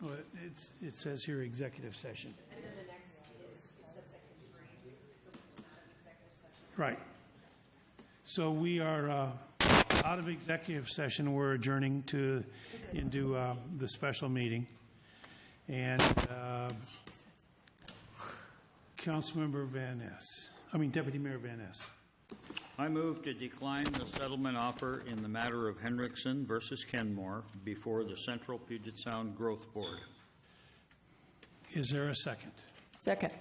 Well, it says here executive session. And then the next is subsection 3. So not an executive session. Right. So we are out of executive session. We're adjourning into the special meeting. And Councilmember Deputy Mayor Van Ness. I move to decline the settlement offer in the matter of Henriksen versus Kenmore before the Central Puget Sound Growth Board. Is there a second? Second.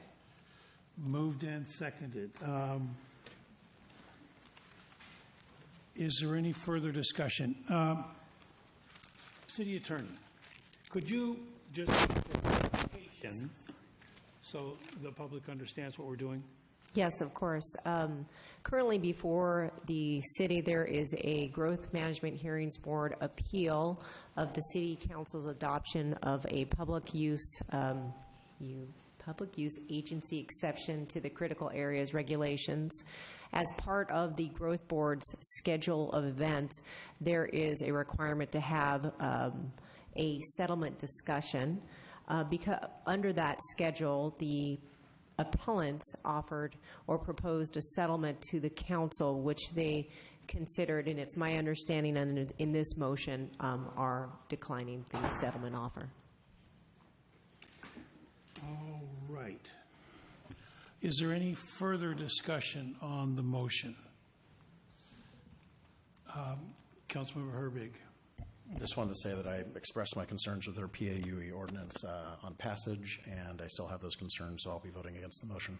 Moved and seconded. Is there any further discussion? City Attorney, could you just clarification so the public understands what we're doing? Yes, of course. Currently before the city, there is a Growth Management Hearings Board appeal of the City Council's adoption of a public use agency exception to the critical areas regulations. As part of the Growth Board's schedule of events, there is a requirement to have a settlement discussion. Because under that schedule, the appellants offered or proposed a settlement to the council, which they considered, and it's my understanding in this motion, are declining the settlement offer. All right. Is there any further discussion on the motion? Councilmember Herbig. Just wanted to say that I expressed my concerns with their PAUE ordinance on passage, and I still have those concerns, so I'll be voting against the motion.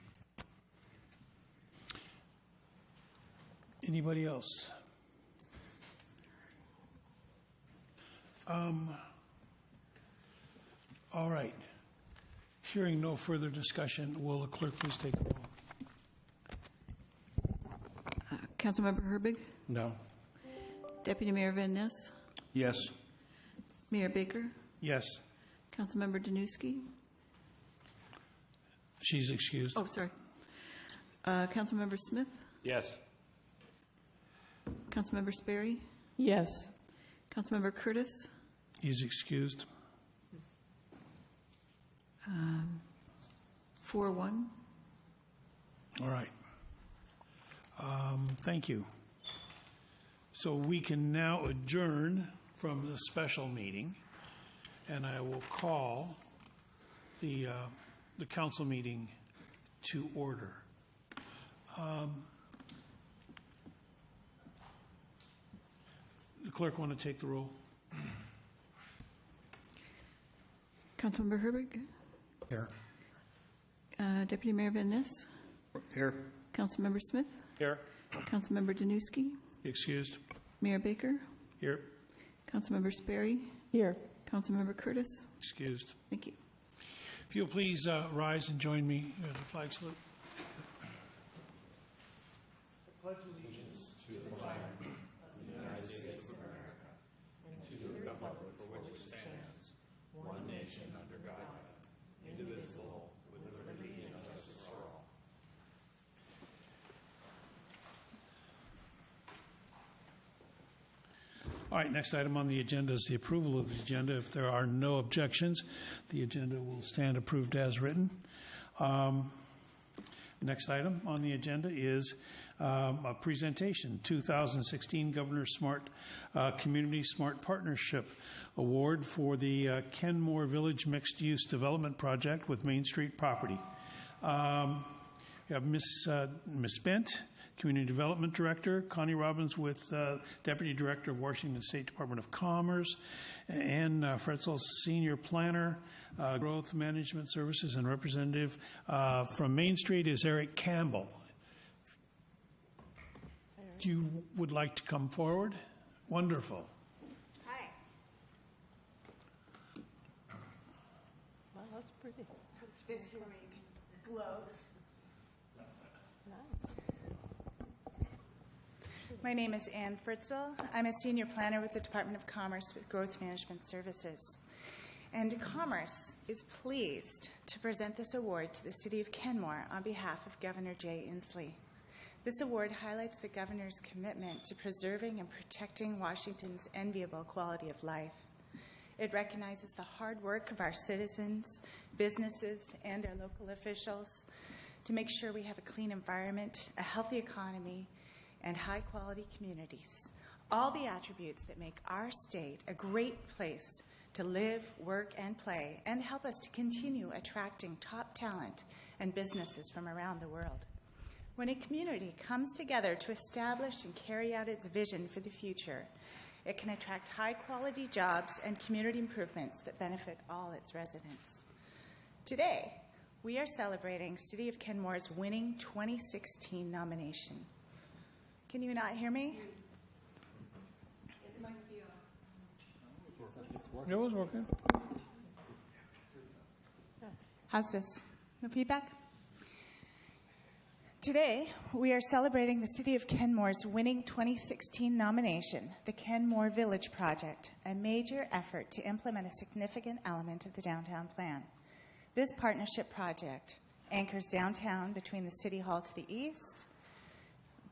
Anybody else? All right. Hearing no further discussion, will the clerk please take the roll? Councilmember Herbig? No. Deputy Mayor Van Ness? Yes. Mayor Baker? Yes. Councilmember Danuski? She's excused. Oh, sorry. Councilmember Smith? Yes. Councilmember Sperry? Yes. Councilmember Curtis? He's excused. 4-1. All right. Thank you. So we can now adjourn from the special meeting, and I will call the council meeting to order. The clerk want to take the roll? Councilmember Herbig? Here. Deputy Mayor Van Ness? Here. Councilmember Smith? Here. Councilmember Danuski? Excused. Mayor Baker? Here. Councilmember Sperry? Here. Councilmember Curtis? Excused. Thank you. If you'll please rise and join me at the flag salute. I pledge allegiance to the flag of the United States of America and to the republic for which it stands, one nation under God, indivisible, with liberty and justice for all. All right, next item on the agenda is the approval of the agenda. If there are no objections, the agenda will stand approved as written. Next item on the agenda is a presentation, 2016 Governor Smart Community Smart Partnership Award for the Kenmore Village Mixed Use Development Project with Main Street Property. We have Miss Bent, Community Development Director, Connie Robbins with Deputy Director of Washington State Department of Commerce, and Fretzel, Senior Planner, Growth Management Services, and representative from Main Street is Eric Campbell. If you would like to come forward, wonderful. Hi. Wow, that's pretty. This here where you can gloat. My name is Ann Fritzel. I'm a senior planner with the Department of Commerce with Growth Management Services. And Commerce is pleased to present this award to the City of Kenmore on behalf of Governor Jay Inslee. This award highlights the Governor's commitment to preserving and protecting Washington's enviable quality of life. It recognizes the hard work of our citizens, businesses, and our local officials to make sure we have a clean environment, a healthy economy, and high-quality communities. All the attributes that make our state a great place to live, work, and play, and help us to continue attracting top talent and businesses from around the world. When a community comes together to establish and carry out its vision for the future, it can attract high-quality jobs and community improvements that benefit all its residents. Today, we are celebrating City of Kenmore's winning 2016 nomination. Can you not hear me? It was working. How's this? No feedback? Today, we are celebrating the City of Kenmore's winning 2016 nomination, the Kenmore Village Project, a major effort to implement a significant element of the downtown plan. This partnership project anchors downtown between the City Hall to the east,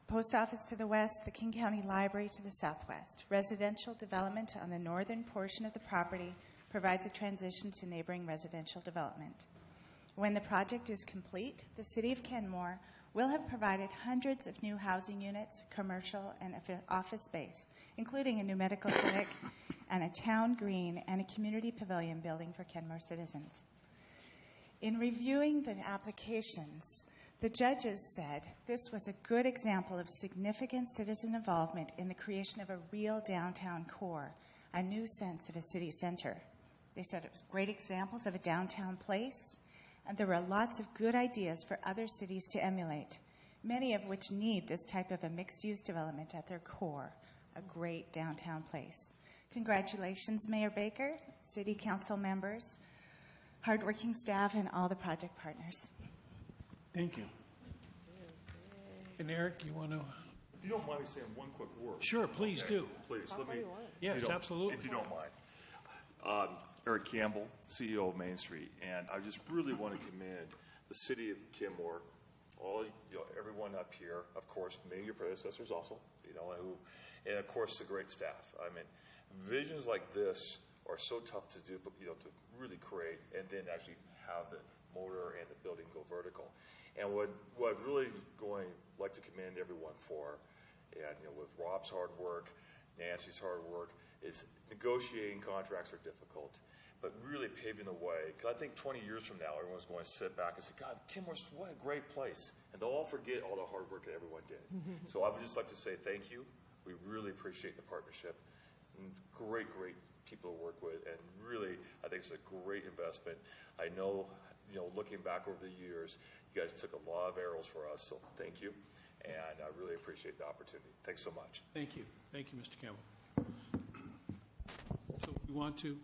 Post Office to the west, the King County Library to the southwest. Residential development on the northern portion of the property provides a transition to neighboring residential development. When the project is complete, the City of Kenmore will have provided hundreds of new housing units, commercial, and office space, including a new medical clinic and a town green and a community pavilion building for Kenmore citizens. In reviewing the applications, the judges said this was a good example of significant citizen involvement in the creation of a real downtown core, a new sense of a city center. They said it was great examples of a downtown place, and there were lots of good ideas for other cities to emulate, many of which need this type of a mixed-use development at their core, a great downtown place. Congratulations, Mayor Baker, City Council members, hardworking staff, and all the project partners. Thank you. And Eric, you want to? If you don't mind me saying one quick word. Sure, please do. Please, let me. Yes, absolutely. If you don't mind. Eric Campbell, CEO of Main Street, and I just really want to commend the City of Kenmore, everyone up here, of course, many of your predecessors also, and of course the great staff. I mean, visions like this are so tough to do, but to really create and then actually have the motor and the building go vertical. And what I'd really like to commend everyone for, and with Rob's hard work, Nancy's hard work, is negotiating contracts are difficult, but really paving the way. Because I think 20 years from now, everyone's going to sit back and say, God, Kenmore's what a great place. And they'll all forget all the hard work that everyone did. So I would just like to say thank you. We really appreciate the partnership. And great people to work with. And really, I think it's a great investment. I know, looking back over the years, you guys took a lot of arrows for us. So thank you. And I really appreciate the opportunity. Thanks so much. Thank you. Thank you, Mr. Campbell. So we want to?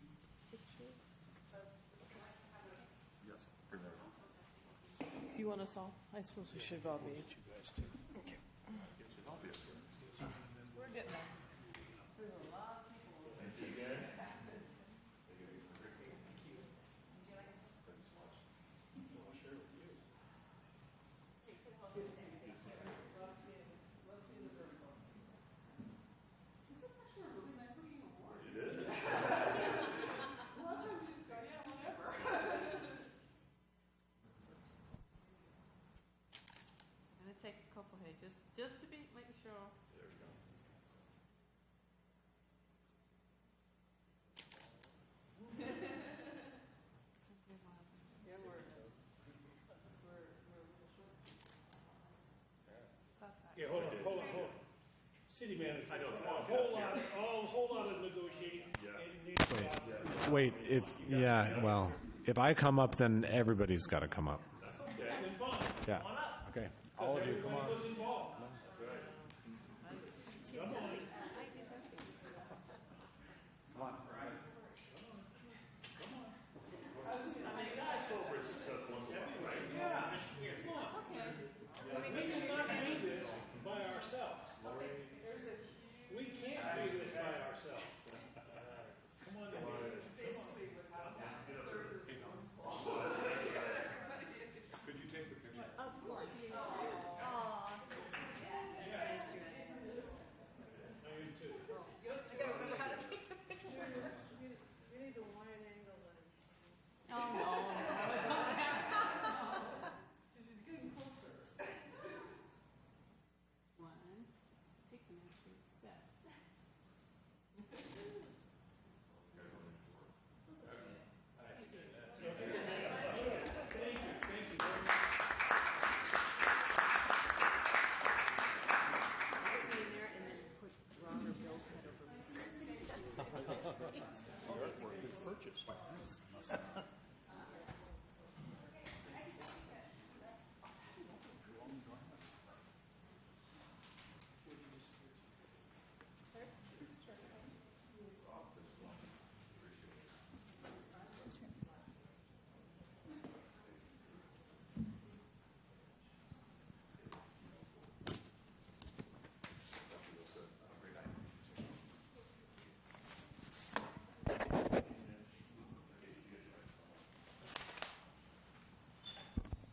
Yes. Do you want us all? I suppose we should all be. You guys too. Okay. We're getting there. There's a lot of people. Take a couple here, just to make sure. There we go. Yeah, hold on. City manager. I know. A whole lot of negotiating. Yes. Wait, if I come up, then everybody's got to come up. That's okay. Then fine. Yeah. Come on up. Okay. All of you, come on. Everybody was involved. That's right. Come on. Come on. We cannot do this by ourselves. We can't do this by ourselves. Come on in. Could you take the picture? Of course. Aw.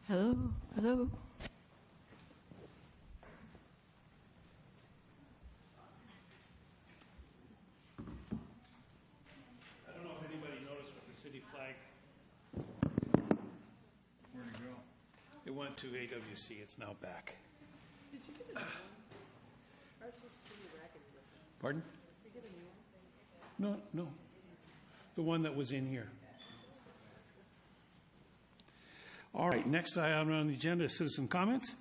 Hello, hello. I don't know if anybody noticed, but the city flag. Where'd it go? It went to AWC. It's now back. Did you get a new one? Ours was pretty raggedy looking. Pardon? Did you get a new one? No, no. The one that was in here. All right, next item on the agenda is citizen comments.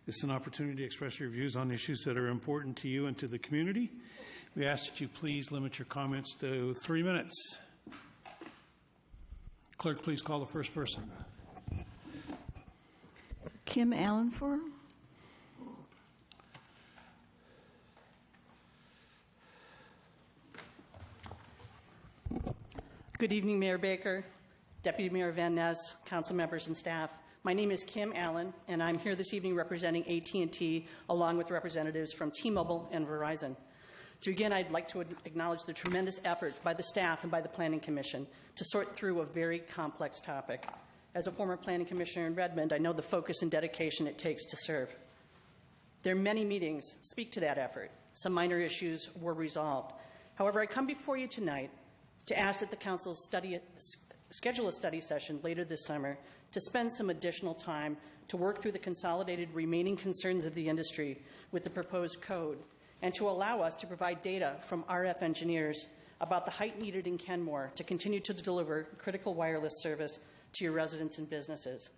It's an opportunity to express your views on issues that are important to you and to the community. We ask that you please limit your comments to 3 minutes. Clerk, please call the first person. Kim Allenfor. Good evening, Mayor Baker, Deputy Mayor Van Ness, council members and staff. My name is Kim Allen, and I'm here this evening representing AT&T along with representatives from T-Mobile and Verizon. To begin, I'd like to acknowledge the tremendous effort by the staff and by the Planning Commission to sort through a very complex topic. As a former Planning Commissioner in Redmond, I know the focus and dedication it takes to serve. There are many meetings speak to that effort. Some minor issues were resolved. However, I come before you tonight to ask that the council schedule a study session later this summer to spend some additional time to work through the consolidated remaining concerns of the industry with the proposed code, and to allow us to provide data from RF engineers about the height needed in Kenmore to continue to deliver critical wireless service to your residents and businesses.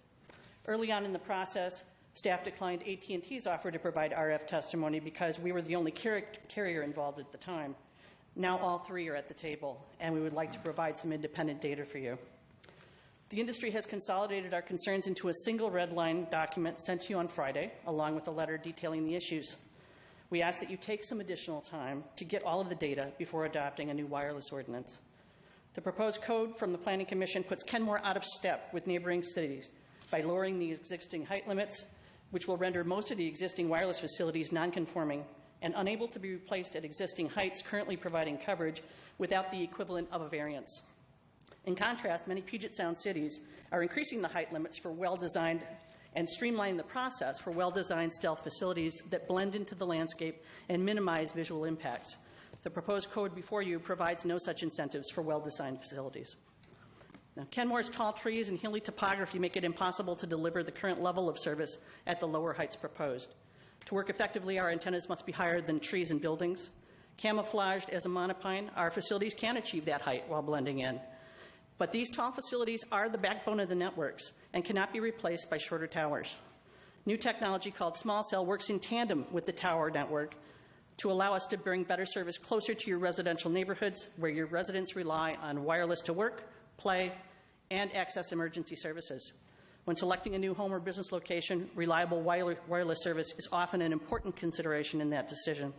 Early on in the process, staff declined AT&T's offer to provide RF testimony because we were the only carrier involved at the time. Now all three are at the table, and we would like to provide some independent data for you. The industry has consolidated our concerns into a single red line document sent to you on Friday, along with a letter detailing the issues. We ask that you take some additional time to get all of the data before adopting a new wireless ordinance. The proposed code from the Planning Commission puts Kenmore out of step with neighboring cities by lowering the existing height limits, which will render most of the existing wireless facilities nonconforming and unable to be replaced at existing heights currently providing coverage without the equivalent of a variance. In contrast, many Puget Sound cities are increasing the height limits for well-designed and streamlining the process for well-designed stealth facilities that blend into the landscape and minimize visual impacts. The proposed code before you provides no such incentives for well-designed facilities. Now, Kenmore's tall trees and hilly topography make it impossible to deliver the current level of service at the lower heights proposed. To work effectively, our antennas must be higher than trees and buildings. Camouflaged as a monopine, our facilities can achieve that height while blending in. But these tall facilities are the backbone of the networks and cannot be replaced by shorter towers. New technology called small cell works in tandem with the tower network to allow us to bring better service closer to your residential neighborhoods where your residents rely on wireless to work, play, and access emergency services. When selecting a new home or business location, reliable wireless service is often an important consideration in that decision.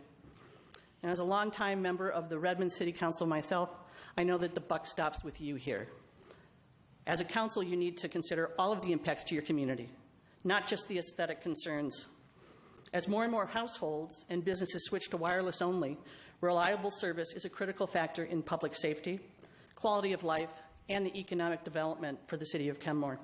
And as a longtime member of the Redmond City Council myself, I know that the buck stops with you here. As a council, you need to consider all of the impacts to your community, not just the aesthetic concerns. As more and more households and businesses switch to wireless only, reliable service is a critical factor in public safety, quality of life, and the economic development for the city of Kenmore.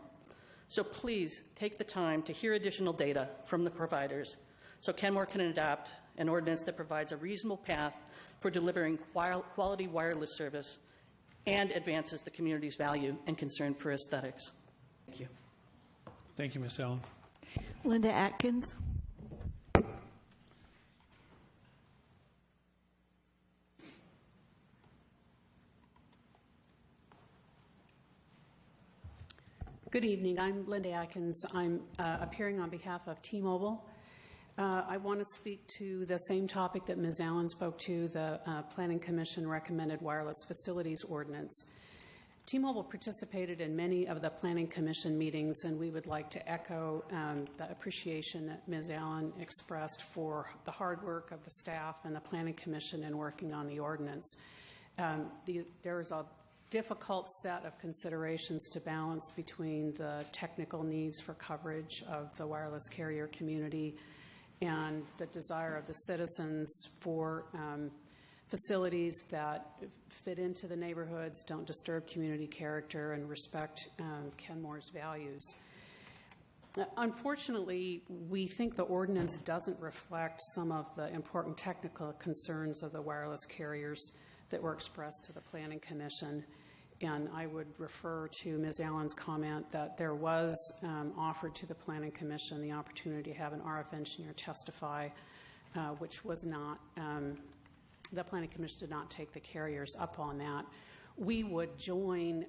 So please take the time to hear additional data from the providers so Kenmore can adopt an ordinance that provides a reasonable path for delivering quality wireless service and advances the community's value and concern for aesthetics. Thank you. Thank you, Ms. Allen. Linda Atkins. Good evening. I'm Linda Atkins. I'm appearing on behalf of T-Mobile. I want to speak to the same topic that Ms. Allen spoke to, the Planning Commission recommended wireless facilities ordinance. T-Mobile participated in many of the Planning Commission meetings, and we would like to echo the appreciation that Ms. Allen expressed for the hard work of the staff and the Planning Commission in working on the ordinance. There is a difficult set of considerations to balance between the technical needs for coverage of the wireless carrier community and the desire of the citizens for facilities that fit into the neighborhoods, don't disturb community character, and respect Kenmore's values. Unfortunately, we think the ordinance doesn't reflect some of the important technical concerns of the wireless carriers that were expressed to the Planning Commission. And I would refer to Ms. Allen's comment that there was offered to the Planning Commission the opportunity to have an RF engineer testify, which was not, the Planning Commission did not take the carriers up on that. We would join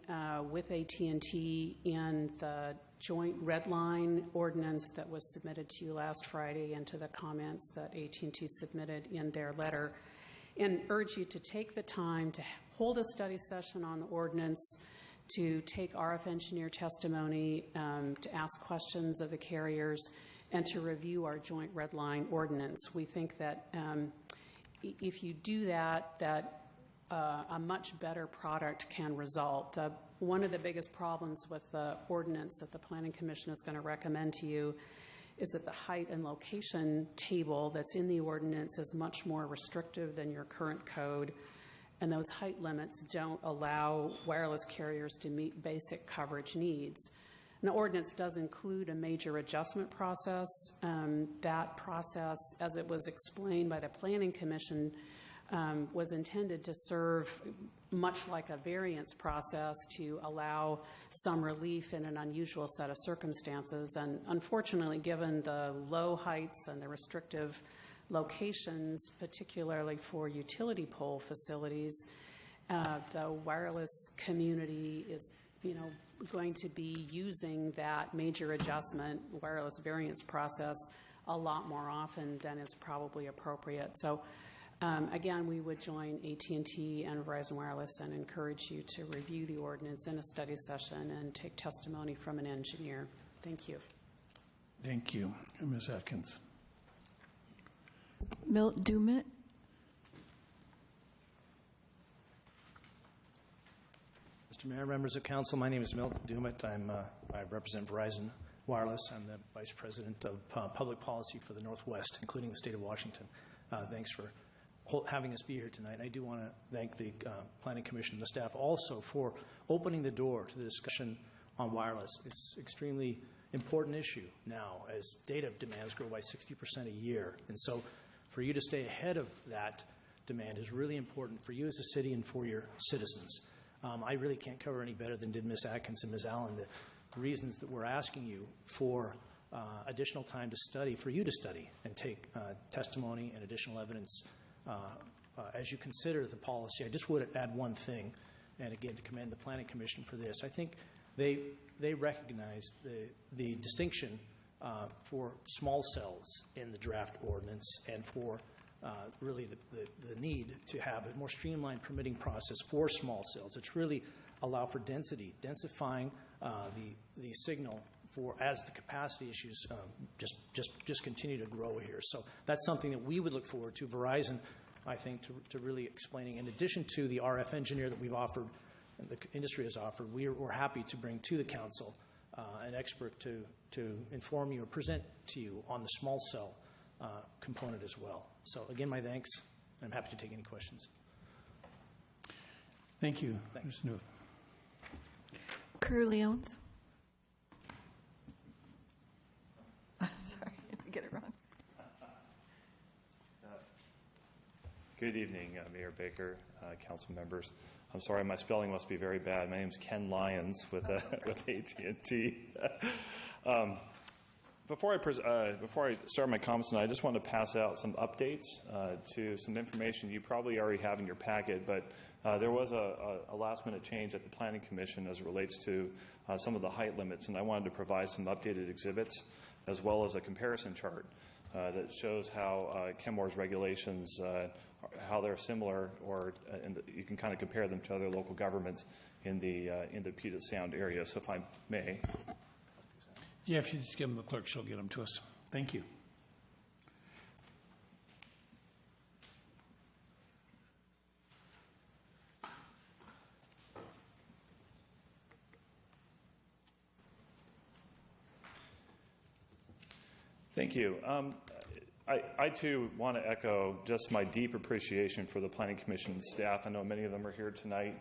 with AT&T in the joint red line ordinance that was submitted to you last Friday and to the comments that AT&T submitted in their letter, and urge you to take the time to hold a study session on the ordinance, to take RF engineer testimony, to ask questions of the carriers, and to review our joint red line ordinance. We think that if you do that, a much better product can result. One of the biggest problems with the ordinance that the Planning Commission is going to recommend to you is that the height and location table that's in the ordinance is much more restrictive than your current code, and those height limits don't allow wireless carriers to meet basic coverage needs. And the ordinance does include a major adjustment process. That process, as it was explained by the Planning Commission, was intended to serve much like a variance process to allow some relief in an unusual set of circumstances. And unfortunately, given the low heights and the restrictive locations, particularly for utility pole facilities, the wireless community is, going to be using that major adjustment wireless variance process a lot more often than is probably appropriate. So again, we would join AT&T and Verizon Wireless and encourage you to review the ordinance in a study session and take testimony from an engineer. Thank you. Thank you. Ms. Atkins. Milt Dumit. Mr. Mayor, members of council, my name is Milt Dumit. I represent Verizon Wireless. I'm the Vice President of Public Policy for the Northwest, including the state of Washington. Thanks for having us be here tonight. I do want to thank the Planning Commission and the staff also for opening the door to the discussion on wireless. It's an extremely important issue now as data demands grow by 60% a year. And so for you to stay ahead of that demand is really important for you as a city and for your citizens. I really can't cover any better than did Ms. Atkins and Ms. Allen the reasons that we're asking you for additional time to study, for you to study and take testimony and additional evidence as you consider the policy. I just would add one thing, and again, to commend the Planning Commission for this. I think they recognize the distinction for small cells in the draft ordinance and for really the need to have a more streamlined permitting process for small cells. It's really allow for density, densifying the signal for as the capacity issues just continue to grow here. So that's something that we would look forward to. Verizon, I think, to really explaining. In addition to the RF engineer that we've offered, and the industry has offered, we're happy to bring to the council an expert to inform you or present to you on the small cell component as well. So again, my thanks. I'm happy to take any questions. Thank you. Thanks. Ms. Newth. Kerr Leons. Sorry, I get it wrong. Good evening, Mayor Baker, council members. I'm sorry, my spelling must be very bad. My name is Ken Lyons with AT&T. Before I start my comments tonight, I just want to pass out some updates to some information you probably already have in your packet, but there was a last-minute change at the Planning Commission as it relates to some of the height limits, and I wanted to provide some updated exhibits as well as a comparison chart that shows how Kenmore's regulations, how they're similar, or you can kind of compare them to other local governments in the Puget Sound area. So if I may. Yeah, if you just give them the clerk, she'll get them to us. Thank you. Thank you. I too want to echo just my deep appreciation for the Planning Commission staff. I know many of them are here tonight.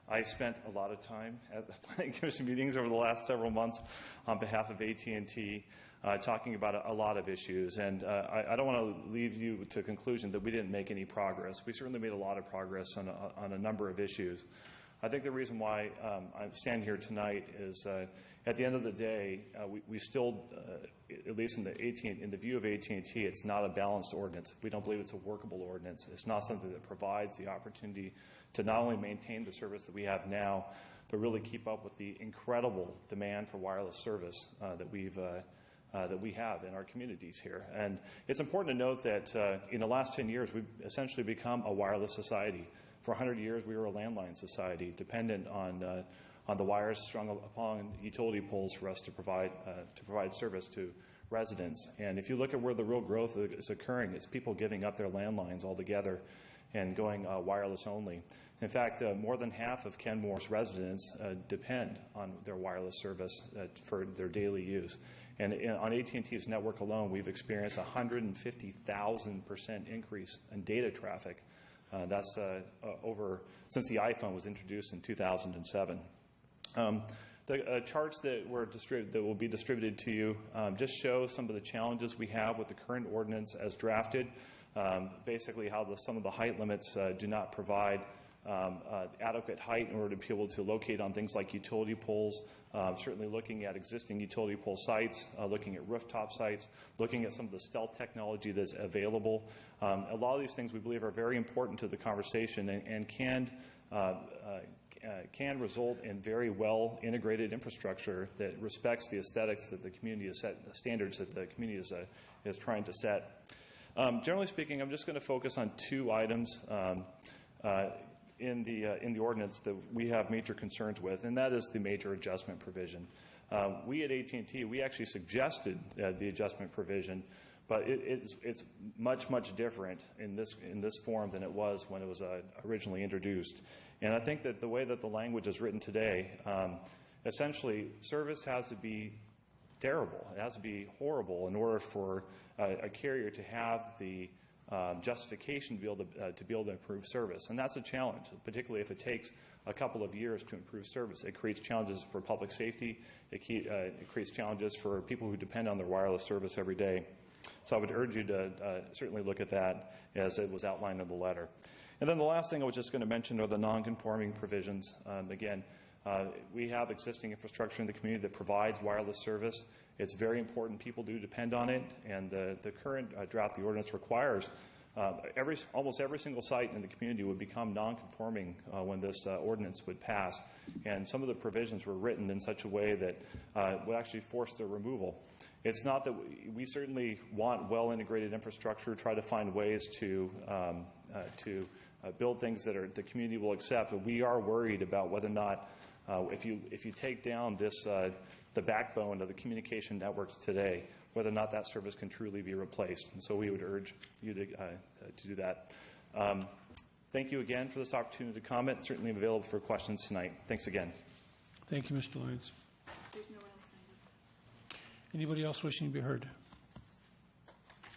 I spent a lot of time at the Planning Commission meetings over the last several months on behalf of AT&T, talking about a lot of issues. And I don't want to leave you to a conclusion that we didn't make any progress. We certainly made a lot of progress on a number of issues. I think the reason why I stand here tonight is at the end of the day, we still, at least in the view of AT&T, it's not a balanced ordinance. We don't believe it's a workable ordinance. It's not something that provides the opportunity to not only maintain the service that we have now, but really keep up with the incredible demand for wireless service that we have in our communities here. And it's important to note that in the last 10 years, we've essentially become a wireless society. For 100 years, we were a landline society, dependent on the wires strung upon utility poles for us to provide service to residents. And if you look at where the real growth is occurring, it's people giving up their landlines altogether and going wireless only. In fact, more than half of Kenmore's residents depend on their wireless service for their daily use. And on AT&T's network alone, we've experienced a 150,000% increase in data traffic. That's since the iPhone was introduced in 2007. The charts that will be distributed to you just show some of the challenges we have with the current ordinance as drafted. Basically, how some of the height limits do not provide adequate height in order to be able to locate on things like utility poles. Certainly looking at existing utility pole sites, looking at rooftop sites, looking at some of the stealth technology that's available. A lot of these things we believe are very important to the conversation and can result in very well integrated infrastructure that respects the aesthetics that the community has set, the standards that the community is trying to set. Generally speaking, I'm just going to focus on two items in the ordinance that we have major concerns with, and that is the major adjustment provision. We at AT&T, we actually suggested the adjustment provision, but it's much different in this form than it was when it was originally introduced. And I think that the way that the language is written today, essentially service has to be terrible. It has to be horrible in order for a carrier to have the justification to be able to improve service. And that's a challenge, particularly if it takes a couple of years to improve service. It creates challenges for public safety. It creates challenges for people who depend on their wireless service every day. So I would urge you to certainly look at that as it was outlined in the letter. And then the last thing I was just going to mention are the non-conforming provisions. Again, we have existing infrastructure in the community that provides wireless service. It's very important. People do depend on it, and the current draft of the ordinance requires almost every single site in the community would become non-conforming when this ordinance would pass. And some of the provisions were written in such a way that would actually force their removal. It's not that we certainly want well-integrated infrastructure, try to find ways to build things that the community will accept, but we are worried about whether or not if you take down the backbone of the communication networks today, whether or not that service can truly be replaced. And so we would urge you to do that. Thank you again for this opportunity to comment. Certainly available for questions tonight. Thanks again. Thank you, Mr. Lyons. There's no one else signed up. Anybody else wishing to be heard? I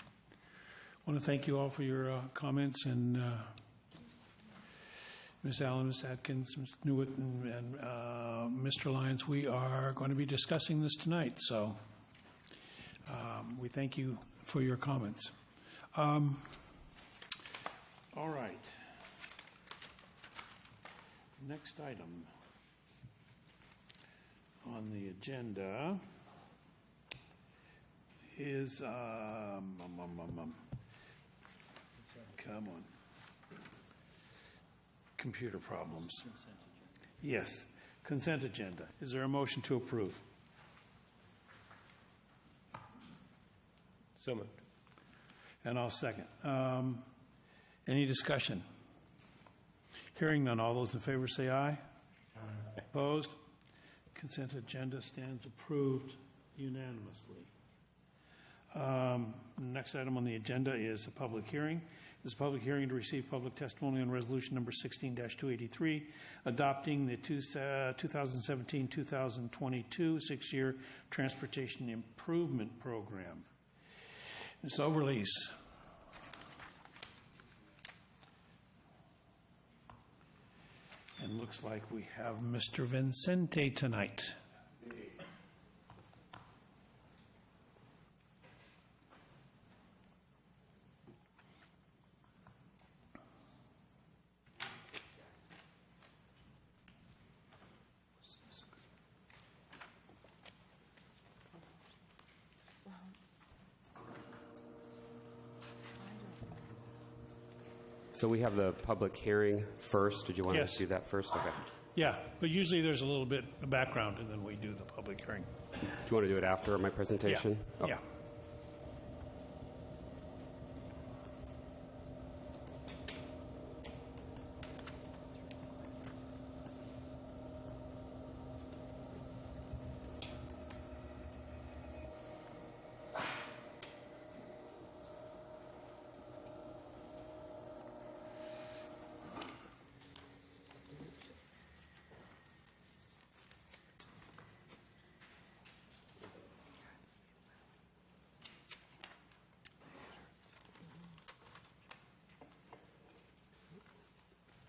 want to thank you all for your comments, and Ms. Allen, Ms. Atkins, Ms. Newitt, and Mr. Lyons. We are going to be discussing this tonight, so we thank you for your comments. All right. Next item on the agenda is, come on. Computer problems. Yes, consent agenda. Is there a motion to approve? So moved. And I'll second. Any discussion? Hearing none. All those in favor say aye. Opposed? Consent agenda stands approved unanimously. Next item on the agenda is a public hearing. This is a public hearing to receive public testimony on resolution number 16-283, adopting the 2017-2022 six-year transportation improvement program. Ms. Overlease. And looks like we have Mr. Vincente tonight. So we have the public hearing first. Did you want Yes. to do that first? Okay. Yeah, but usually there's a little bit of background, and then we do the public hearing. Do you want to do it after my presentation? Yeah. Yeah.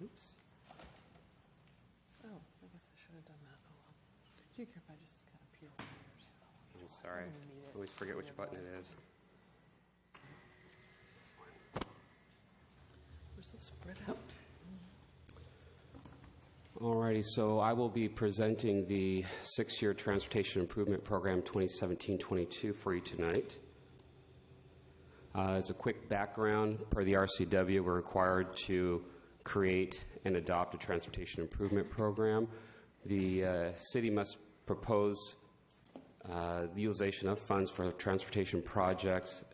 Oops. Oh, I guess I should have done that. Oh, well. Do you care if I just kind of peel yours? I'm sorry. I always forget which button it is. We're so spread out. Alrighty, so I will be presenting the six-year Transportation Improvement Program 2017-22 for you tonight. As a quick background, per the RCW, we're required to create and adopt a transportation improvement program. The city must propose the utilization of funds for transportation projects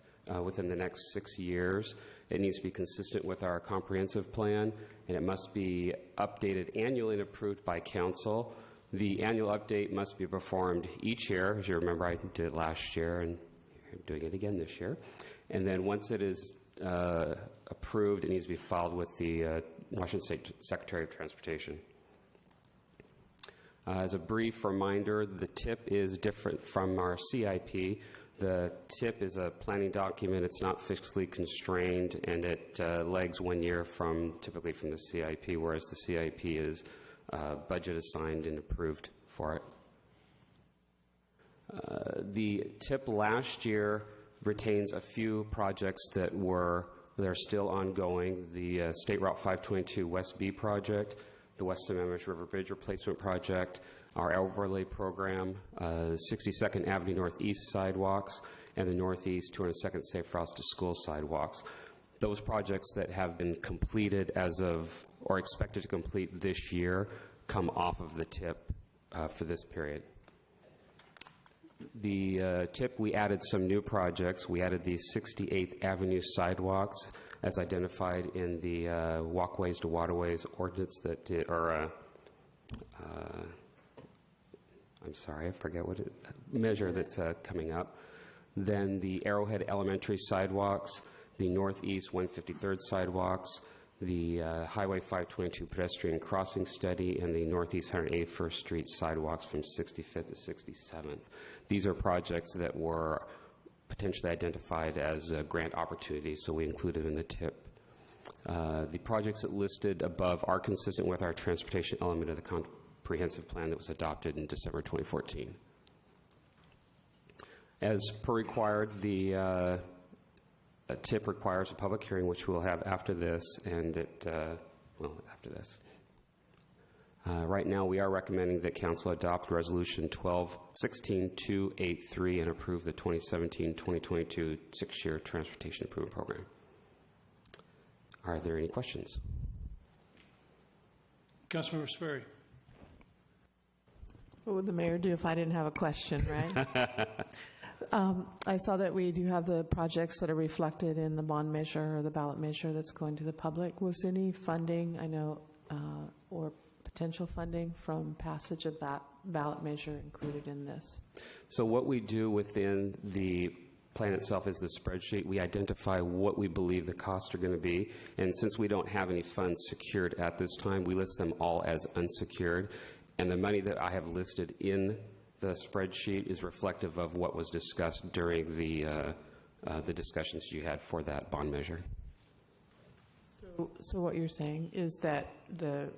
within the next 6 years. It needs to be consistent with our comprehensive plan, and it must be updated annually and approved by council. The annual update must be performed each year. As you remember, I did it last year, and I'm doing it again this year. And then once it is approved, it needs to be filed with the Washington State Secretary of Transportation. As a brief reminder, the TIP is different from our CIP. The TIP is a planning document. It's not fiscally constrained, and it lags 1 year typically from the CIP, whereas the CIP is budget assigned and approved for it. The TIP last year retains a few projects that are still ongoing. The State Route 522 West B project, the West Sammamish River Bridge Replacement Project, our overlay program, 62nd Avenue Northeast sidewalks, and the Northeast 202nd Safe Routes to School sidewalks. Those projects that have been completed as of, or expected to complete this year, come off of the TIP for this period. The TIP, we added some new projects. We added the 68th Avenue sidewalks as identified in the Walkways to Waterways ordinance that did, or I'm sorry, I forget what measure that's coming up. Then the Arrowhead Elementary sidewalks, the Northeast 153rd sidewalks, the Highway 522 pedestrian crossing study, and the Northeast 181st Street sidewalks from 65th to 67th. These are projects that were potentially identified as grant opportunities, so we included in the TIP. The projects that listed above are consistent with our transportation element of the comprehensive plan that was adopted in December 2014. As per required, the TIP requires a public hearing, which we'll have after this, and after this. Right now, we are recommending that Council adopt Resolution 1616283 and approve the 2017-2022 six-year Transportation Improvement Program. Are there any questions? Councilmember Sperry. What would the mayor do if I didn't have a question, right? I saw that we do have the projects that are reflected in the bond measure or the ballot measure that's going to the public. Was any funding, I know, or potential funding from passage of that ballot measure included in this? So what we do within the plan itself is the spreadsheet. We identify what we believe the costs are going to be, and since we don't have any funds secured at this time, we list them all as unsecured, and the money that I have listed in the spreadsheet is reflective of what was discussed during the discussions you had for that bond measure. So what you're saying is that the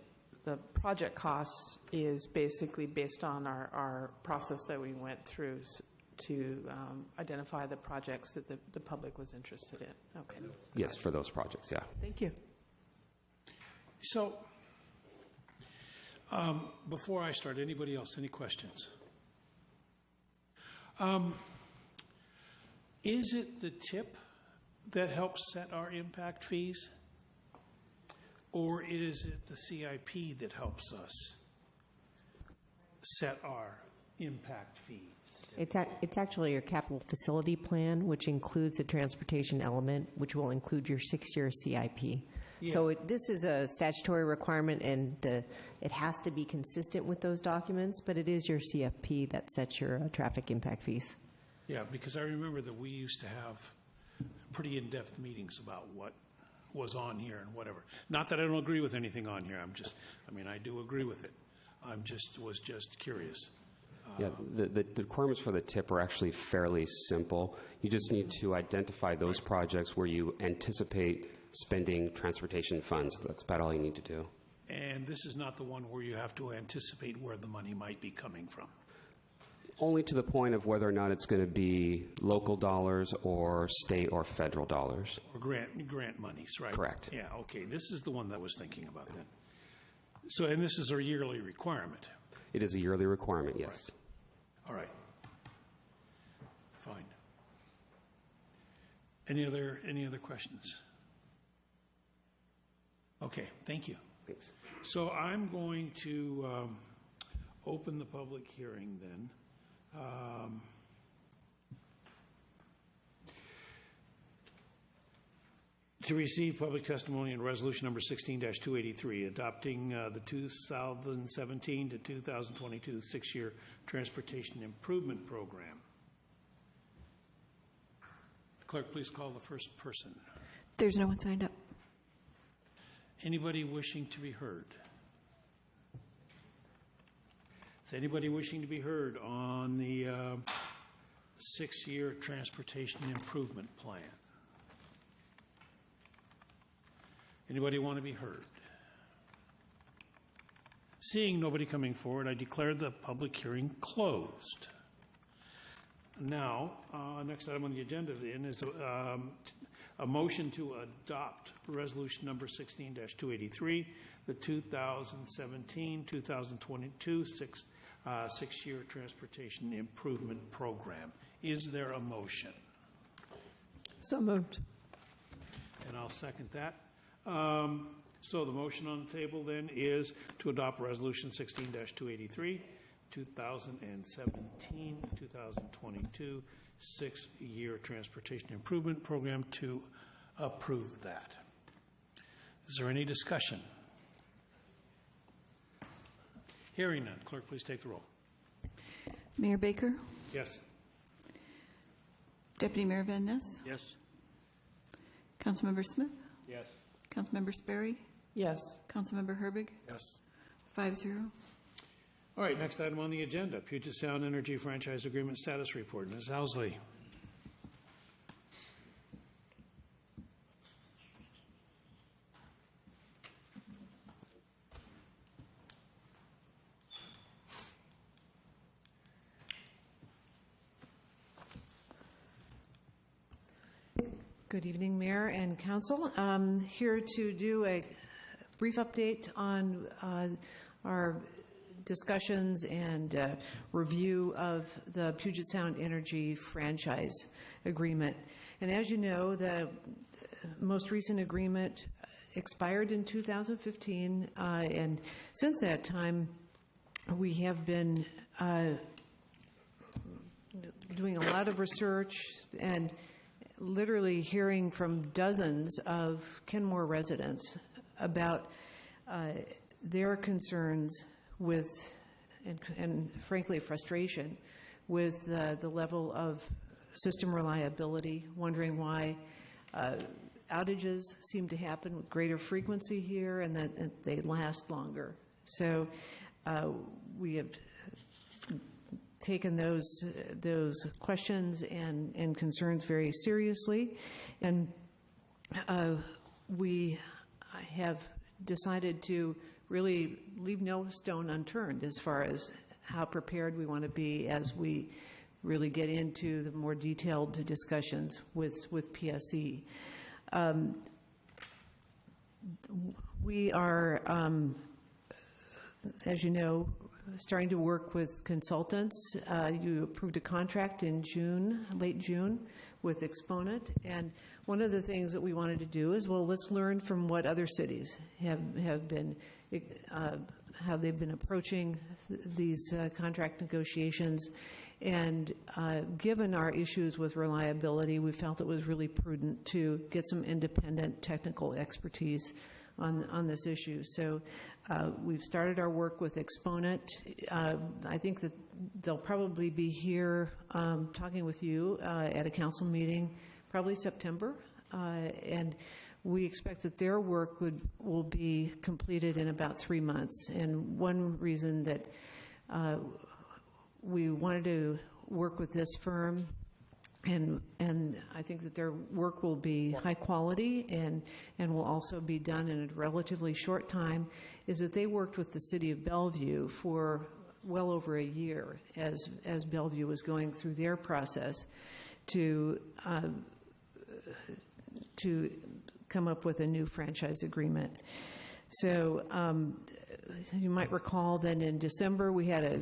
project cost is basically based on our process that we went through to identify the projects that the public was interested in. Okay. Yes, for those projects, yeah. Thank you. So, before I start, anybody else, any questions? Is it the tip that helps set our impact fees? Or is it the CIP that helps us set our impact fees? It's actually your capital facility plan, which includes a transportation element, which will include your 6-year CIP. Yeah. So this is a statutory requirement, and it has to be consistent with those documents, but it is your CFP that sets your traffic impact fees. Yeah, because I remember that we used to have pretty in-depth meetings about what was on here and whatever. Not that I don't agree with anything on here. I do agree with it. Was just curious. Yeah, the requirements for the TIP are actually fairly simple. You just need to identify those projects where you anticipate spending transportation funds. That's about all you need to do. And this is not the one where you have to anticipate where the money might be coming from. Only to the point of whether or not it's going to be local dollars or state or federal dollars. Or grant monies, right? Correct. Yeah, okay. This is the one that I was thinking about then. So, and this is a yearly requirement. It is a yearly requirement, yes. Right. All right. Fine. Any other questions? Okay, thank you. Thanks. So I'm going to open the public hearing then. To receive public testimony on resolution number 16-283, adopting the 2017 to 2022 6-year transportation improvement program. Clerk, please call the first person. There's no one signed up. Anybody wishing to be heard? Is anybody wishing to be heard on the 6-year transportation improvement plan? Anybody want to be heard? Seeing nobody coming forward, I declare the public hearing closed. Now, next item on the agenda then is a motion to adopt resolution number 16-283, the 2017-2022 6-year transportation improvement program. Is there a motion? So moved. And I'll second that. So the motion on the table then is to adopt resolution 16-283, 2017-2022 6-year transportation improvement program, to approve that. Is there any discussion? Hearing none. Clerk, please take the roll. Mayor Baker? Yes. Deputy Mayor Van Ness? Yes. Councilmember Smith? Yes. Councilmember Sperry? Yes. Councilmember Herbig? Yes. 5-0. All right, next item on the agenda, Puget Sound Energy Franchise Agreement Status Report. Ms. Housley. Good evening, Mayor and Council. Here to do a brief update on our discussions and review of the Puget Sound Energy Franchise Agreement. And as you know, the most recent agreement expired in 2015, and since that time, we have been doing a lot of research and literally hearing from dozens of Kenmore residents about their concerns with, and frankly, frustration with the level of system reliability, wondering why outages seem to happen with greater frequency here and that they last longer. So we have taken those questions and concerns very seriously, and we have decided to really leave no stone unturned as far as how prepared we want to be as we really get into the more detailed discussions with PSE. We are, as you know, starting to work with consultants. You approved a contract in June, late June, with Exponent. And one of the things that we wanted to do is, well, let's learn from what other cities have been, how they've been approaching these contract negotiations. And given our issues with reliability, we felt it was really prudent to get some independent technical expertise on this issue. So we've started our work with Exponent. I think that they'll probably be here talking with you at a council meeting, probably September. And we expect that their work will be completed in about 3 months. And one reason that we wanted to work with this firm, and I think that their work will be high quality and will also be done in a relatively short time, is that they worked with the city of Bellevue for well over a year as Bellevue was going through their process to come up with a new franchise agreement. So you might recall that in December we had a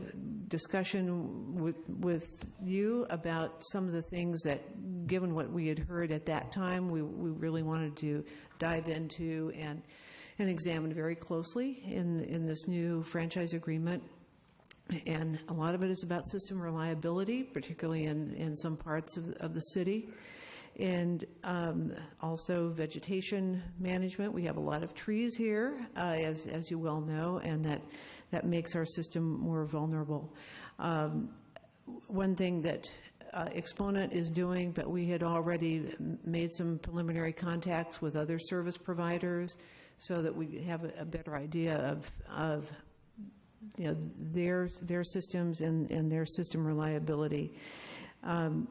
discussion with you about some of the things that, given what we had heard at that time, we really wanted to dive into and examine very closely in this new franchise agreement. And a lot of it is about system reliability, particularly in some parts of the city. And also vegetation management. We have a lot of trees here, as you well know, and that makes our system more vulnerable. One thing that Exponent is doing, but we had already made some preliminary contacts with other service providers so that we have a better idea of their systems and their system reliability. And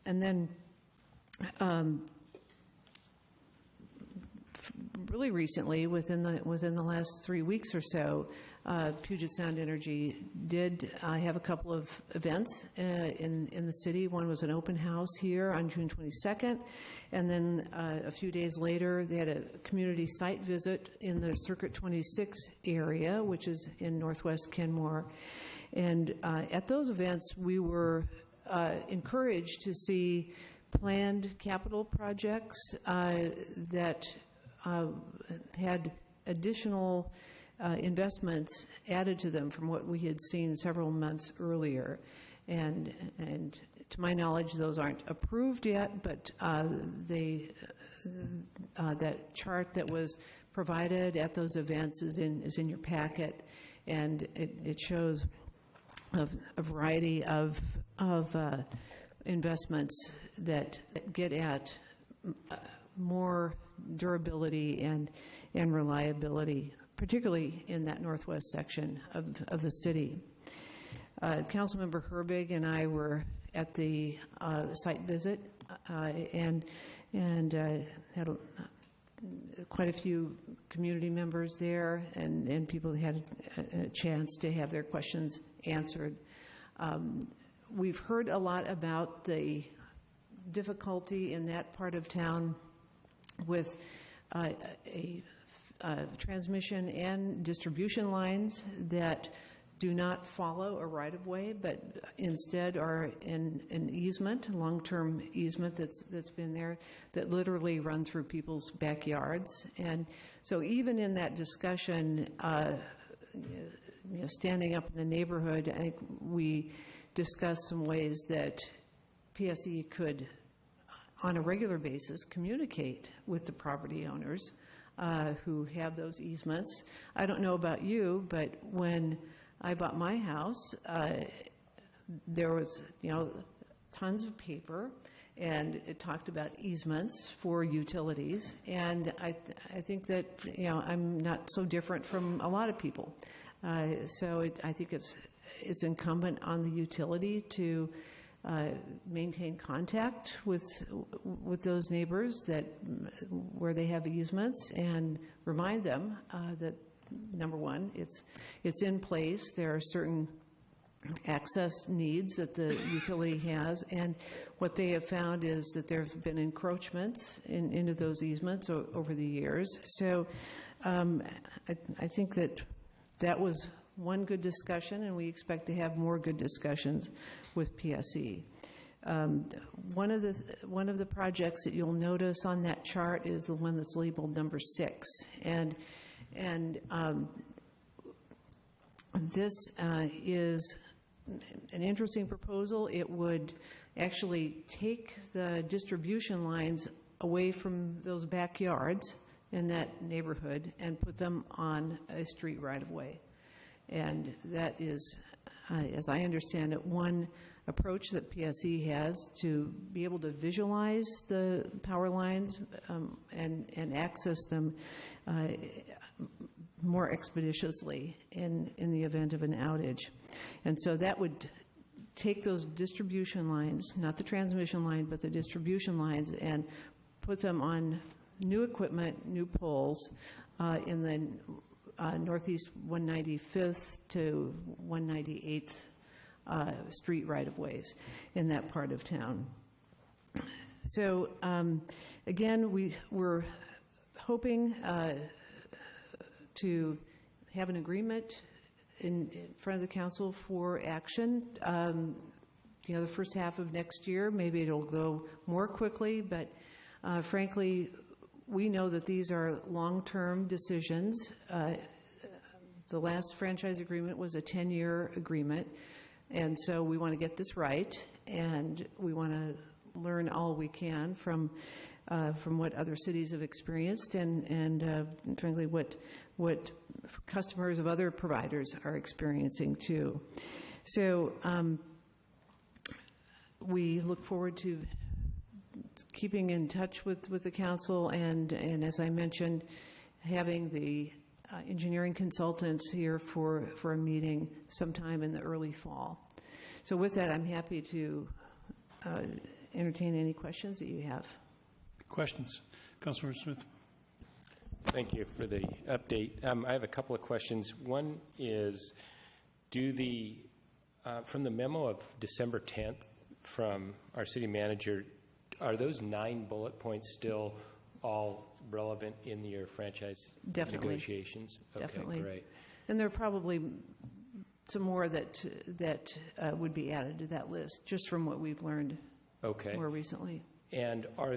then really recently, within the last 3 weeks or so, Puget Sound Energy did have a couple of events in the city. One was an open house here on June 22nd, and then a few days later they had a community site visit in the Circuit 26 area, which is in northwest Kenmore. And at those events we were encouraged to see planned capital projects that had additional investments added to them from what we had seen several months earlier. And to my knowledge, those aren't approved yet, but that chart that was provided at those events is in your packet, and it shows a variety of investments that get at more durability and reliability, particularly in that northwest section of the city. Councilmember Herbig and I were at the site visit and had quite a few community members there, and people had a chance to have their questions answered. We've heard a lot about the difficulty in that part of town with transmission and distribution lines that do not follow a right-of-way, but instead are in an easement, long-term easement that's been there, that literally run through people's backyards. And so even in that discussion, standing up in the neighborhood, I think we discussed some ways that PSE could, on a regular basis, communicate with the property owners who have those easements. I don't know about you, but when I bought my house, there was, tons of paper, and it talked about easements for utilities. And I think that, I'm not so different from a lot of people. So I think it's incumbent on the utility to maintain contact with those neighbors where they have easements, and remind them that, number one, it's in place. There are certain access needs that the utility has, and what they have found is that there have been encroachments into those easements over the years. So I think that was one good discussion, and we expect to have more good discussions with PSE. One of the projects that you'll notice on that chart is the one that's labeled number 6, and this is an interesting proposal. It would actually take the distribution lines away from those backyards in that neighborhood and put them on a street right-of-way. And that is, as I understand it, one approach that PSE has to be able to visualize the power lines and access them more expeditiously in the event of an outage. And so that would take those distribution lines, not the transmission line, but the distribution lines, and put them on new equipment, new poles in the northeast 195th to 198th street right-of-ways in that part of town. So again, we're hoping to have an agreement in front of the council for action. The first half of next year, maybe it'll go more quickly, but frankly, we know that these are long-term decisions. The last franchise agreement was a 10-year agreement, and so we want to get this right, and we want to learn all we can from what other cities have experienced, and frankly, what customers of other providers are experiencing too. So we look forward to keeping in touch with the council, and as I mentioned, having the engineering consultants here for a meeting sometime in the early fall. So with that, I'm happy to entertain any questions that you have. Questions? Councilor Smith. Thank you for the update. I have a couple of questions. One is, from the memo of December 10th from our city manager, are those 9 bullet points still all relevant in your franchise negotiations? Definitely. Okay, great. And there are probably some more that would be added to that list, just from what we've learned more recently. And are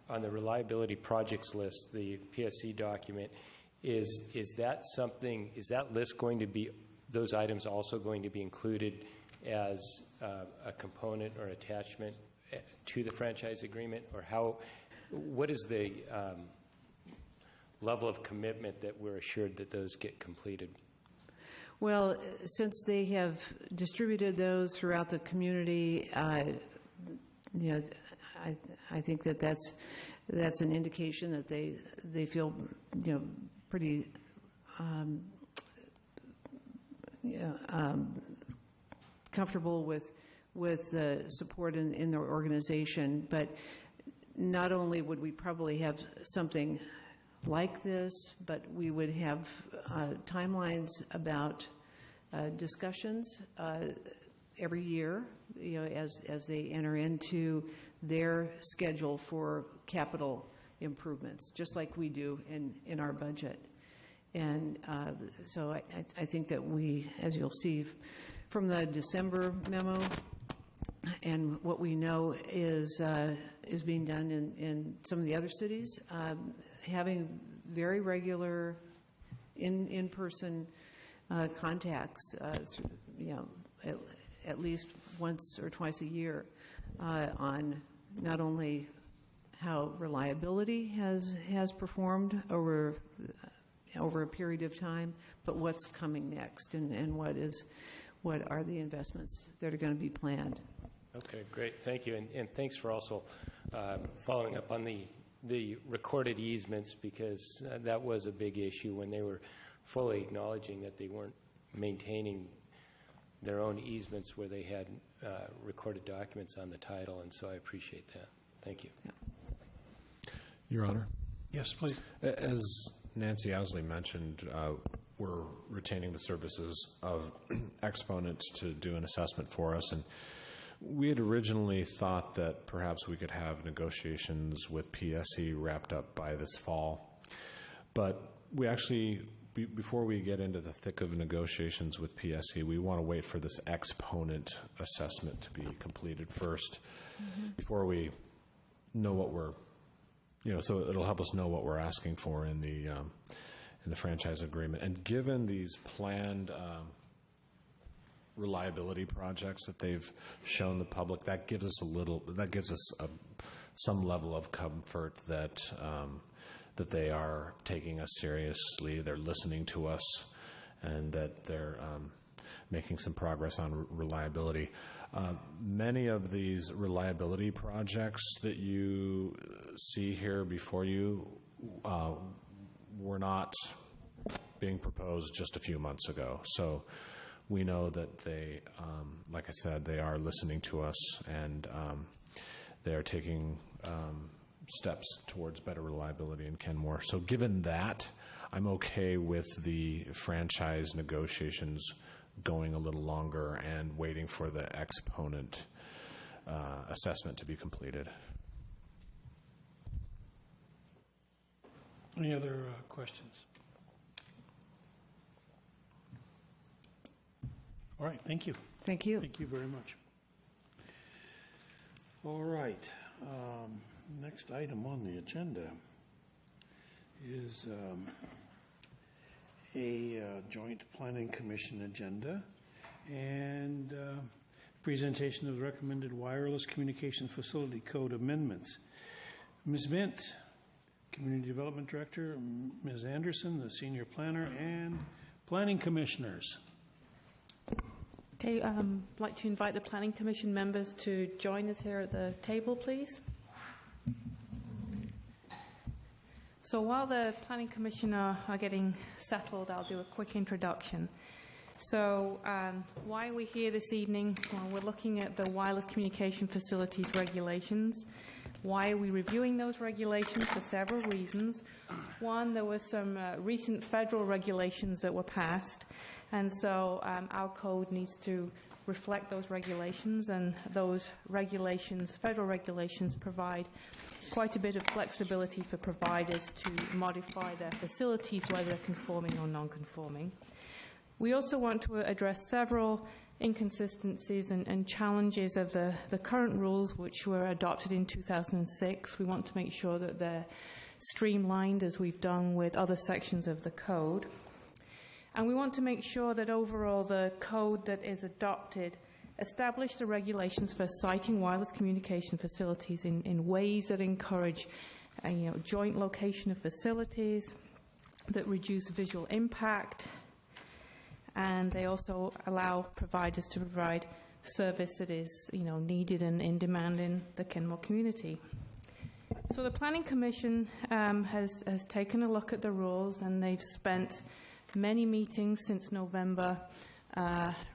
on the reliability projects list, the PSC document, is that list going to be, those items also going to be included as a component or attachment to the franchise agreement? Or what is the level of commitment that we're assured that those get completed? Well, since they have distributed those throughout the community, I think that's an indication that they feel pretty comfortable with the support in their organization. But not only would we probably have something like this, but we would have timelines about discussions every year, as they enter into their schedule for capital improvements, just like we do in our budget. And so I think that we, as you'll see from the December memo, and what we know is being done in some of the other cities, having very regular in-person contacts, at least once or twice a year on not only how reliability has performed over a period of time, but what's coming next and what are the investments that are going to be planned. Okay, great. Thank you. And thanks for also following up on the recorded easements, because that was a big issue when they were fully acknowledging that they weren't maintaining their own easements where they had recorded documents on the title, and so I appreciate that. Thank you. Yeah. Your Honor. Yes, please. As Nancy Owsley mentioned, we're retaining the services of exponents to do an assessment for us, and we had originally thought that perhaps we could have negotiations with PSE wrapped up by this fall. But we actually, before we get into the thick of negotiations with PSE, we want to wait for this exponent assessment to be completed first before we know what we're, so it'll help us know what we're asking for in the franchise agreement. And given these planned reliability projects that they've shown the public, that gives us some level of comfort that that they are taking us seriously, they're listening to us, and that they're making some progress on reliability. Many of these reliability projects that you see here before you were not being proposed just a few months ago. So we know that they, like I said, they are listening to us, and they are taking steps towards better reliability in Kenmore. So given that, I'm okay with the franchise negotiations going a little longer and waiting for the exponent assessment to be completed. Any other questions? All right, thank you. Thank you. Thank you very much. All right, next item on the agenda is a joint planning commission agenda and presentation of the recommended wireless communication facility code amendments. Ms. Mint, Community Development Director, Ms. Anderson, the Senior Planner, and Planning Commissioners. Okay, I'd like to invite the Planning Commission members to join us here at the table, please. So while the Planning Commission are getting settled, I'll do a quick introduction. So why are we here this evening? Well, we're looking at the wireless communication facilities regulations. Why are we reviewing those regulations? For several reasons. One, there were some recent federal regulations that were passed, and so our code needs to reflect those regulations, and those regulations, federal regulations, provide quite a bit of flexibility for providers to modify their facilities, whether they're conforming or non-conforming. We also want to address several inconsistencies and challenges of the current rules, which were adopted in 2006. We want to make sure that they're streamlined, as we've done with other sections of the code. And we want to make sure that overall the code that is adopted establish the regulations for siting wireless communication facilities in ways that encourage joint location of facilities, that reduce visual impact, and they also allow providers to provide service that is needed and in demand in the Kenmore community. So the Planning Commission has taken a look at the rules, and they've spent many meetings since November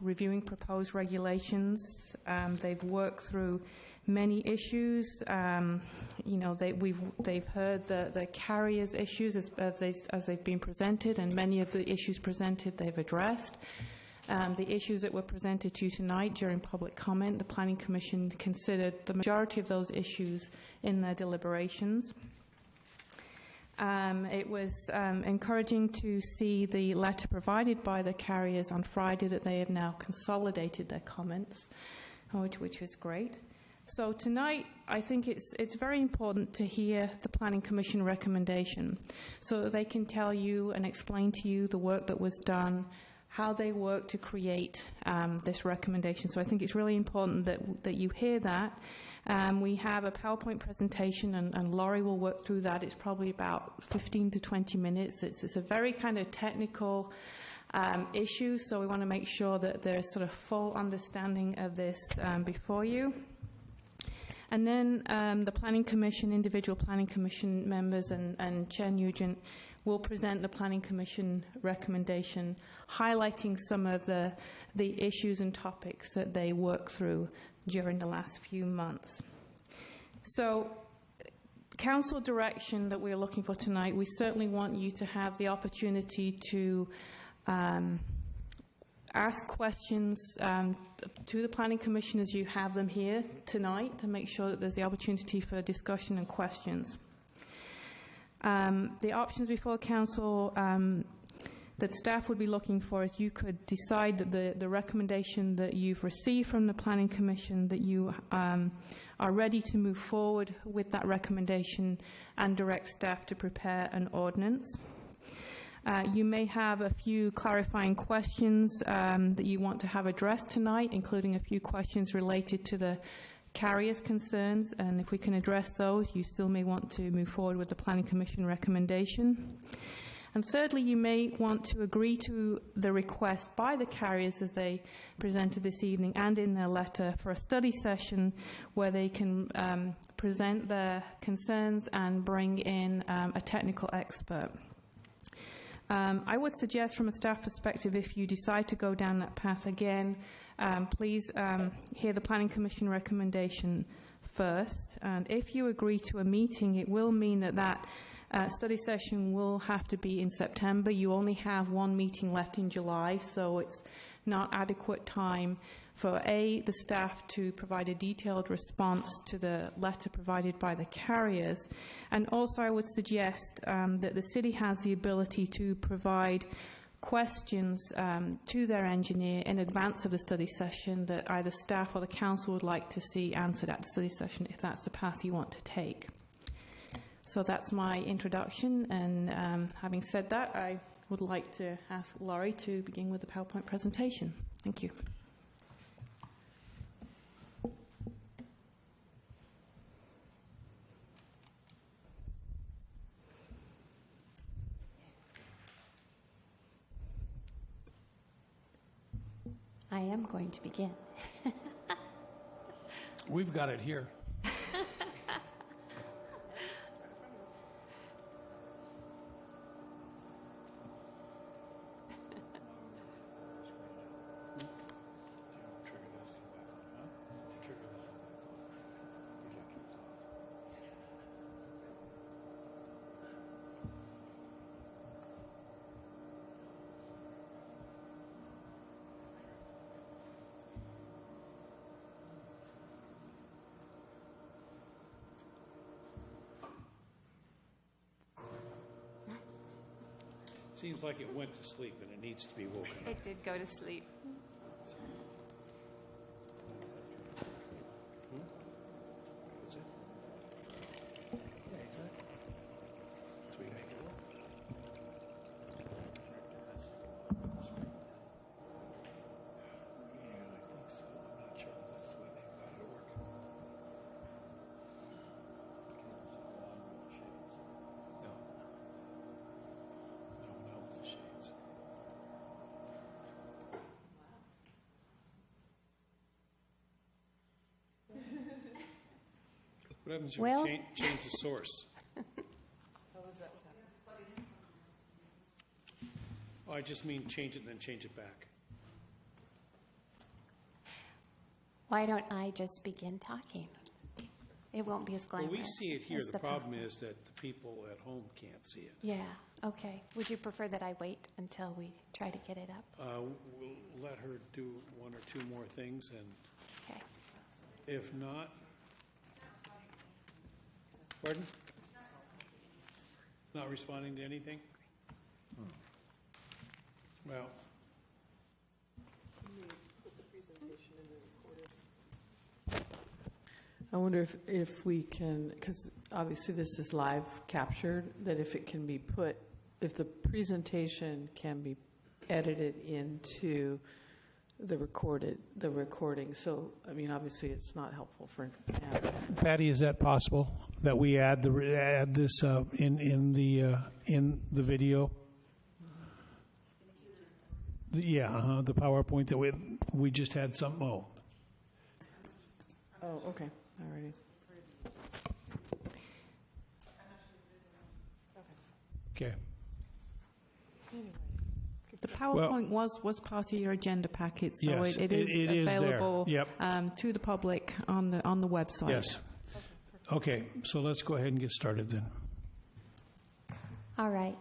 reviewing proposed regulations. They've worked through many issues. They've heard the carriers' issues as they've been presented, and many of the issues presented they've addressed. The issues that were presented to you tonight during public comment, the Planning Commission considered the majority of those issues in their deliberations. It was encouraging to see the letter provided by the carriers on Friday that they have now consolidated their comments, which is great. So tonight, I think it's very important to hear the Planning Commission recommendation so that they can tell you and explain to you the work that was done, how they work to create this recommendation. So I think it's really important that you hear that. We have a PowerPoint presentation, and Laurie will work through that. It's probably about 15 to 20 minutes. It's a very kind of technical issue, so we want to make sure that there's sort of full understanding of this before you. And then the Planning Commission, individual Planning Commission members and Chair Nugent will present the Planning Commission recommendation, highlighting some of the issues and topics that they worked through during the last few months. So, council direction that we're looking for tonight, we certainly want you to have the opportunity to ask questions to the Planning Commission as you have them here tonight, to make sure that there's the opportunity for discussion and questions. The options before Council that staff would be looking for is you could decide that the recommendation that you've received from the Planning Commission, that you are ready to move forward with that recommendation and direct staff to prepare an ordinance. You may have a few clarifying questions that you want to have addressed tonight, including a few questions related to the carriers' concerns, and if we can address those, you still may want to move forward with the Planning Commission recommendation. And thirdly, you may want to agree to the request by the carriers as they presented this evening and in their letter for a study session where they can present their concerns and bring in a technical expert. I would suggest from a staff perspective, if you decide to go down that path again, please hear the Planning Commission recommendation first. And if you agree to a meeting, it will mean that study session will have to be in September. You only have one meeting left in July, so it's not adequate time for the staff to provide a detailed response to the letter provided by the carriers. And also I would suggest that the city has the ability to provide questions to their engineer in advance of the study session that either staff or the council would like to see answered at the study session if that's the path you want to take. So that's my introduction, and having said that, I would like to ask Laurie to begin with the PowerPoint presentation. Thank you. I am going to begin. We've got it here. Seems like it went to sleep and it needs to be woken up. It did go to sleep. What's that? Yeah, exactly. So we make it work. Yeah, I think so. I'm not sure if that's the way they've got it working. No. No, with the shades. What happens if Well- you change the source? Oh, I just mean change it and then change it back. Why don't I just begin talking? It won't be as Well, glamorous. we see it here. as The problem is that the people at home can't see it. Yeah, okay. Would you prefer that I wait until we try to get it up? We'll let her do one or two more things, and Okay. if not... Pardon? Not responding to anything? Well... I wonder if we can, because obviously this is live captured, that if it can be put, if the presentation can be edited into the recording. So, I mean, obviously, it's not helpful for. Patty, is that possible that we add this in the video? The PowerPoint that we just had some. Oh, okay. All righty. Okay. The PowerPoint was part of your agenda packet, so yes, it is available there. Yep. To the public on the website. Yes. Okay, so let's go ahead and get started then. All right.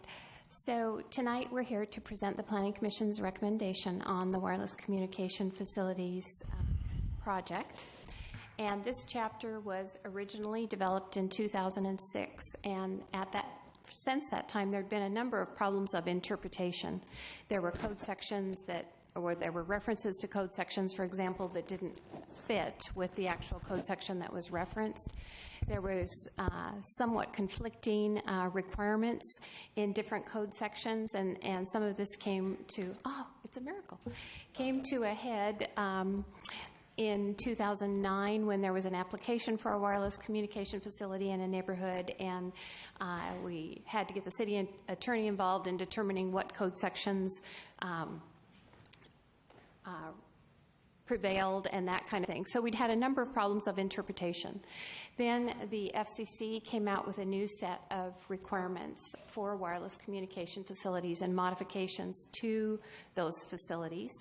So tonight we're here to present the Planning Commission's recommendation on the wireless communication facilities project. And this chapter was originally developed in 2006, and since that time, there had been a number of problems of interpretation. There were code sections or there were references to code sections, for example, that didn't fit with the actual code section that was referenced. There was somewhat conflicting requirements in different code sections, and some of this came to a head in 2009 when there was an application for a wireless communication facility in a neighborhood, and we had to get the city attorney involved in determining what code sections prevailed and that kind of thing. So we'd had a number of problems of interpretation. Then the FCC came out with a new set of requirements for wireless communication facilities and modifications to those facilities.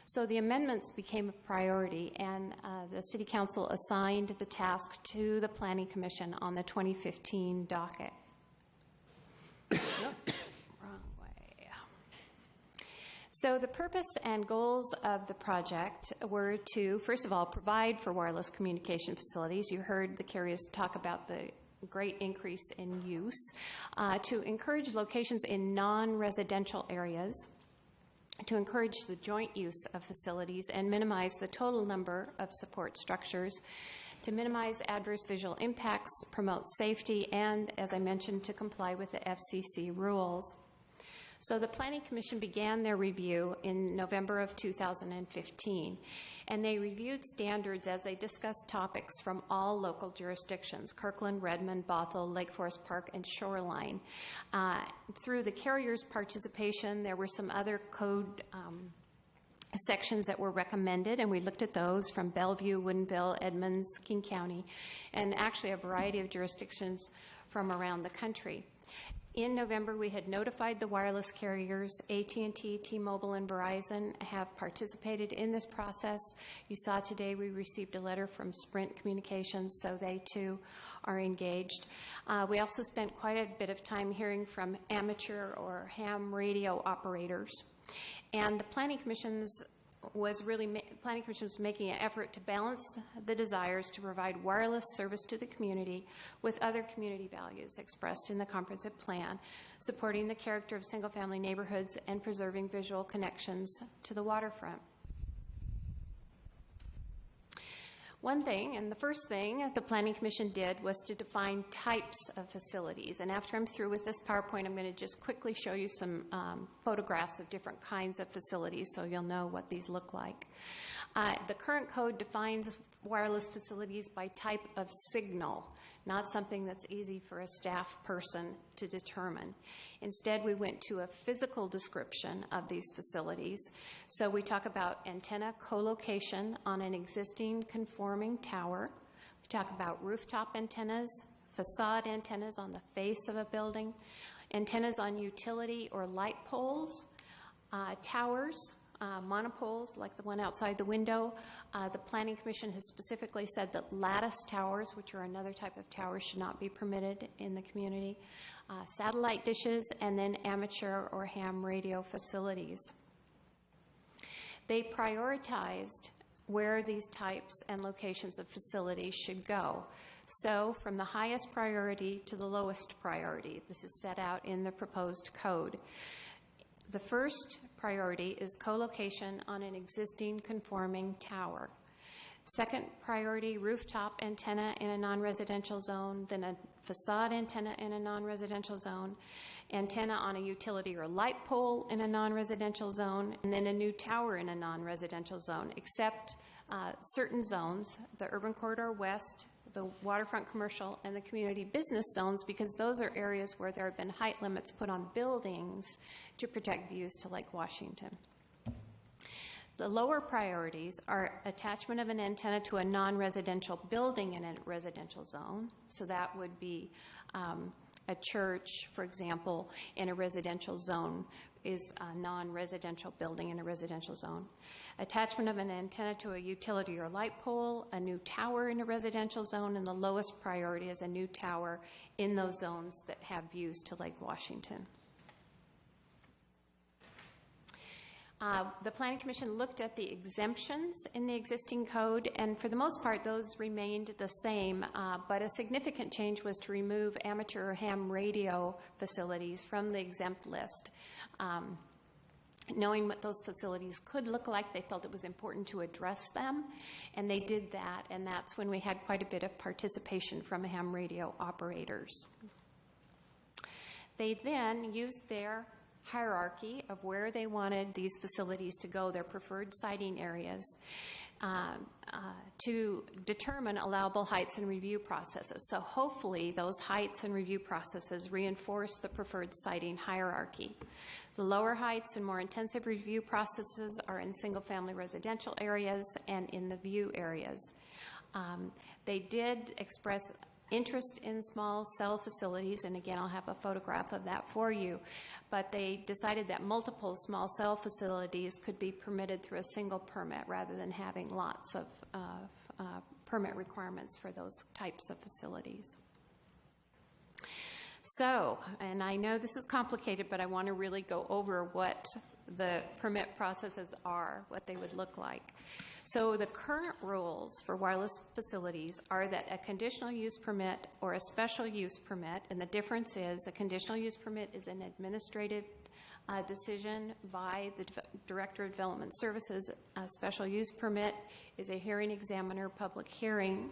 So the amendments became a priority, and the City Council assigned the task to the Planning Commission on the 2015 docket. Wrong way. So the purpose and goals of the project were to, first of all, provide for wireless communication facilities. You heard the carriers talk about the great increase in use, to encourage locations in non-residential areas, to encourage the joint use of facilities and minimize the total number of support structures, to minimize adverse visual impacts, promote safety, and, as I mentioned, to comply with the FCC rules. So the Planning Commission began their review in November of 2015, and they reviewed standards as they discussed topics from all local jurisdictions: Kirkland, Redmond, Bothell, Lake Forest Park, and Shoreline. Through the carriers' participation, there were some other code sections that were recommended, and we looked at those from Bellevue, Woodinville, Edmonds, King County, and actually a variety of jurisdictions from around the country. In November, we had notified the wireless carriers. AT&T, T-Mobile, and Verizon have participated in this process. You saw today we received a letter from Sprint Communications, so they too are engaged. We also spent quite a bit of time hearing from amateur or ham radio operators. And the Planning Commission was making an effort to balance the desires to provide wireless service to the community with other community values expressed in the comprehensive plan, supporting the character of single-family neighborhoods and preserving visual connections to the waterfront. One thing, and the first thing the Planning Commission did, was to define types of facilities. And after I'm through with this PowerPoint, I'm going to just quickly show you some photographs of different kinds of facilities so you'll know what these look like. The current code defines wireless facilities by type of signal, not something that's easy for a staff person to determine. Instead, we went to a physical description of these facilities. So we talk about antenna co-location on an existing conforming tower. We talk about rooftop antennas, facade antennas on the face of a building, antennas on utility or light poles, towers, monopoles like the one outside the window. The Planning Commission has specifically said that lattice towers, which are another type of tower, should not be permitted in the community. Satellite dishes, and then amateur or ham radio facilities. They prioritized where these types and locations of facilities should go. So from the highest priority to the lowest priority. This is set out in the proposed code. The first priority is co-location on an existing conforming tower. Second priority, rooftop antenna in a non-residential zone, then a facade antenna in a non-residential zone, antenna on a utility or light pole in a non-residential zone, and then a new tower in a non-residential zone, except certain zones, the Urban Corridor West, the waterfront commercial, and the community business zones, because those are areas where there have been height limits put on buildings to protect views to Lake Washington. The lower priorities are attachment of an antenna to a non-residential building in a residential zone. So that would be a church, for example, in a residential zone is a non-residential building in a residential zone. Attachment of an antenna to a utility or light pole, a new tower in a residential zone, and the lowest priority is a new tower in those zones that have views to Lake Washington. The Planning Commission looked at the exemptions in the existing code, and for the most part, those remained the same, but a significant change was to remove amateur or ham radio facilities from the exempt list. Knowing what those facilities could look like, they felt it was important to address them, and they did that, and that's when we had quite a bit of participation from ham radio operators. They then used their hierarchy of where they wanted these facilities to go, their preferred siting areas, to determine allowable heights and review processes. So hopefully those heights and review processes reinforce the preferred siting hierarchy. The lower heights and more intensive review processes are in single-family residential areas and in the view areas. They did express interest in small cell facilities, and again, I'll have a photograph of that for you, but they decided that multiple small cell facilities could be permitted through a single permit rather than having lots of permit requirements for those types of facilities. So, and I know this is complicated, but I want to really go over what the permit processes are, what they would look like. So the current rules for wireless facilities are that a conditional use permit or a special use permit, and the difference is a conditional use permit is an administrative decision by the Director of Development Services. A special use permit is a hearing examiner public hearing,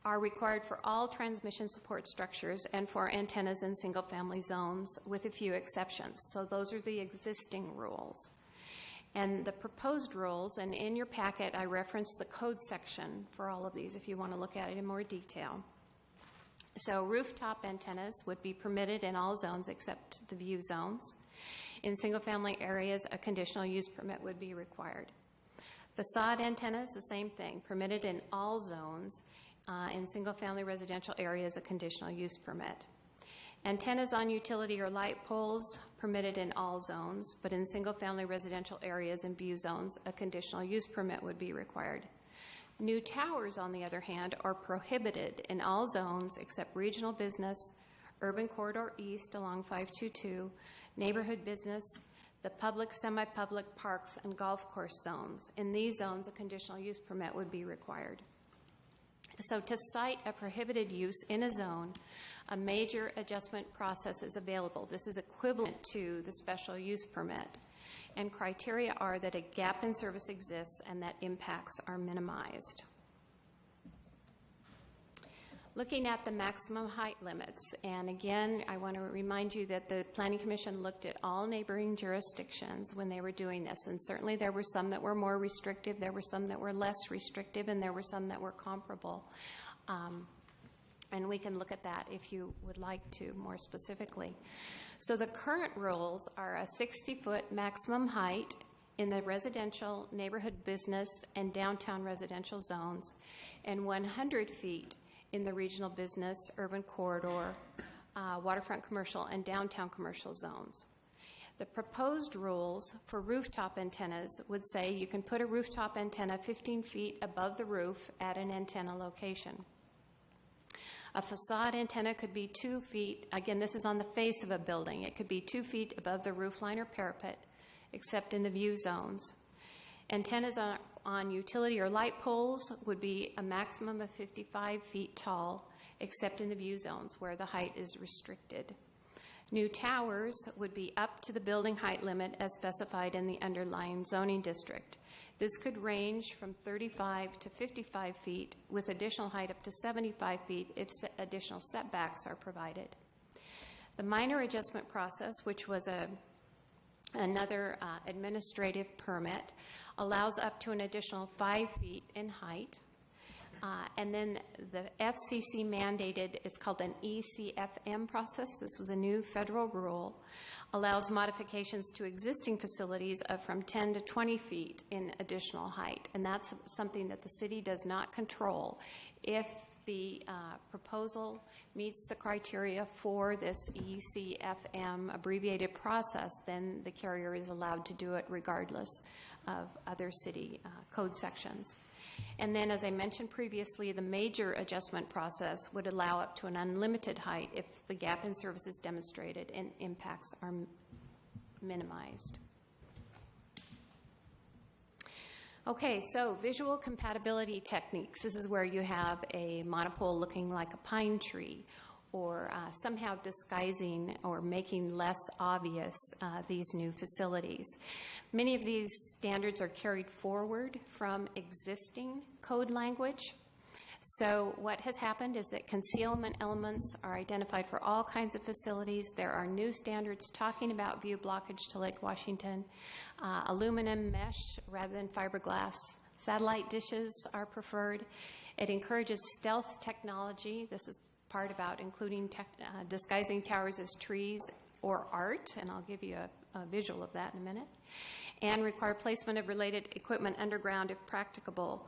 are required for all transmission support structures and for antennas in single-family zones, with a few exceptions. So those are the existing rules. And the proposed rules, and in your packet I referenced the code section for all of these if you want to look at it in more detail. So rooftop antennas would be permitted in all zones except the view zones. In single-family areas, a conditional use permit would be required. Facade antennas, the same thing, permitted in all zones. In single-family residential areas, a conditional use permit. Antennas on utility or light poles, permitted in all zones, but in single-family residential areas and view zones, a conditional use permit would be required. New towers, on the other hand, are prohibited in all zones except regional business, urban corridor east along 522, neighborhood business, the public, semi-public parks, and golf course zones. In these zones, a conditional use permit would be required. So to cite a prohibited use in a zone, a major adjustment process is available. This is equivalent to the special use permit. And criteria are that a gap in service exists and that impacts are minimized. Looking at the maximum height limits, and again, I want to remind you that the Planning Commission looked at all neighboring jurisdictions when they were doing this, and certainly there were some that were more restrictive, there were some that were less restrictive, and there were some that were comparable. And we can look at that if you would like to more specifically. So the current rules are a 60-foot maximum height in the residential, neighborhood business, and downtown residential zones, and 100 feet in the regional business, urban corridor, waterfront commercial, and downtown commercial zones. The proposed rules for rooftop antennas would say you can put a rooftop antenna 15 feet above the roof at an antenna location. A facade antenna could be 2 feet, again, this is on the face of a building, it could be 2 feet above the roof line or parapet, except in the view zones. Antennas on utility or light poles would be a maximum of 55 feet tall, except in the view zones where the height is restricted. New towers would be up to the building height limit as specified in the underlying zoning district. This could range from 35 to 55 feet, with additional height up to 75 feet if additional setbacks are provided. The minor adjustment process, which was another administrative permit, allows up to an additional 5 feet in height. And then the FCC mandated, it's called an ECFM process. This was a new federal rule, allows modifications to existing facilities of from 10 to 20 feet in additional height. And that's something that the city does not control. If the proposal meets the criteria for this ECFM abbreviated process, then the carrier is allowed to do it regardless of other city code sections. And then, as I mentioned previously, the major adjustment process would allow up to an unlimited height if the gap in service is demonstrated and impacts are minimized. Okay, so visual compatibility techniques. This is where you have a monopole looking like a pine tree, or somehow disguising or making less obvious these new facilities. Many of these standards are carried forward from existing code language. So what has happened is that concealment elements are identified for all kinds of facilities. There are new standards talking about view blockage to Lake Washington. Aluminum mesh rather than fiberglass. Satellite dishes are preferred. It encourages stealth technology. This is part about including disguising towers as trees or art, and I'll give you a visual of that in a minute, and require placement of related equipment underground if practicable.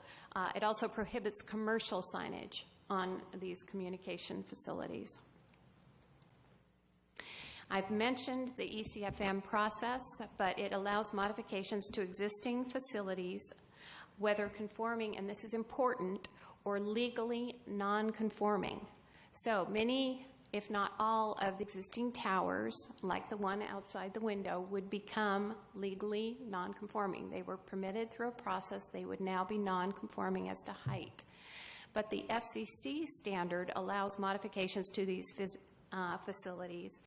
It also prohibits commercial signage on these communication facilities. I've mentioned the ECFM process, but it allows modifications to existing facilities, whether conforming, and this is important, or legally non-conforming. So many, if not all, of the existing towers, like the one outside the window, would become legally non-conforming. They were permitted through a process. They would now be non-conforming as to height. But the FCC standard allows modifications to these facilities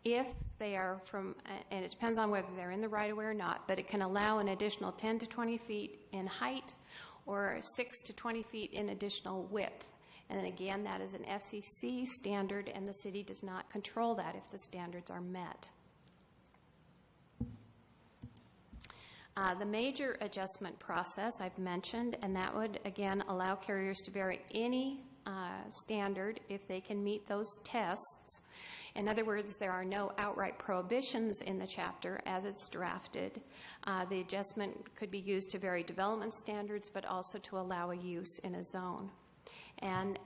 if they are from, and it depends on whether they're in the right-of-way or not, but it can allow an additional 10 to 20 feet in height or 6 to 20 feet in additional width. And then again, that is an FCC standard, and the city does not control that if the standards are met. The major adjustment process I've mentioned, and that would, again, allow carriers to vary any standard if they can meet those tests. In other words, there are no outright prohibitions in the chapter as it's drafted. The adjustment could be used to vary development standards, but also to allow a use in a zone. And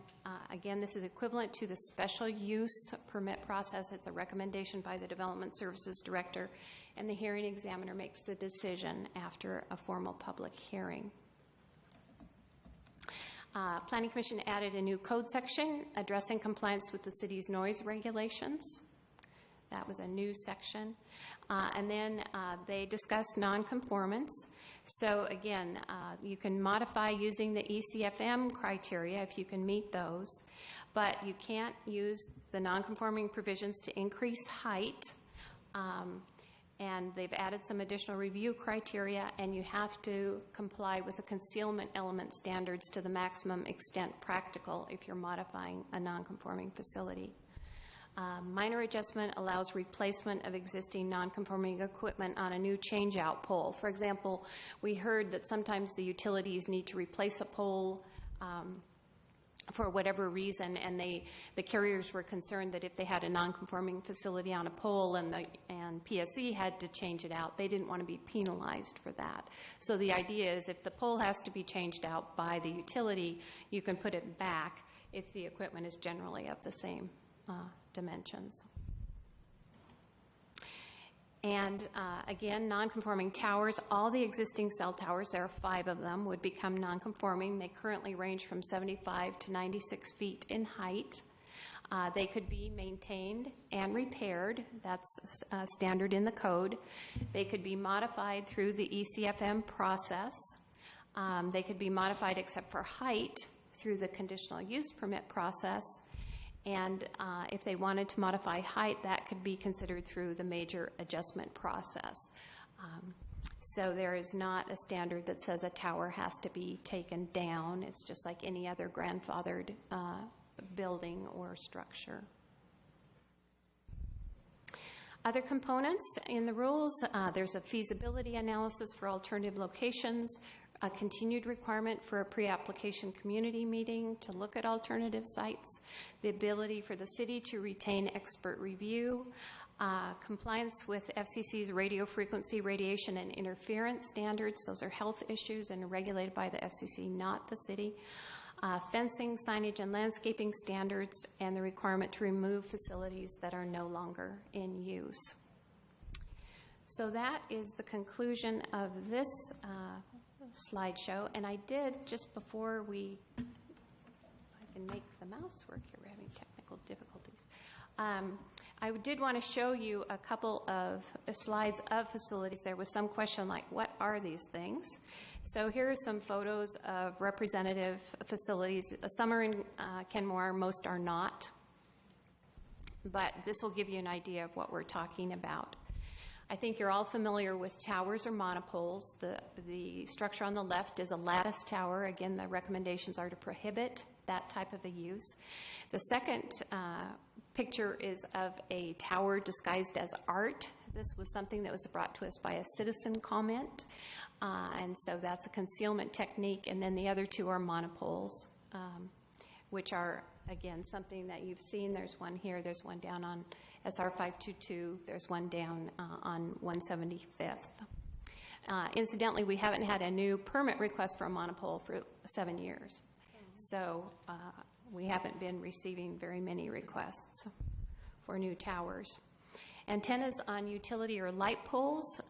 again, this is equivalent to the special use permit process. It's a recommendation by the Development Services Director, and the hearing examiner makes the decision after a formal public hearing. Planning Commission added a new code section addressing compliance with the city's noise regulations. That was a new section. And then they discussed nonconformance. So again, you can modify using the ECFM criteria if you can meet those, but you can't use the nonconforming provisions to increase height. And they've added some additional review criteria, and you have to comply with the concealment element standards to the maximum extent practical if you're modifying a nonconforming facility. Minor adjustment allows replacement of existing nonconforming equipment on a new change-out pole. For example, we heard that sometimes the utilities need to replace a pole for whatever reason, and the carriers were concerned that if they had a nonconforming facility on a pole and PSE had to change it out, they didn't want to be penalized for that. So the idea is if the pole has to be changed out by the utility, you can put it back if the equipment is generally of the same dimensions. And again, nonconforming towers, all the existing cell towers, there are 5 of them, would become nonconforming. They currently range from 75 to 96 feet in height. They could be maintained and repaired. That's standard in the code. They could be modified through the ECFM process. They could be modified except for height through the conditional use permit process. And if they wanted to modify height, that could be considered through the major adjustment process. So there is not a standard that says a tower has to be taken down. It's just like any other grandfathered building or structure. Other components in the rules, there's a feasibility analysis for alternative locations, a continued requirement for a pre-application community meeting to look at alternative sites, the ability for the city to retain expert review, compliance with FCC's radio frequency, radiation, and interference standards. Those are health issues and are regulated by the FCC, not the city. Fencing, signage, and landscaping standards, and the requirement to remove facilities that are no longer in use. So that is the conclusion of this slideshow. And I did, just before I can make the mouse work here, we're having technical difficulties. I did want to show you a couple of slides of facilities. There was some question like, what are these things? So here are some photos of representative facilities. Some are in Kenmore, most are not. But this will give you an idea of what we're talking about. I think you're all familiar with towers or monopoles. The structure on the left is a lattice tower. Again, the recommendations are to prohibit that type of a use. The second picture is of a tower disguised as art. This was something that was brought to us by a citizen comment. And so that's a concealment technique. And then the other two are monopoles, which are, again, something that you've seen. There's one here. There's one down on SR 522. There's one down on 175th. Incidentally, we haven't had a new permit request for a monopole for 7 years. So we haven't been receiving very many requests for new towers. Antennas on utility or light poles.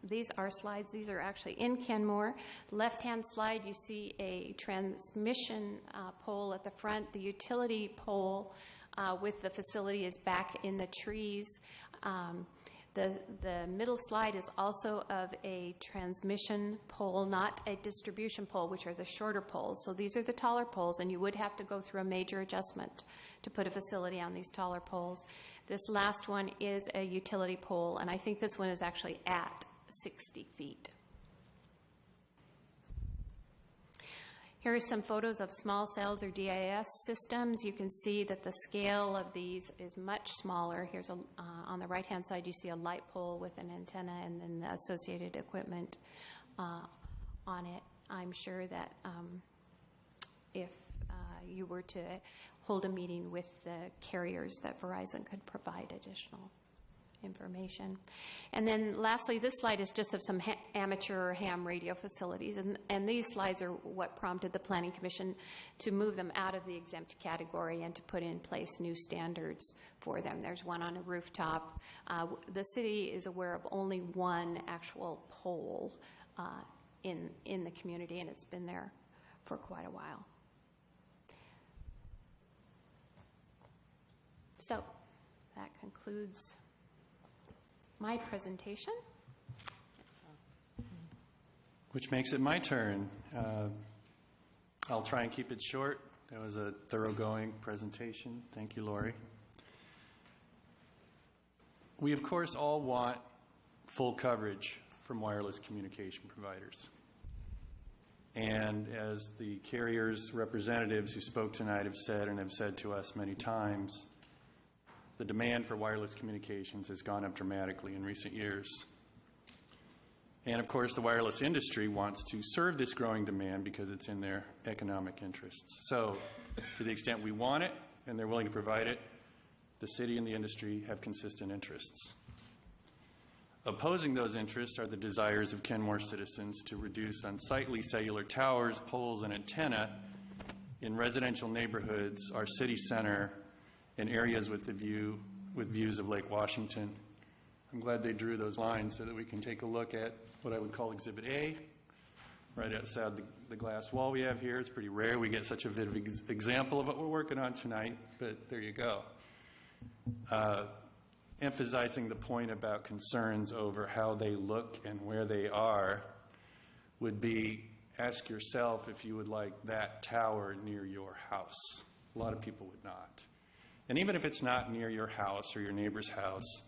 These are slides. These are actually in Kenmore. Left-hand slide, you see a transmission pole at the front. The utility pole with the facility is back in the trees. The middle slide is also of a transmission pole, not a distribution pole, which are the shorter poles. So these are the taller poles, and you would have to go through a major adjustment to put a facility on these taller poles. This last one is a utility pole, and I think this one is actually at 60 feet. Here are some photos of small cells or DIS systems. You can see that the scale of these is much smaller. Here's on the right-hand side, you see a light pole with an antenna and then the associated equipment on it. I'm sure that if you were to hold a meeting with the carriers, that Verizon could provide additional information. And then lastly, this slide is just of some amateur or ham radio facilities, and these slides are what prompted the Planning Commission to move them out of the exempt category and to put in place new standards for them. There's one on a rooftop. The city is aware of only one actual pole in the community, and it's been there for quite a while. So that concludes my presentation. Which makes it my turn. I'll try and keep it short. That was a thoroughgoing presentation. Thank you, Lori. We, of course, all want full coverage from wireless communication providers. And as the carriers' representatives who spoke tonight have said and have said to us many times, the demand for wireless communications has gone up dramatically in recent years. And of course, the wireless industry wants to serve this growing demand because it's in their economic interests. So to the extent we want it and they're willing to provide it, the city and the industry have consistent interests. Opposing those interests are the desires of Kenmore citizens to reduce unsightly cellular towers, poles, and antenna in residential neighborhoods, our city center, and areas with views of Lake Washington. I'm glad they drew those lines so that we can take a look at what I would call Exhibit A, right outside the glass wall we have here. It's pretty rare we get such a vivid example of what we're working on tonight, but there you go. Emphasizing the point about concerns over how they look and where they are would be, ask yourself if you would like that tower near your house. A lot of people would not. And even if it's not near your house or your neighbor's house,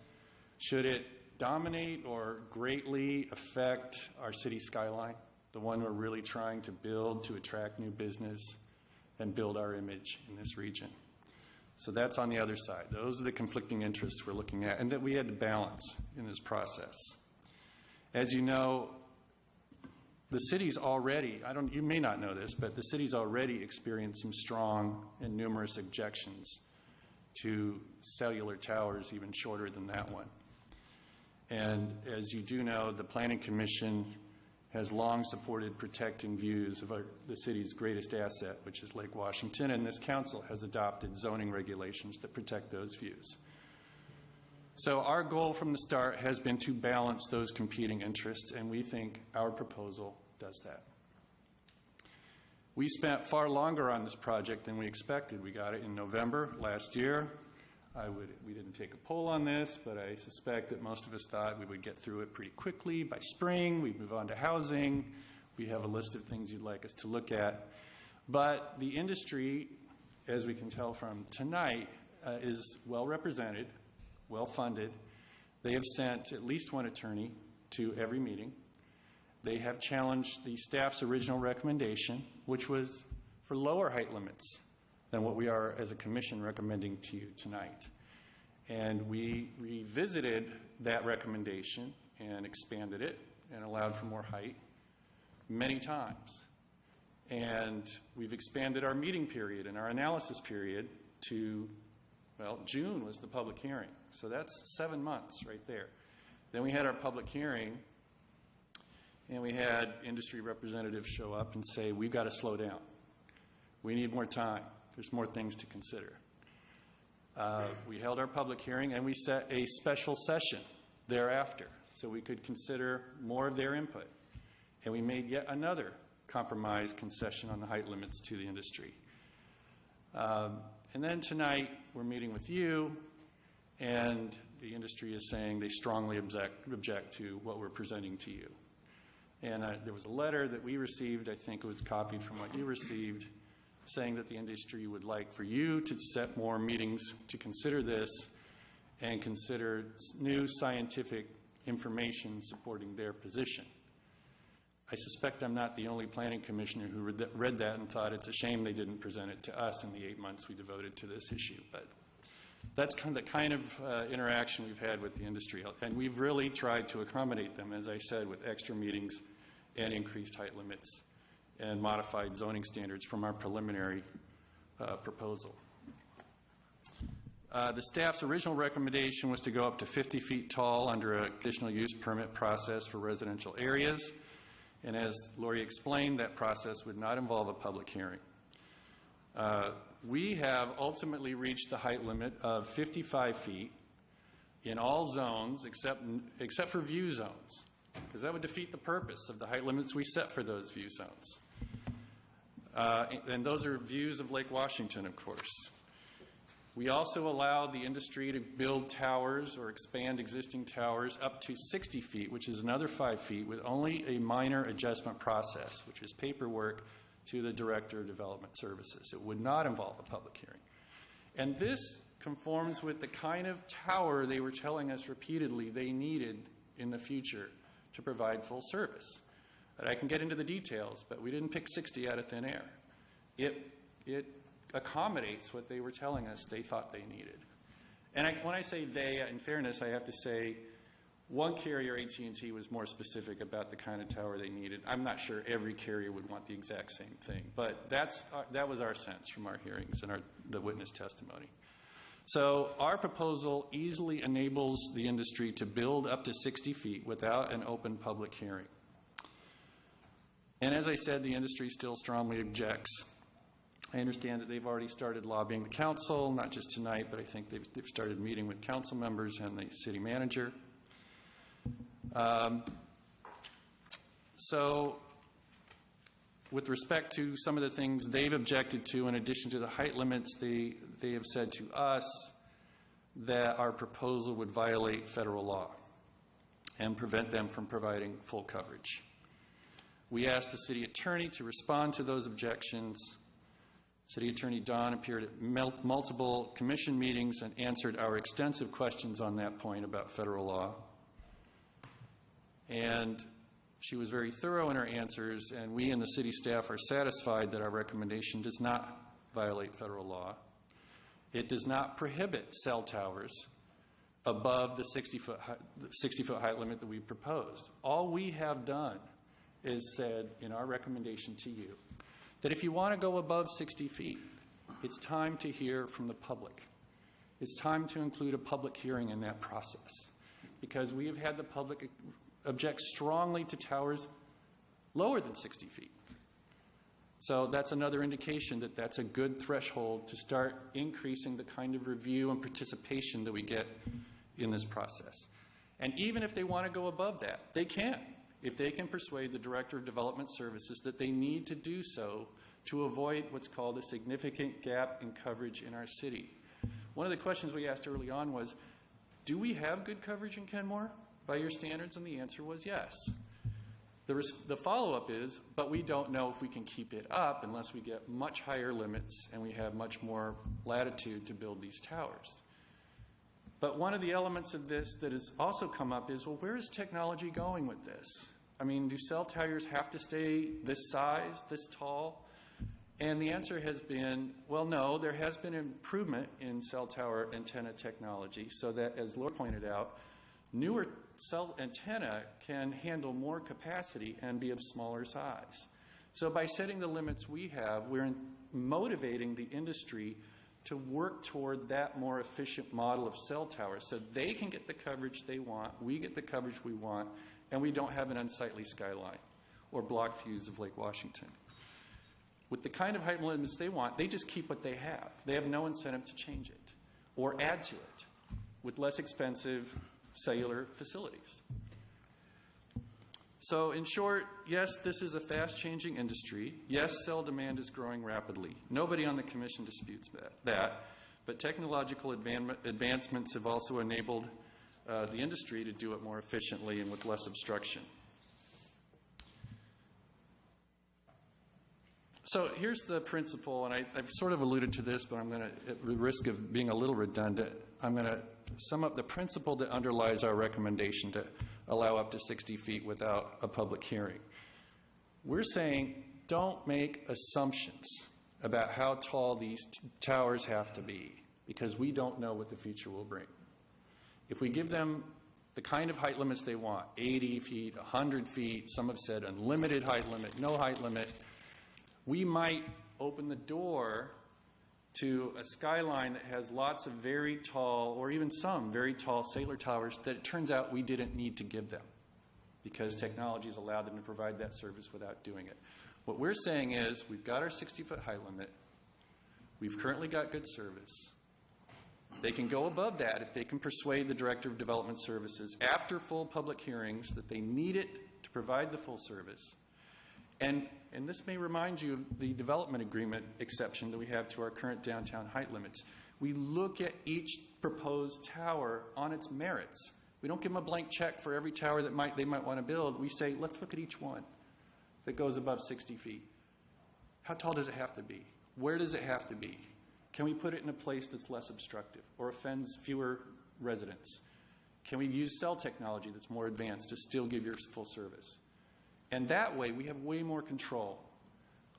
should it dominate or greatly affect our city skyline, the one we're really trying to build to attract new business and build our image in this region? So that's on the other side. Those are the conflicting interests we're looking at and that we had to balance in this process. As you know, the city's already, you may not know this, but the city's already experienced some strong and numerous objections to cellular towers even shorter than that one. And as you do know, the Planning Commission has long supported protecting views of the city's greatest asset, which is Lake Washington, and this council has adopted zoning regulations that protect those views. So our goal from the start has been to balance those competing interests, and we think our proposal does that. We spent far longer on this project than we expected. We got it in November last year. We didn't take a poll on this, but I suspect that most of us thought we would get through it pretty quickly. By spring, we'd move on to housing. We have a list of things you'd like us to look at. But the industry, as we can tell from tonight, is well represented, well funded. They have sent at least one attorney to every meeting. They have challenged the staff's original recommendation, which was for lower height limits than what we are as a commission recommending to you tonight. And we revisited that recommendation and expanded it and allowed for more height many times. And we've expanded our meeting period and our analysis period to, well, June was the public hearing. So that's 7 months right there. Then we had our public hearing, and we had industry representatives show up and say, we've got to slow down. We need more time. There's more things to consider. We held our public hearing, and we set a special session thereafter so we could consider more of their input. And we made yet another compromise concession on the height limits to the industry. And then tonight, we're meeting with you, and the industry is saying they strongly object to what we're presenting to you. And there was a letter that we received, I think it was copied from what you received, saying that the industry would like for you to set more meetings to consider this and consider new scientific information supporting their position. I suspect I'm not the only planning commissioner who read that and thought it's a shame they didn't present it to us in the 8 months we devoted to this issue. But that's the kind of interaction we've had with the industry. And we've really tried to accommodate them, as I said, with extra meetings and increased height limits and modified zoning standards from our preliminary proposal. The staff's original recommendation was to go up to 50 feet tall under a conditional use permit process for residential areas. And as Lori explained, that process would not involve a public hearing. We have ultimately reached the height limit of 55 feet in all zones except for view zones, because that would defeat the purpose of the height limits we set for those view zones. And those are views of Lake Washington, of course. We also allow the industry to build towers or expand existing towers up to 60 feet, which is another 5 feet, with only a minor adjustment process, which is paperwork to the Director of Development Services. It would not involve a public hearing. And this conforms with the kind of tower they were telling us repeatedly they needed in the future to provide full service. But I can get into the details, but we didn't pick 60 out of thin air. It accommodates what they were telling us they thought they needed. And when I say they, in fairness, I have to say one carrier, AT&T, was more specific about the kind of tower they needed. I'm not sure every carrier would want the exact same thing, but that was our sense from our hearings and the witness testimony. So our proposal easily enables the industry to build up to 60 feet without an open public hearing. And as I said, the industry still strongly objects. I understand that they've already started lobbying the council, not just tonight, but I think they've started meeting with council members and the city manager. So with respect to some of the things they've objected to, in addition to the height limits, they have said to us that our proposal would violate federal law and prevent them from providing full coverage. We asked the city attorney to respond to those objections. City Attorney Don appeared at multiple commission meetings and answered our extensive questions on that point about federal law. And she was very thorough in her answers, and we and the city staff are satisfied that our recommendation does not violate federal law. It does not prohibit cell towers above the 60-foot height limit that we proposed. All we have done is said in our recommendation to you that if you want to go above 60 feet, it's time to hear from the public. It's time to include a public hearing in that process, because we have had the public object strongly to towers lower than 60 feet. So that's another indication that that's a good threshold to start increasing the kind of review and participation that we get in this process. And even if they want to go above that, they can, if they can persuade the Director of Development Services that they need to do so to avoid what's called a significant gap in coverage in our city. One of the questions we asked early on was, do we have good coverage in Kenmore by your standards? And the answer was yes. The follow-up is, but we don't know if we can keep it up unless we get much higher limits and we have much more latitude to build these towers. But one of the elements of this that has also come up is, well, where is technology going with this? I mean, do cell towers have to stay this size, this tall? And the answer has been, well, no, there has been improvement in cell tower antenna technology so that, as Laura pointed out, newer cell antenna can handle more capacity and be of smaller size. So by setting the limits we have, we're motivating the industry to work toward that more efficient model of cell towers so they can get the coverage they want, we get the coverage we want, and we don't have an unsightly skyline or block views of Lake Washington. With the kind of height limits they want, they just keep what they have. They have no incentive to change it or add to it with less expensive cellular facilities. So in short, yes, this is a fast-changing industry. Yes, cell demand is growing rapidly. Nobody on the Commission disputes that. But technological advancements have also enabled the industry to do it more efficiently and with less obstruction. So here's the principle, and I've sort of alluded to this, but I'm going to, at the risk of being a little redundant, I'm going to sum up the principle that underlies our recommendation to allow up to 60 feet without a public hearing. We're saying don't make assumptions about how tall these towers have to be, because we don't know what the future will bring. If we give them the kind of height limits they want, 80 feet, 100 feet, some have said unlimited height limit, no height limit, we might open the door to a skyline that has lots of very tall, or even some very tall sailor towers that it turns out we didn't need to give them because technology has allowed them to provide that service without doing it. What we're saying is we've got our 60-foot height limit. We've currently got good service. They can go above that if they can persuade the Director of Development Services after full public hearings that they need it to provide the full service. And this may remind you of the development agreement exception that we have to our current downtown height limits. We look at each proposed tower on its merits. We don't give them a blank check for every tower that they might want to build. We say, let's look at each one that goes above 60 feet. How tall does it have to be? Where does it have to be? Can we put it in a place that's less obstructive or offends fewer residents? Can we use cell technology that's more advanced to still give your full service? And that way, we have way more control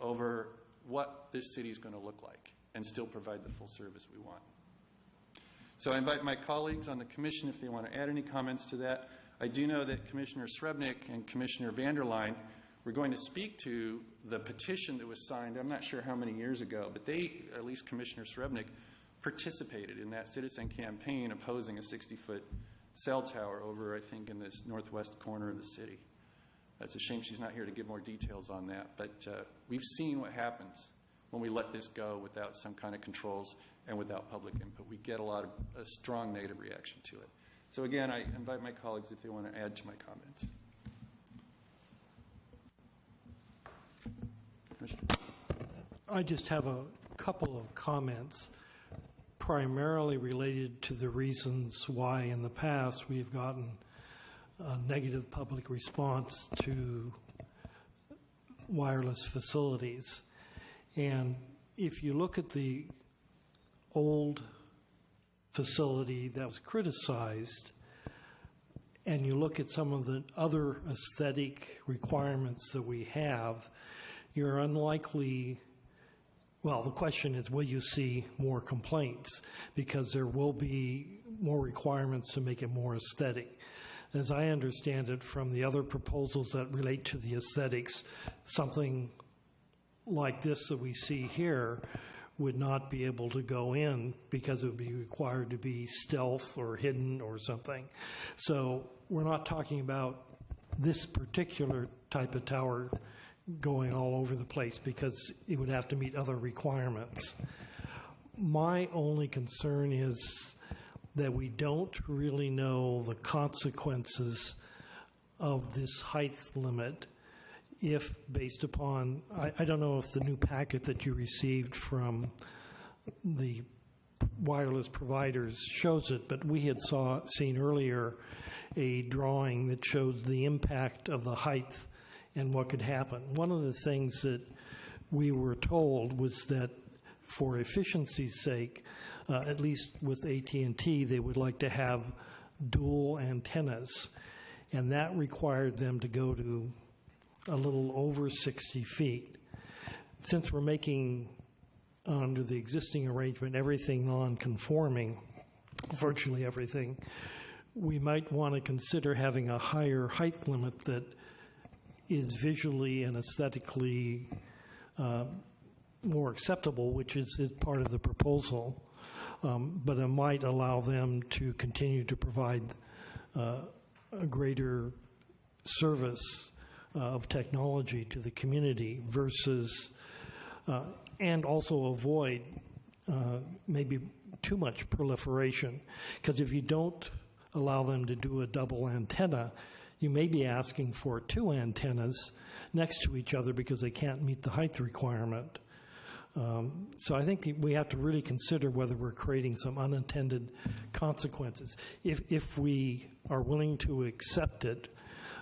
over what this city is going to look like and still provide the full service we want. So I invite my colleagues on the Commission if they want to add any comments to that. I do know that Commissioner Srebnick and Commissioner Vanderline were going to speak to the petition that was signed, I'm not sure how many years ago, but they, at least Commissioner Srebnick, participated in that citizen campaign opposing a 60-foot cell tower over, I think, in this northwest corner of the city. It's a shame she's not here to give more details on that, but we've seen what happens when we let this go without some kind of controls and without public input. We get a strong negative reaction to it. So again, I invite my colleagues if they want to add to my comments. I just have a couple of comments primarily related to the reasons why in the past we've gotten a negative public response to wireless facilities. And if you look at the old facility that was criticized, and you look at some of the other aesthetic requirements that we have, you're unlikely Well, the question is, will you see more complaints? Because there will be more requirements to make it more aesthetic. As I understand it from the other proposals that relate to the aesthetics, something like this that we see here would not be able to go in because it would be required to be stealth or hidden or something. So we're not talking about this particular type of tower going all over the place because it would have to meet other requirements. My only concern is that we don't really know the consequences of this height limit if based upon, I don't know if the new packet that you received from the wireless providers shows it, but we had seen earlier a drawing that showed the impact of the height and what could happen. One of the things that we were told was that for efficiency's sake, at least with AT&T, they would like to have dual antennas, and that required them to go to a little over 60 feet. Since we're making, under the existing arrangement, everything non-conforming, virtually everything, we might want to consider having a higher height limit that is visually and aesthetically more acceptable, which is part of the proposal, but it might allow them to continue to provide a greater service of technology to the community versus, and also avoid maybe too much proliferation. Because if you don't allow them to do a double antenna, you may be asking for 2 antennas next to each other because they can't meet the height requirement. So I think we have to really consider whether we're creating some unintended consequences. If we are willing to accept it,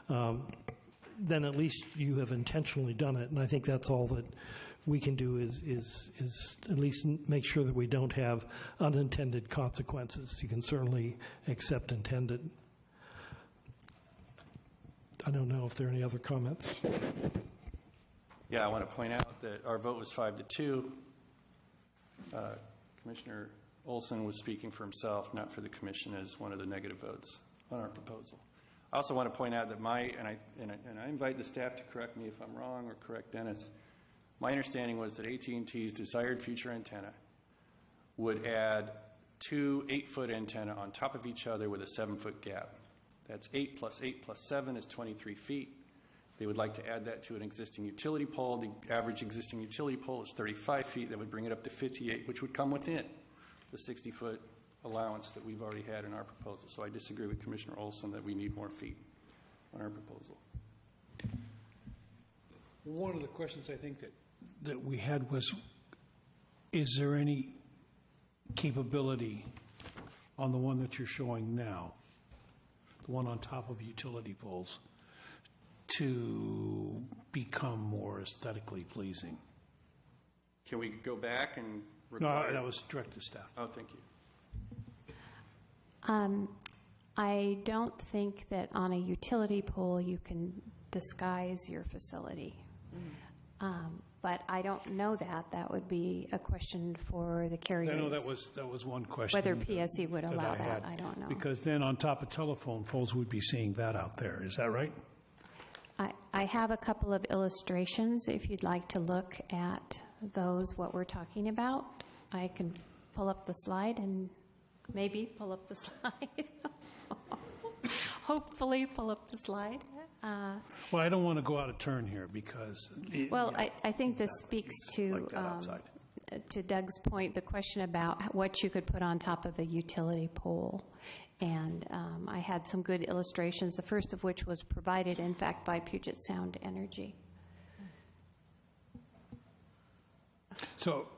then at least you have intentionally done it. And I think that's all that we can do is at least make sure that we don't have unintended consequences. You can certainly accept intended. I don't know if there are any other comments. Yeah, I want to point out that our vote was 5-2. Commissioner Olson was speaking for himself, not for the commission, as one of the negative votes on our proposal. I also want to point out that and I invite the staff to correct me if I'm wrong or correct Dennis, my understanding was that AT&T's desired future antenna would add 2 8-foot antenna on top of each other with a 7-foot gap. That's 8 plus 8 plus 7 is 23 feet. They would like to add that to an existing utility pole. The average existing utility pole is 35 feet. That would bring it up to 58, which would come within the 60-foot allowance that we've already had in our proposal. So I disagree with Commissioner Olson that we need more feet on our proposal. One of the questions I think that we had was, is there any capability on the one that you're showing now, the one on top of utility poles, to become more aesthetically pleasing? Can we go back and require? No, that was direct to staff. Oh, thank you. I don't think that on a utility pole you can disguise your facility. But I don't know that. That would be a question for the carriers. I know that was one question. Whether PSE would allow that, I don't know. Because then on top of telephone poles, we'd be seeing that out there. Is that right? I have a couple of illustrations if you'd like to look at those, what we're talking about. I can pull up the slide and maybe pull up the slide. Hopefully pull up the slide. Well, I don't want to go out of turn here because... I think this speaks to Doug's point, the question about what you could put on top of a utility pole. And I had some good illustrations, the first of which was provided, in fact, by Puget Sound Energy. So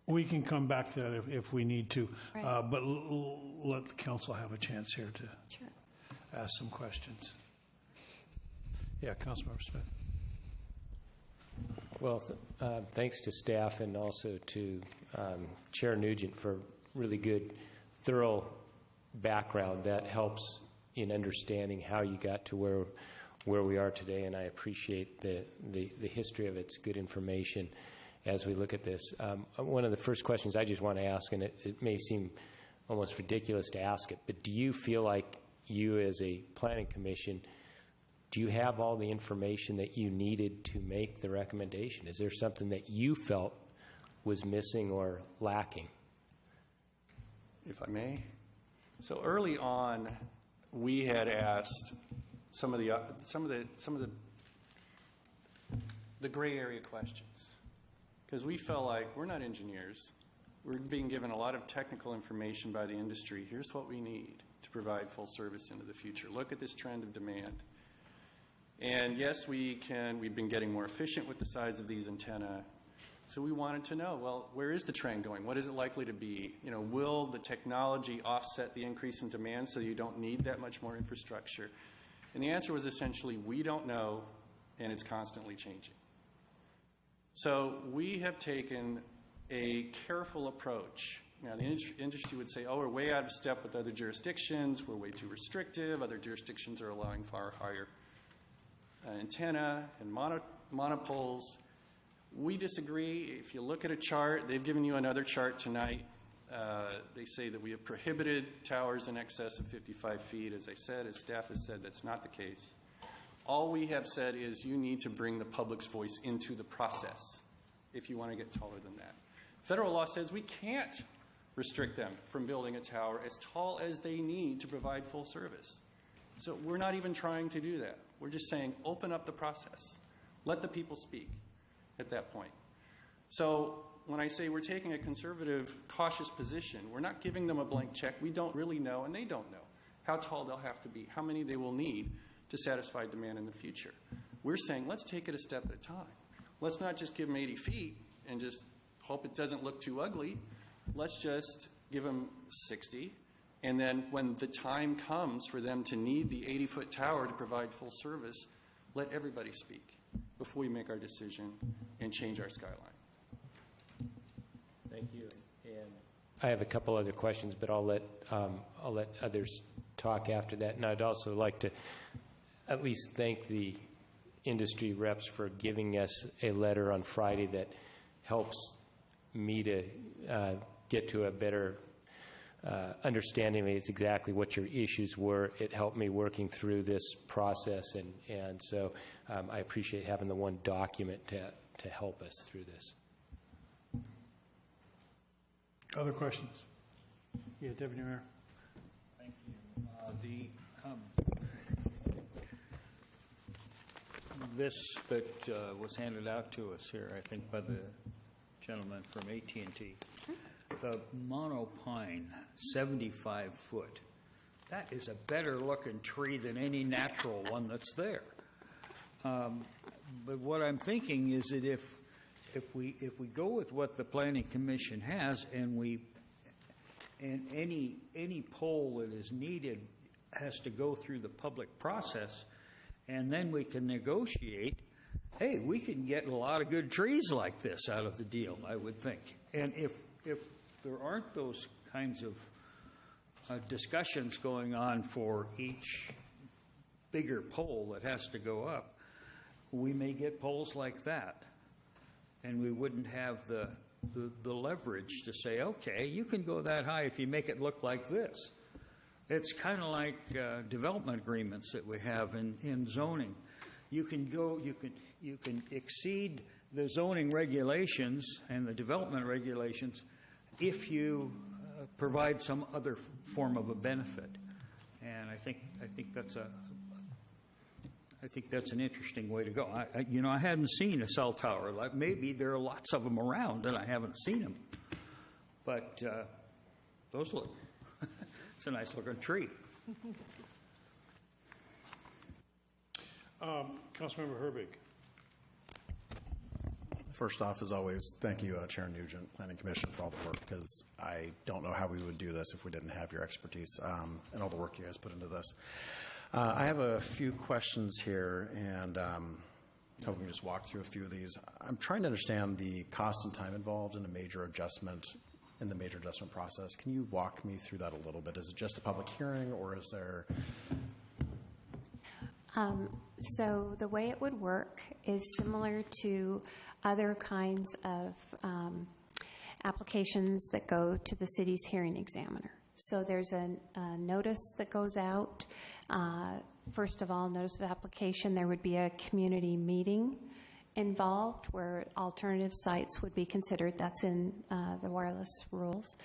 we can come back to that if we need to. Right. But let the council have a chance here to ask some questions. Yeah, Councilmember Smith. Well, thanks to staff and also to Chair Nugent for really good, thorough background that helps in understanding how you got to where we are today, and I appreciate the history of it. It's good information. as we look at this. One of the first questions I just want to ask, and it may seem almost ridiculous to ask it, but do you feel like you as a planning commission, do you have all the information that you needed to make the recommendation? Is there something that you felt was missing or lacking? If I may. So early on, we had asked some of the gray area questions, because we felt like we're not engineers. We're being given a lot of technical information by the industry. Here's what we need to provide full service into the future. Look at this trend of demand. And yes, we've been getting more efficient with the size of these antennae. So we wanted to know, well, where is the trend going? What is it likely to be? You know, will the technology offset the increase in demand so you don't need that much more infrastructure? And the answer was essentially, we don't know, and it's constantly changing. So we have taken a careful approach. Now, the industry would say, oh, we're way out of step with other jurisdictions. We're way too restrictive. Other jurisdictions are allowing far higher antenna and monopoles. We disagree. If you look at a chart, they've given you another chart tonight. They say that we have prohibited towers in excess of 55 feet. As I said, as staff has said, that's not the case. All we have said is you need to bring the public's voice into the process if you want to get taller than that. Federal law says we can't restrict them from building a tower as tall as they need to provide full service. So we're not even trying to do that. We're just saying open up the process. Let the people speak at that point. So when I say we're taking a conservative, cautious position, we're not giving them a blank check. We don't really know, and they don't know, how tall they'll have to be, how many they will need to satisfy demand in the future. We're saying let's take it a step at a time. Let's not just give them 80 feet and just hope it doesn't look too ugly. Let's just give them 60, and then when the time comes for them to need the 80-foot tower to provide full service, let everybody speak before we make our decision and change our skyline. Thank you. And I have a couple other questions, but I'll let others talk after that. And I'd also like to at least thank the industry reps for giving us a letter on Friday that helps me to get to a better understanding of exactly what your issues were. It helped me working through this process, and so I appreciate having the one document to help us through this. Other questions? Yeah, Deputy Mayor. Thank you. This that was handed out to us here, I think, by the gentleman from AT&T, the monopine, 75-foot, that is a better-looking tree than any natural one that's there. But what I'm thinking is that if we go with what the Planning Commission has, and any pole that is needed has to go through the public process, and then we can negotiate, hey, we can get a lot of good trees like this out of the deal, I would think. And if there aren't those kinds of discussions going on for each bigger pole that has to go up, we may get poles like that. And we wouldn't have the leverage to say, okay, you can go that high if you make it look like this. It's kind of like development agreements that we have in zoning. You can exceed the zoning regulations and the development regulations if you provide some other form of a benefit. And I think that's an interesting way to go. I hadn't seen a cell tower. Like, maybe there are lots of them around and I haven't seen them. But those look, it's a nice looking tree. Councilmember Herbig. First off, as always, thank you, Chair Nugent, Planning Commission, for all the work, because I don't know how we would do this if we didn't have your expertise and all the work you guys put into this. I have a few questions here, and I hope we can just walk through a few of these. I'm trying to understand the cost and time involved in a major adjustment, in the major adjustment process. Can you walk me through that a little bit? Is it just a public hearing, or is there... So the way it would work is similar to other kinds of applications that go to the city's hearing examiner. So there's a notice that goes out. First of all, notice of application, there would be a community meeting involved where alternative sites would be considered. That's in the wireless rules.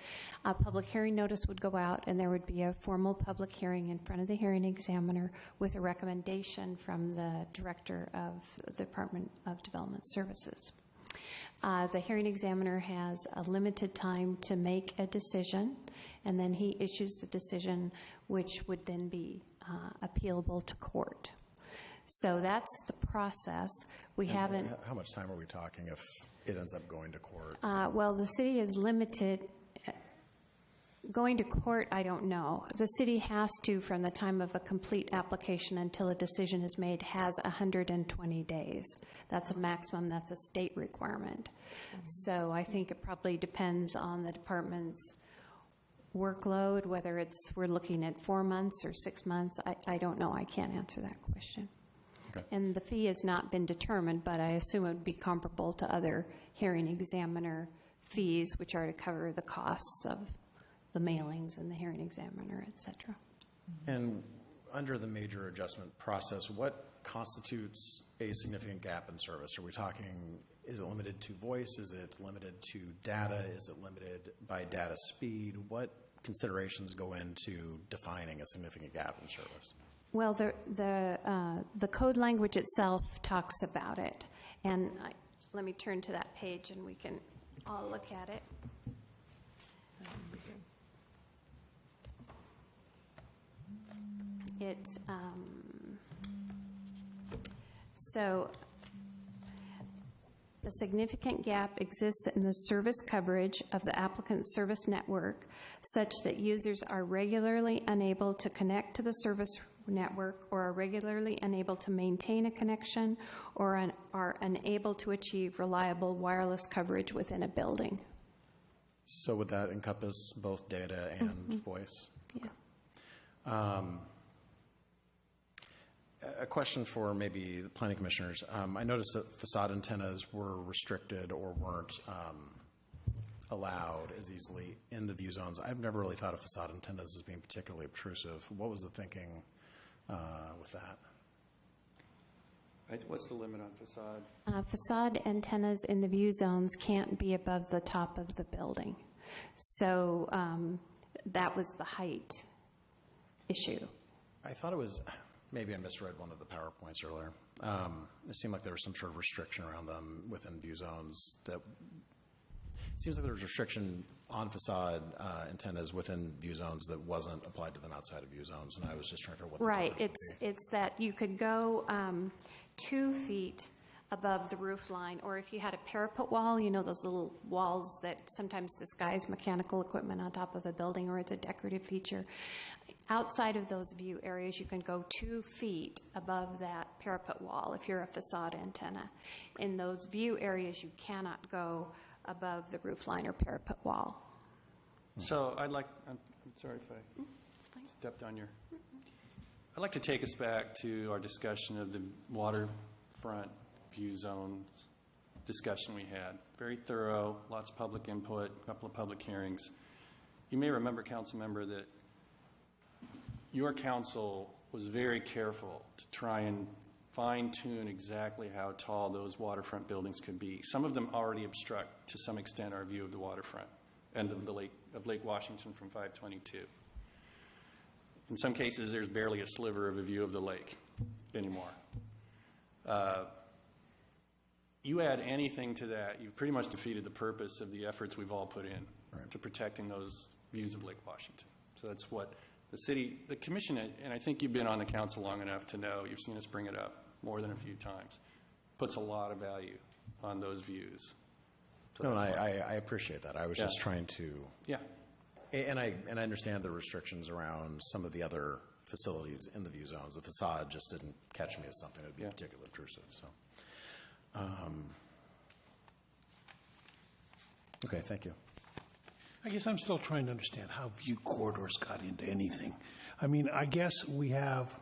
A public hearing notice would go out, and there would be a formal public hearing in front of the hearing examiner with a recommendation from the director of the Department of Development Services. The hearing examiner has a limited time to make a decision, and then he issues the decision, which would then be appealable to court. So that's the process. We haven't. How much time are we talking if it ends up going to court? Well, the city is limited. Going to court, I don't know. The city has to, from the time of a complete application until a decision is made, has 120 days. That's a maximum. That's a state requirement. So I think it probably depends on the department's workload, whether we're looking at 4 months or 6 months. I don't know. I can't answer that question. Okay. And the fee has not been determined, but I assume it would be comparable to other hearing examiner fees, which are to cover the costs of the mailings and the hearing examiner, et cetera. And under the major adjustment process, what constitutes a significant gap in service? Are we talking, is it limited to voice? Is it limited to data? Is it limited by data speed? What considerations go into defining a significant gap in service? Well, the code language itself talks about it. And let me turn to that page and we can all look at it. So the significant gap exists in the service coverage of the applicant's service network such that users are regularly unable to connect to the service network or are regularly unable to maintain a connection or are unable to achieve reliable wireless coverage within a building. So would that encompass both data and voice? Yeah. Okay. A question for maybe the planning commissioners. I noticed that facade antennas were restricted or weren't allowed as easily in the view zones. I've never really thought of facade antennas as being particularly obtrusive. What was the thinking with that? What's the limit on facade? Facade antennas in the view zones can't be above the top of the building. So that was the height issue. I thought it was, maybe I misread one of the PowerPoints earlier. It seemed like there was some sort of restriction around them within view zones. That it seems like there was restriction on facade antennas within view zones that wasn't applied to them outside of view zones, and I was just trying to figure out what the difference would be. It's that you could go 2 feet above the roof line, or if you had a parapet wall, you know those little walls that sometimes disguise mechanical equipment on top of a building, or it's a decorative feature. Outside of those view areas, you can go 2 feet above that parapet wall if you're a facade antenna. In those view areas, you cannot go above the roof line or parapet wall. So I'm sorry if I stepped on your. I'd like to take us back to our discussion of the waterfront view zones discussion we had. Very thorough, lots of public input, a couple of public hearings. You may remember, council member, that your council was very careful to try and fine-tune exactly how tall those waterfront buildings could be. Some of them already obstruct, to some extent, our view of the waterfront end of Lake Washington from 522. In some cases, there's barely a sliver of a view of the lake anymore. You add anything to that, you've pretty much defeated the purpose of the efforts we've all put in to protecting those views of Lake Washington. So that's what the city, the commission, and I think you've been on the council long enough to know, you've seen us bring it up more than a few times, puts a lot of value on those views. So no, I appreciate that. I was just trying to. Yeah. And I understand the restrictions around some of the other facilities in the view zones. The facade just didn't catch me as something that would be particularly obtrusive. So, okay, thank you. I guess I'm still trying to understand how view corridors got into anything. I mean, I guess we have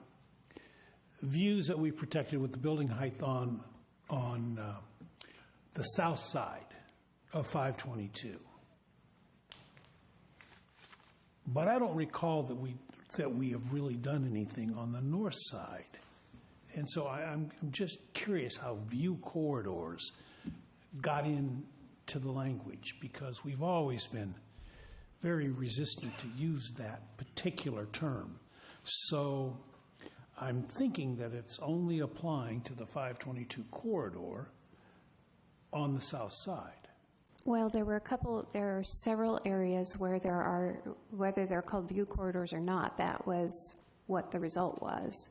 views that we protected with the building height on the south side of 522. But I don't recall that we have really done anything on the north side. And so I'm just curious how view corridors got into the language, because we've always been very resistant to use that particular term. So I'm thinking that it's only applying to the 522 corridor on the south side. Well, there are several areas where there are, whether they're called view corridors or not, that was what the result was.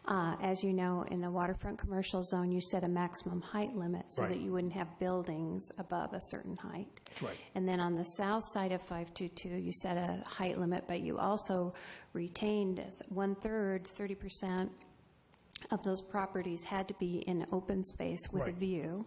As you know, in the waterfront commercial zone, you set a maximum height limit so that you wouldn't have buildings above a certain height. Right. And then on the south side of 522, you set a height limit, but you also retained 1/3, 30% of those properties had to be in open space with a view.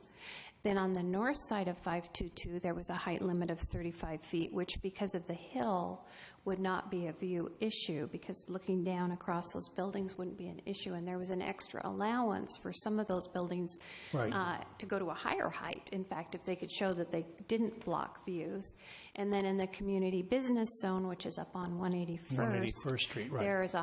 Then on the north side of 522, there was a height limit of 35 feet, which because of the hill would not be a view issue, because looking down across those buildings wouldn't be an issue. And there was an extra allowance for some of those buildings to go to a higher height, in fact, if they could show that they didn't block views. And then in the community business zone, which is up on 181st Street, there is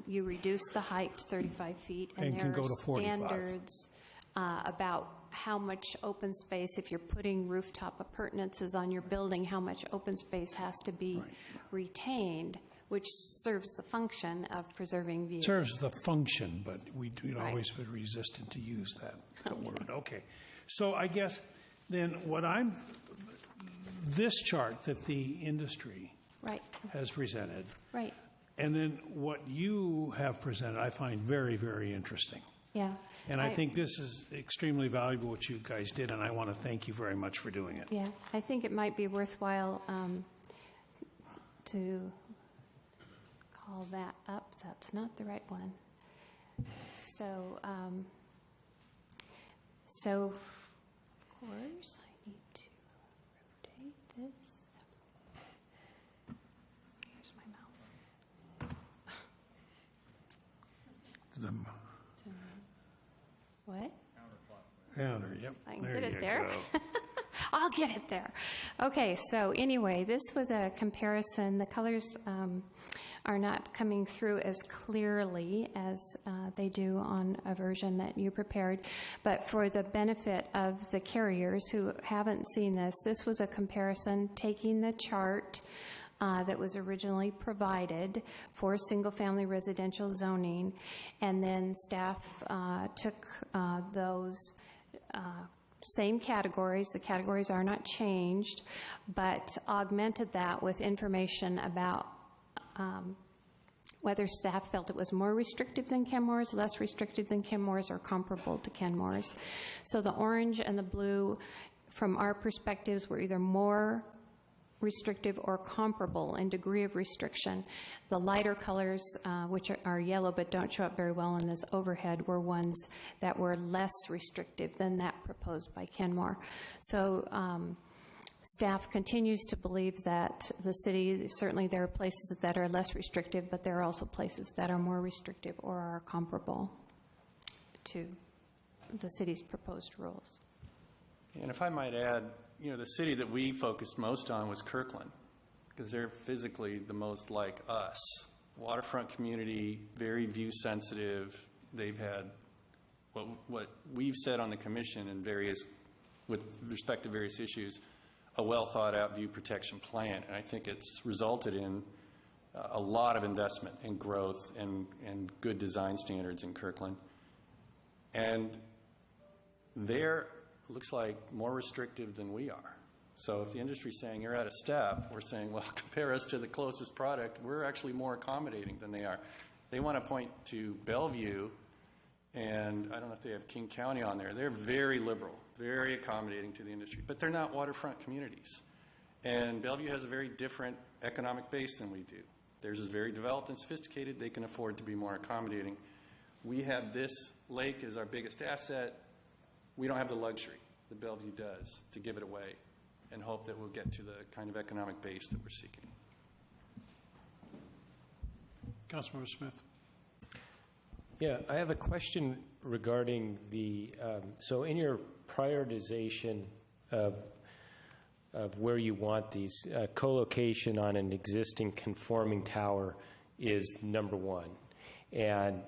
you reduce the height to 35 feet, and there can go are to 45. standards about how much open space, if you're putting rooftop appurtenances on your building, how much open space has to be retained, which serves the function of preserving views. Serves the function, but we'd always been resistant to use that word. Okay. So I guess then this chart that the industry has presented, and then what you have presented, I find very, very interesting. Yeah. And I think this is extremely valuable what you guys did, and I want to thank you very much for doing it. Yeah, I think it might be worthwhile to call that up. That's not the right one. So, of course, I need to rotate this. Here's my mouse. What? Counter, yep. I can get it there. I'll get it there. Okay, so anyway, this was a comparison. The colors are not coming through as clearly as they do on a version that you prepared. But for the benefit of the carriers who haven't seen this, this was a comparison taking the chart that was originally provided for single-family residential zoning, and then staff took those same categories. The categories are not changed, but augmented that with information about whether staff felt it was more restrictive than Kenmore's, less restrictive than Kenmore's, or comparable to Kenmore's. So the orange and the blue, from our perspectives, were either more restrictive or comparable in degree of restriction. The lighter colors, which are yellow but don't show up very well in this overhead, were ones that were less restrictive than that proposed by Kenmore. So staff continues to believe that the city, certainly there are places that are less restrictive, but there are also places that are more restrictive or are comparable to the city's proposed rules. And if I might add, the city that we focused most on was Kirkland, because they're physically the most like us. Waterfront community, very view sensitive. They've had what we've said on the commission and with respect to various issues, a well thought out view protection plan. And I think it's resulted in a lot of investment and growth and good design standards in Kirkland. And they're looks like more restrictive than we are. So if the industry's saying you're at a step, we're saying, well, compare us to the closest product. We're actually more accommodating than they are. They want to point to Bellevue, and I don't know if they have King County on there. They're very liberal, very accommodating to the industry, but they're not waterfront communities. And Bellevue has a very different economic base than we do. Theirs is very developed and sophisticated. They can afford to be more accommodating. We have this lake as our biggest asset. We don't have the luxury that Bellevue does to give it away and hope that we'll get to the kind of economic base that we're seeking. Councilmember Smith. Yeah, I have a question regarding the, so in your prioritization of where you want these, co-location on an existing conforming tower is number one. And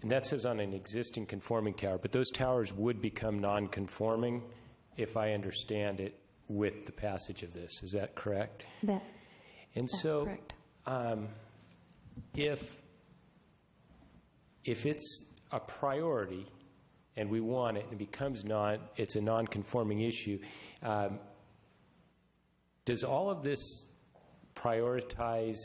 that says on an existing conforming tower, but those towers would become non-conforming, if I understand it, with the passage of this. Is that correct? That's correct. If it's a priority and we want it and it becomes it's a non-conforming issue, does all of this prioritize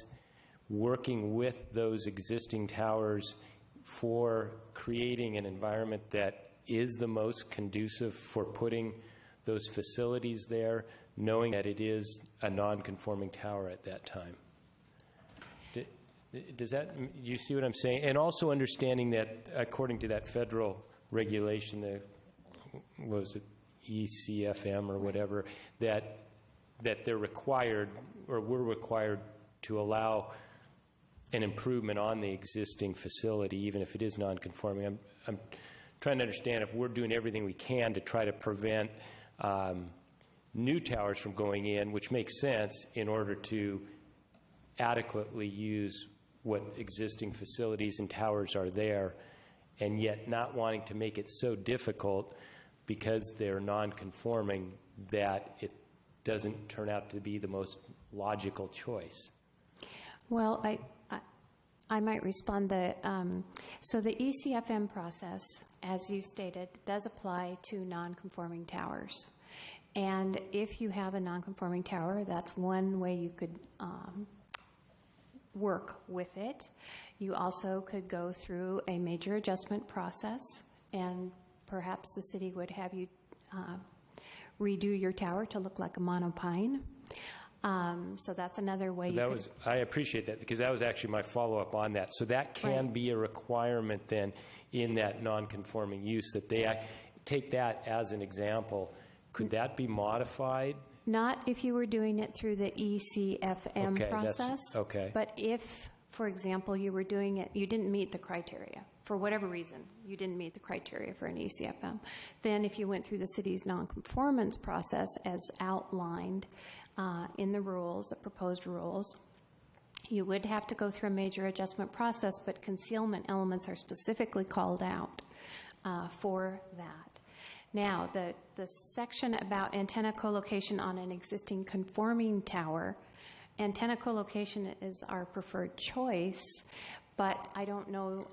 working with those existing towers for creating an environment that is the most conducive for putting those facilities there, knowing that it is a non-conforming tower at that time? Does that, you see what I'm saying? And also understanding that according to that federal regulation, was it ECFM or whatever, that they're required, or we're required to allow an improvement on the existing facility, even if it is non-conforming. I'm trying to understand if we're doing everything we can to try to prevent new towers from going in, which makes sense in order to adequately use what existing facilities and towers are there, and yet not wanting to make it so difficult because they're non-conforming that it doesn't turn out to be the most logical choice. Well, I might respond that, so the ECFM process, as you stated, does apply to non-conforming towers. And if you have a non-conforming tower, that's one way you could work with it. You also could go through a major adjustment process, and perhaps the city would have you redo your tower to look like a monopine. So that's another way. I appreciate that, because that was actually my follow-up on that. So that can be a requirement then in that non-conforming use, that they take that as an example. Could that be modified? Not if you were doing it through the ECFM process. Okay. But if, for example, you were doing it, you didn't meet the criteria. For whatever reason, you didn't meet the criteria for an ECFM. Then if you went through the city's nonconformance process as outlined in the rules, the proposed rules, you would have to go through a major adjustment process, but concealment elements are specifically called out for that. Now, the section about antenna co-location on an existing conforming tower, antenna co-location is our preferred choice, but I don't know,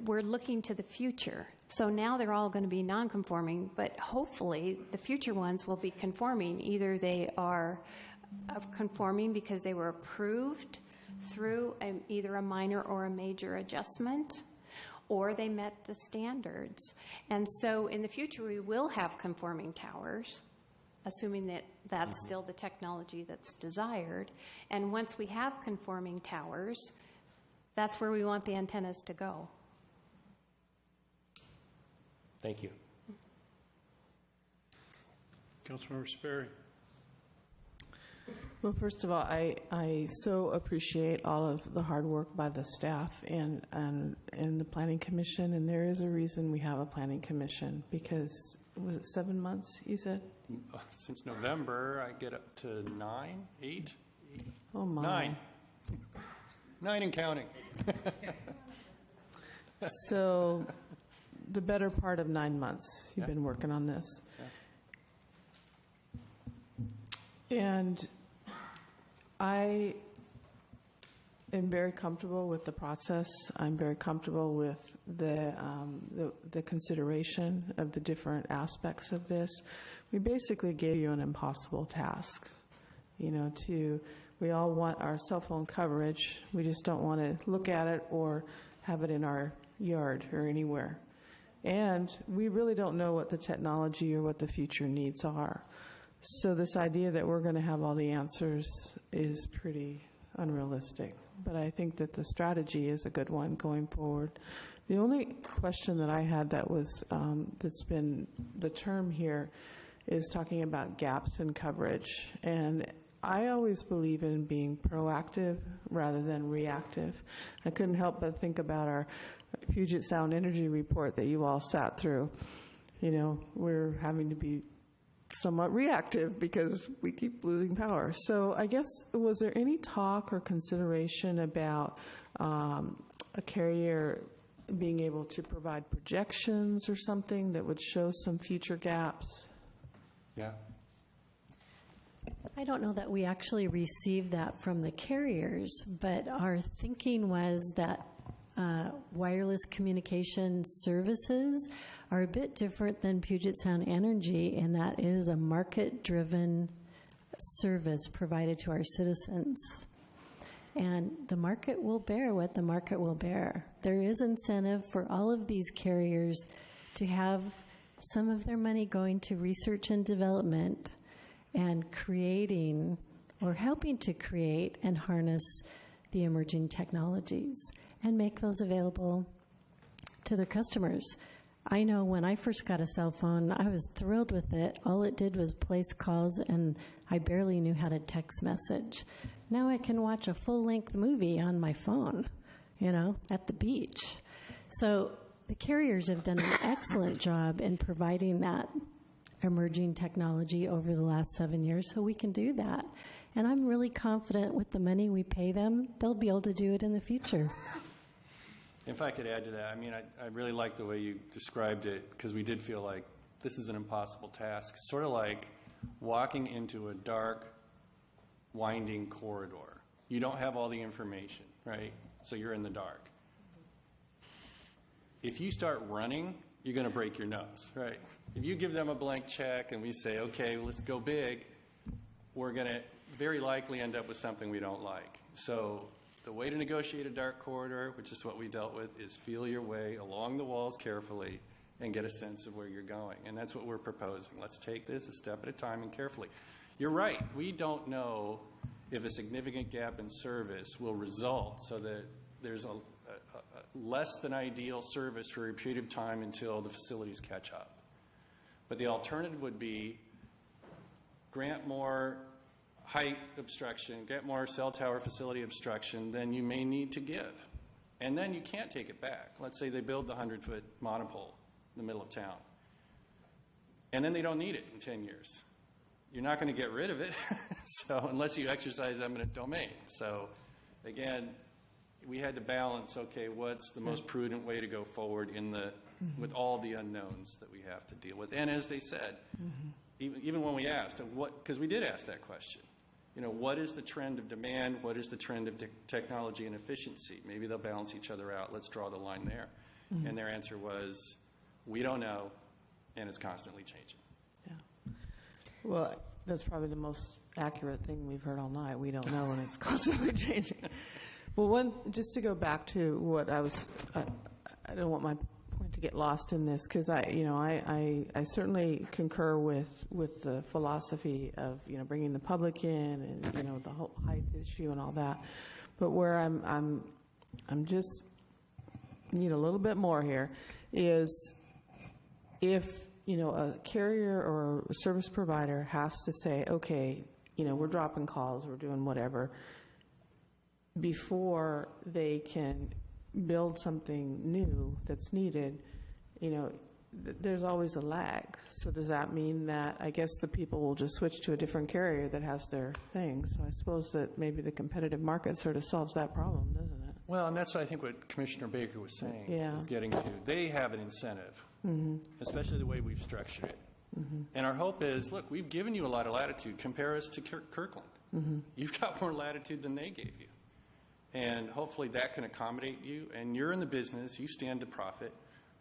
we're looking to the future. So now they're all going to be non-conforming, but hopefully the future ones will be conforming. Either they are conforming because they were approved through either a minor or a major adjustment, or they met the standards. And so in the future, we will have conforming towers, assuming that that's still the technology that's desired. And once we have conforming towers, that's where we want the antennas to go. Thank you. Councilmember Sperry. Well, first of all, I so appreciate all of the hard work by the staff and the Planning Commission, and there is a reason we have a Planning Commission, because, was it 7 months, you said? Since November, I get up to 9, 8? Oh, my. 9. 9 and counting. So, the better part of 9 months you've been working on this. And I am very comfortable with the process. I'm very comfortable with the consideration of the different aspects of this. We basically gave you an impossible task. We all want our cell phone coverage. We just don't want to look at it or have it in our yard or anywhere. And we really don't know what the technology or what the future needs are. So this idea that we're going to have all the answers is pretty unrealistic. But I think that the strategy is a good one going forward. The only question that I had that was that's been the term here is talking about gaps in coverage. And I always believe in being proactive rather than reactive. I couldn't help but think about our Puget Sound Energy report that you all sat through. You know, we're having to be somewhat reactive because we keep losing power. So I guess, was there any talk or consideration about a carrier being able to provide projections or something that would show some future gaps? Yeah. I don't know that we actually received that from the carriers, but our thinking was that wireless communication services are a bit different than Puget Sound Energy, and that is a market-driven service provided to our citizens. And the market will bear what the market will bear. There is incentive for all of these carriers to have some of their money going to research and development and creating or helping to create and harness the emerging technologies and make those available to their customers. I know when I first got a cell phone, I was thrilled with it. All it did was place calls, and I barely knew how to text message. Now I can watch a full-length movie on my phone, you know, at the beach. So the carriers have done an excellent job in providing that emerging technology over the last 7 years, so we can do that. And I'm really confident with the money we pay them, they'll be able to do it in the future. If I could add to that, I mean, I really like the way you described it, because we did feel like this is an impossible task, sort of like walking into a dark, winding corridor. You don't have all the information, right? So you're in the dark. If you start running, you're going to break your nose, right? If you give them a blank check and we say, okay, well, let's go big, we're going to very likely end up with something we don't like. So the way to negotiate a dark corridor, which is what we dealt with, is feel your way along the walls carefully and get a sense of where you're going. And that's what we're proposing. Let's take this a step at a time and carefully. You're right. We don't know if a significant gap in service will result so that there's a less than ideal service for a period of time until the facilities catch up. But the alternative would be grant more height obstruction, get more cell tower facility obstruction than you may need to give. And then you can't take it back. Let's say they build the 100-foot monopole in the middle of town. And then they don't need it in 10 years. You're not going to get rid of it, so unless you exercise eminent domain. So again, we had to balance, okay, what's the most prudent way to go forward in the with all the unknowns that we have to deal with. And as they said, even when we asked, because we did ask that question, you know, what is the trend of demand? What is the trend of technology and efficiency? Maybe they'll balance each other out. Let's draw the line there. And their answer was, we don't know, and it's constantly changing. Yeah. Well, that's probably the most accurate thing we've heard all night. We don't know, and it's constantly changing. Well, just to go back to what I was, I don't want my point to get lost in this, because I certainly concur with the philosophy of, you know, bringing the public in and, you know, the whole height issue and all that. But where I'm just need a little bit more here is if, you know, a carrier or a service provider has to say, okay, you know, we're dropping calls, we're doing whatever, before they can build something new that's needed, you know, there's always a lag. So does that mean that, I guess, the people will just switch to a different carrier that has their thing? So I suppose that maybe the competitive market sort of solves that problem, doesn't it? Well, and that's, I think, what Commissioner Baker was saying, is getting to. They have an incentive, especially the way we've structured it. And our hope is, look, we've given you a lot of latitude. Compare us to Kirkland. You've got more latitude than they gave you. And hopefully that can accommodate you. And you're in the business. You stand to profit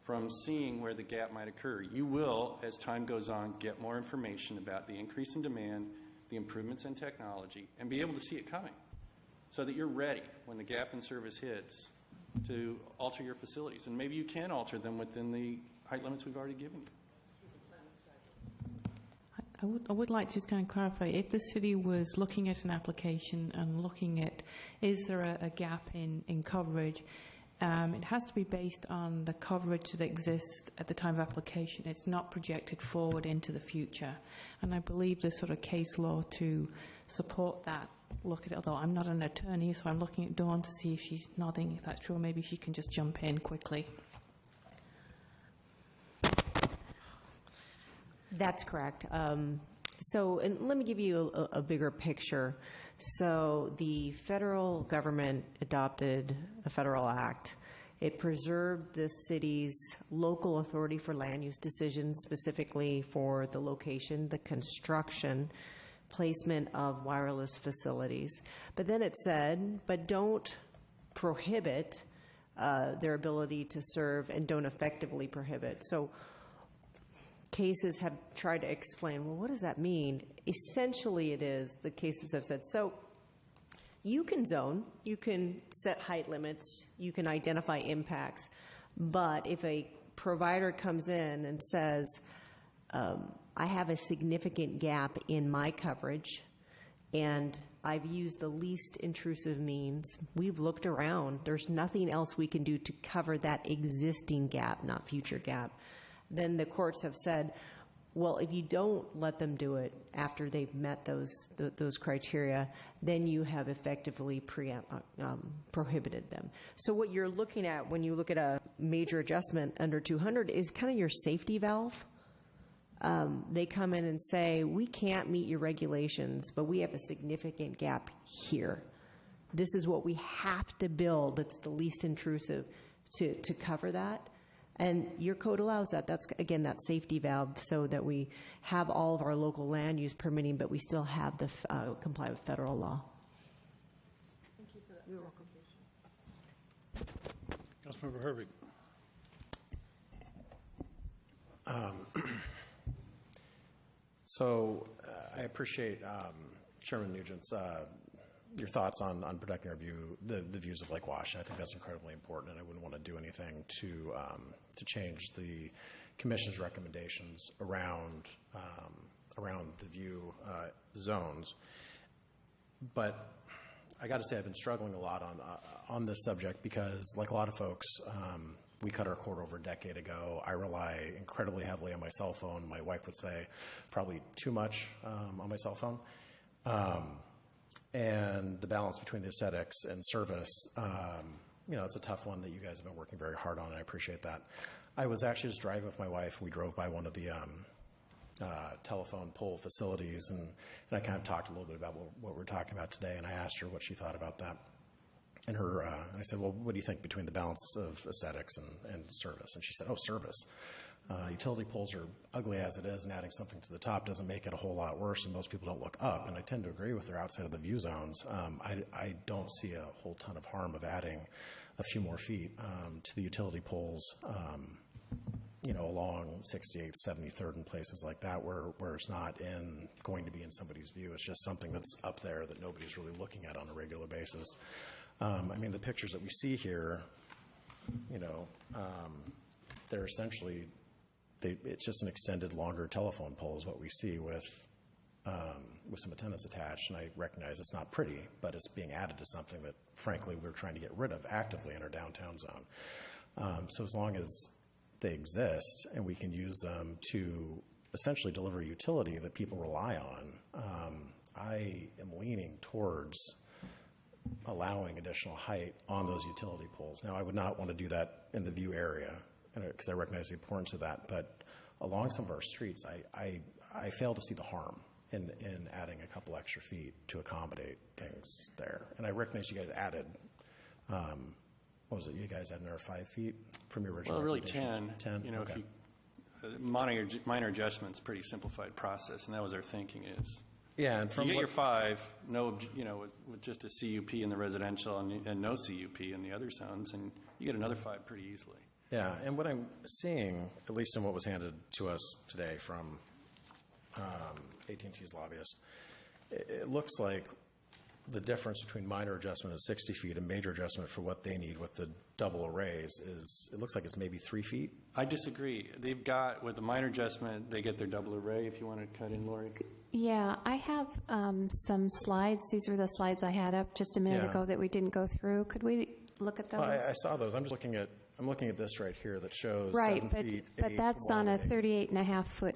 from seeing where the gap might occur. You will, as time goes on, get more information about the increase in demand, the improvements in technology, and be able to see it coming so that you're ready when the gap in service hits to alter your facilities. And maybe you can alter them within the height limits we've already given you. I would like to just kind of clarify, if the city was looking at an application and looking at, is there a gap in coverage, it has to be based on the coverage that exists at the time of application. It's not projected forward into the future. And I believe the sort of case law to support that look at it, although I'm not an attorney, so I'm looking at Dawn to see if she's nodding. If that's true, maybe she can just jump in quickly. That's correct. So, and let me give you a bigger picture. So, the federal government adopted a federal act. It preserved the city's local authority for land use decisions, specifically for the location, the construction, placement of wireless facilities. But then it said, but don't prohibit their ability to serve and don't effectively prohibit. So, cases have tried to explain, well, what does that mean? Essentially, it is, the cases have said, so you can zone, you can set height limits, you can identify impacts, but if a provider comes in and says, I have a significant gap in my coverage, and I've used the least intrusive means, we've looked around, there's nothing else we can do to cover that existing gap, not future gap, then the courts have said, well, if you don't let them do it after they've met those criteria, then you have effectively prohibited them. So what you're looking at when you look at a major adjustment under 200 is kind of your safety valve. They come in and say, we can't meet your regulations, but we have a significant gap here. This is what we have to build that's the least intrusive to cover that. And your code allows that. That's, again, that safety valve so that we have all of our local land use permitting, but we still have the comply with federal law. Thank you for that. You're welcome. Councilmember Herbig. So I appreciate Chairman Nugent's your thoughts on protecting our the views of Lake Washington. I think that's incredibly important, and I wouldn't want to do anything to change the Commission's recommendations around the view zones. But I got to say, I've been struggling a lot on this subject because, like a lot of folks, we cut our cord over a decade ago. I rely incredibly heavily on my cell phone. My wife would say probably too much on my cell phone. And the balance between the aesthetics and service, it's a tough one that you guys have been working very hard on, and I appreciate that. I was actually just driving with my wife, and we drove by one of the telephone pole facilities, and I kind of talked a little bit about what we're talking about today, and I asked her what she thought about that. And I said, well, what do you think between the balance of aesthetics and service? And she said, oh, service. Utility poles are ugly as it is, and adding something to the top doesn't make it a whole lot worse, and most people don't look up. And I tend to agree with her outside of the view zones. I don't see a whole ton of harm of adding a few more feet to the utility poles, along 68th, 73rd, and places like that where it's not going to be in somebody's view. It's just something that's up there that nobody's really looking at on a regular basis. The pictures that we see here, they're essentially, it's just an extended, longer telephone pole is what we see with some antennas attached. And I recognize it's not pretty, but it's being added to something that, frankly, we're trying to get rid of actively in our downtown zone. So as long as they exist and we can use them to essentially deliver utility that people rely on, I am leaning towards allowing additional height on those utility poles. Now, I would not want to do that in the view area because I recognize the importance of that, but along some of our streets, I fail to see the harm in adding a couple extra feet to accommodate things there. And I recognize you guys added, what was it, you guys added another 5 feet from your original? Well, really 10. 10? Okay. Minor adjustments, pretty simplified process, and that was our thinking is. Yeah, and from you get your 5, with just a CUP in the residential and no CUP in the other zones, and you get another 5 pretty easily. Yeah, and what I'm seeing, at least in what was handed to us today from AT&T's lobbyist, it looks like the difference between minor adjustment of 60 feet and major adjustment for what they need with the double arrays it looks like it's maybe 3 feet. I disagree. They've got, with the minor adjustment, they get their double array, if you want to cut in, Lori. Yeah, I have some slides. These are the slides I had up just a minute ago that we didn't go through. Could we look at those? Well, I saw those. I'm looking at this right here that shows right, 7 feet. But that's on a 38.5 foot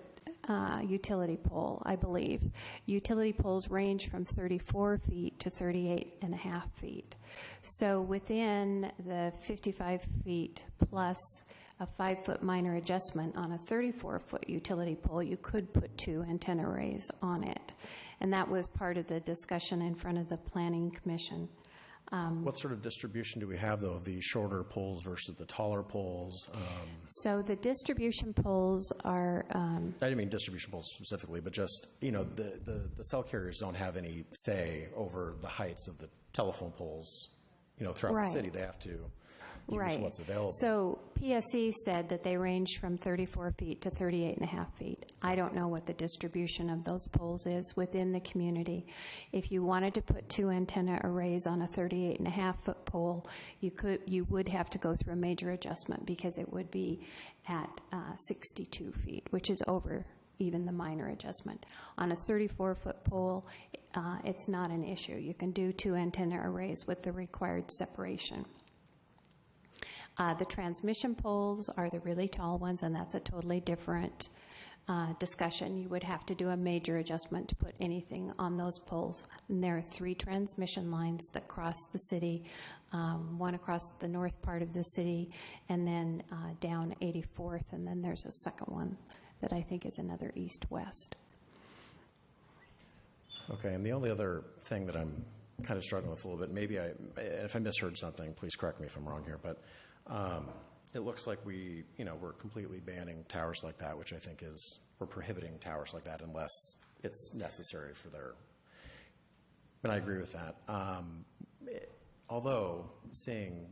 utility pole, I believe. Utility poles range from 34 feet to 38.5 feet. So within the 55 feet plus a 5-foot minor adjustment on a 34-foot utility pole, you could put 2 antenna arrays on it. And that was part of the discussion in front of the Planning Commission. What sort of distribution do we have, though, of the shorter poles versus the taller poles? So the distribution poles are... I didn't mean distribution poles specifically, but just, the cell carriers don't have any say over the heights of the telephone poles, throughout Right. the city. They have to use what's available. So PSE said that they range from 34 feet to 38.5 feet. I don't know what the distribution of those poles is within the community. If you wanted to put 2 antenna arrays on a 38.5-foot pole, you would have to go through a major adjustment because it would be at 62 feet, which is over even the minor adjustment. On a 34-foot pole, it's not an issue. You can do 2 antenna arrays with the required separation. The transmission poles are the really tall ones, and that's a totally different discussion. You would have to do a major adjustment to put anything on those poles. And there are 3 transmission lines that cross the city, one across the north part of the city, and then down 84th, and then there's a second one that I think is another east-west. Okay, and the only other thing that I'm kind of struggling with a little bit, maybe if I misheard something, please correct me if I'm wrong here, but it looks like we're completely banning towers like that, which I think we're prohibiting towers like that unless it's necessary for and I agree with that. Although seeing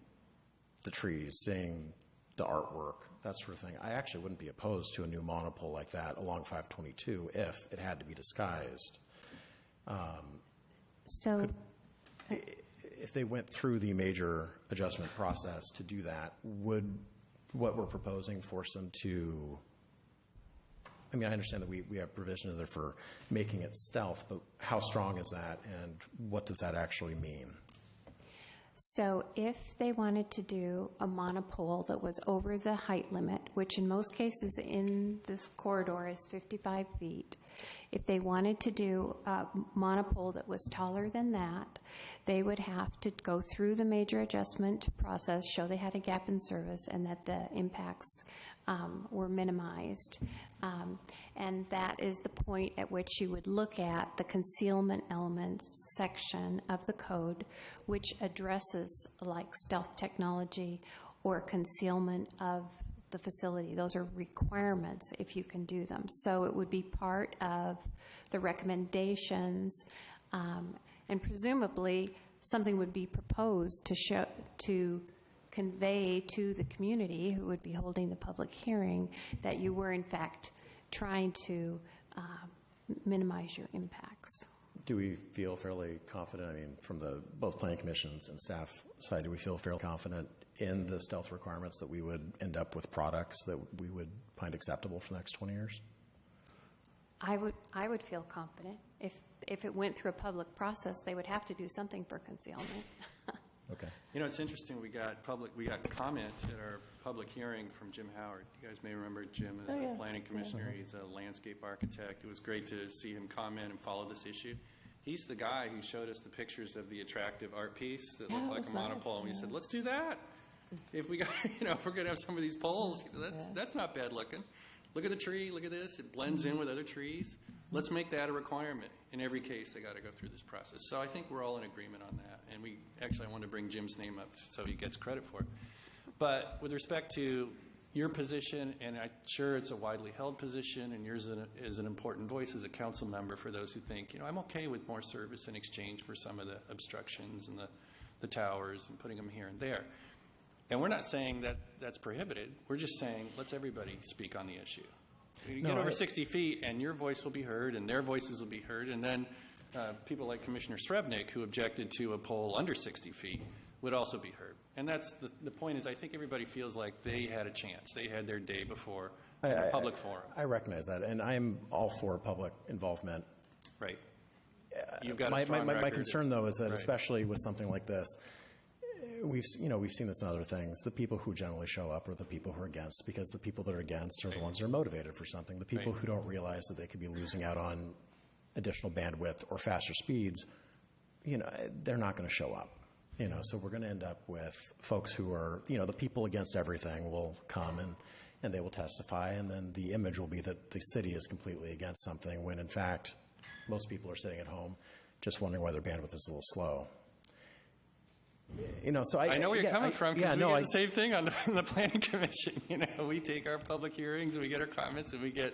the trees, seeing the artwork, that sort of thing, I actually wouldn't be opposed to a new monopole like that along 522 if it had to be disguised. If they went through the major adjustment process to do that, would what we're proposing force them to... I understand that we have provision there for making it stealth, but how strong is that, and what does that actually mean? So if they wanted to do a monopole that was over the height limit, which in most cases in this corridor is 55 feet, if they wanted to do a monopole that was taller than that, they would have to go through the major adjustment process, show they had a gap in service, and that the impacts were minimized. And that is the point at which you would look at the concealment elements section of the code, which addresses like stealth technology or concealment of the facility. Those are requirements if you can do them. So it would be part of the recommendations, and presumably something would be proposed to convey to the community who would be holding the public hearing that you were in fact trying to minimize your impacts. Do we feel fairly confident, from the both planning commissions and staff side, do we feel fairly confident in the stealth requirements that we would end up with products that we would find acceptable for the next 20 years? I would feel confident. If it went through a public process, they would have to do something for concealment. Okay. It's interesting. We got comment at our public hearing from Jim Howard. You guys may remember Jim as a planning commissioner. He's a landscape architect. It was great to see him comment and follow this issue. He's the guy who showed us the pictures of the attractive art piece that looked like a monopole, and we said, "Let's do that. If we got, if we're going to have some of these poles, that's not bad looking. Look at the tree. Look at this. It blends in with other trees. Let's make that a requirement. In every case, they got to go through this process." So I think we're all in agreement on that. And I want to bring Jim's name up so he gets credit for it. But with respect to your position, and I'm sure it's a widely held position, and yours is an important voice as a council member for those who think, I'm okay with more service in exchange for some of the obstructions and the towers and putting them here and there. And we're not saying that that's prohibited. We're just saying let's everybody speak on the issue. You get over 60 feet, and your voice will be heard, and their voices will be heard, and then people like Commissioner Srebnick, who objected to a pole under 60 feet, would also be heard. And that's the point is I think everybody feels like they had a chance. They had their day before a public forum. I recognize that, and I'm all for public involvement. Right. You've got a strong record. My concern, though, is that especially with something like this, we've seen this in other things. The people who generally show up are the people who are against, because the people that are against are the ones that are motivated for something. The people who don't realize that they could be losing out on additional bandwidth or faster speeds, they're not going to show up. So we're going to end up with folks who are, the people against everything will come and they will testify, and then the image will be that the city is completely against something, when in fact most people are sitting at home just wondering why their bandwidth is a little slow. So I know where you're coming from, because we get the same thing on the Planning Commission. We take our public hearings, and we get our comments, and we get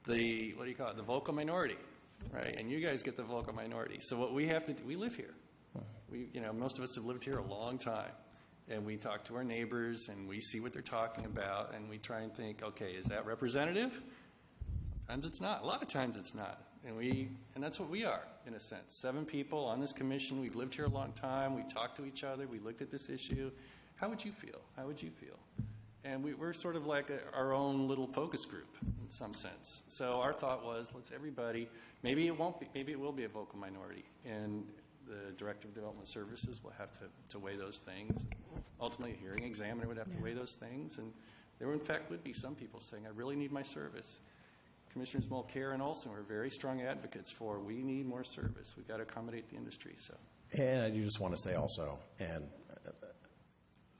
the, what do you call it, the vocal minority, right? And you guys get the vocal minority. So what we have to do, we live here. Most of us have lived here a long time, and we talk to our neighbors, and we see what they're talking about, and we try and think, okay, is that representative? Sometimes it's not. A lot of times it's not. And that's what we are, in a sense. 7 people on this commission. We've lived here a long time. We talked to each other. We looked at this issue. How would you feel? How would you feel? And we're sort of like our own little focus group in some sense. So our thought was, let's everybody, maybe it won't be, maybe it will be a vocal minority. And the Director of Development Services will have to weigh those things. Ultimately, a hearing examiner would have to weigh those things. And there, in fact, would be some people saying, I really need my service. Commissioners Mulcair and Olson were very strong advocates for, we need more service. We've got to accommodate the industry. So. And I do just want to say also, and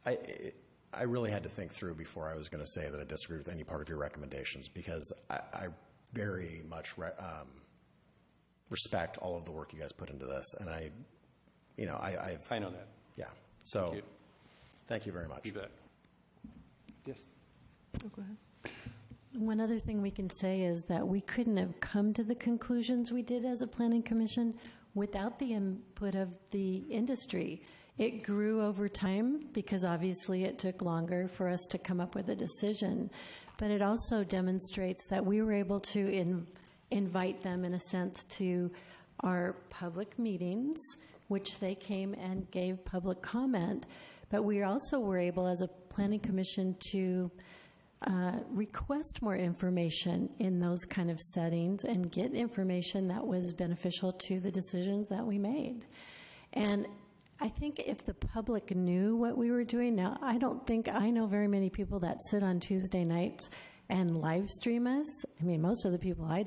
I really had to think through before I was going to say that I disagree with any part of your recommendations, because I very much respect all of the work you guys put into this, and I know that. Yeah. So, thank you very much. You bet. Yes. Oh, go ahead. One other thing we can say is that we couldn't have come to the conclusions we did as a planning commission without the input of the industry. It grew over time because obviously it took longer for us to come up with a decision, but it also demonstrates that we were able to invite them, in a sense, to our public meetings, which they came and gave public comment, but we also were able as a planning commission to request more information in those kind of settings and get information that was beneficial to the decisions that we made. And I think if the public knew what we were doing, now I don't think I know very many people that sit on Tuesday nights and live stream us. I mean, most of the people I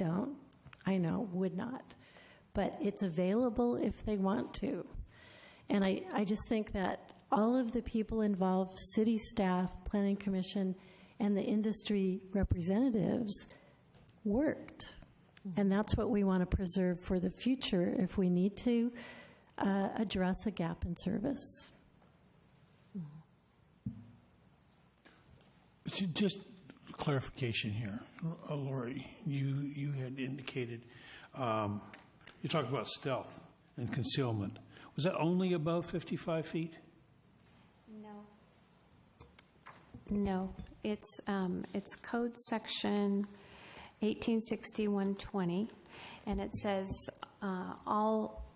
know would not. But it's available if they want to. And I just think that all of the people involved, city staff, planning commission, and the industry representatives worked. And that's what we want to preserve for the future if we need to address a gap in service. Just clarification here. Lori, you had indicated, you talked about stealth and concealment. Was that only above 55 feet? No, it's code section 186120, and it says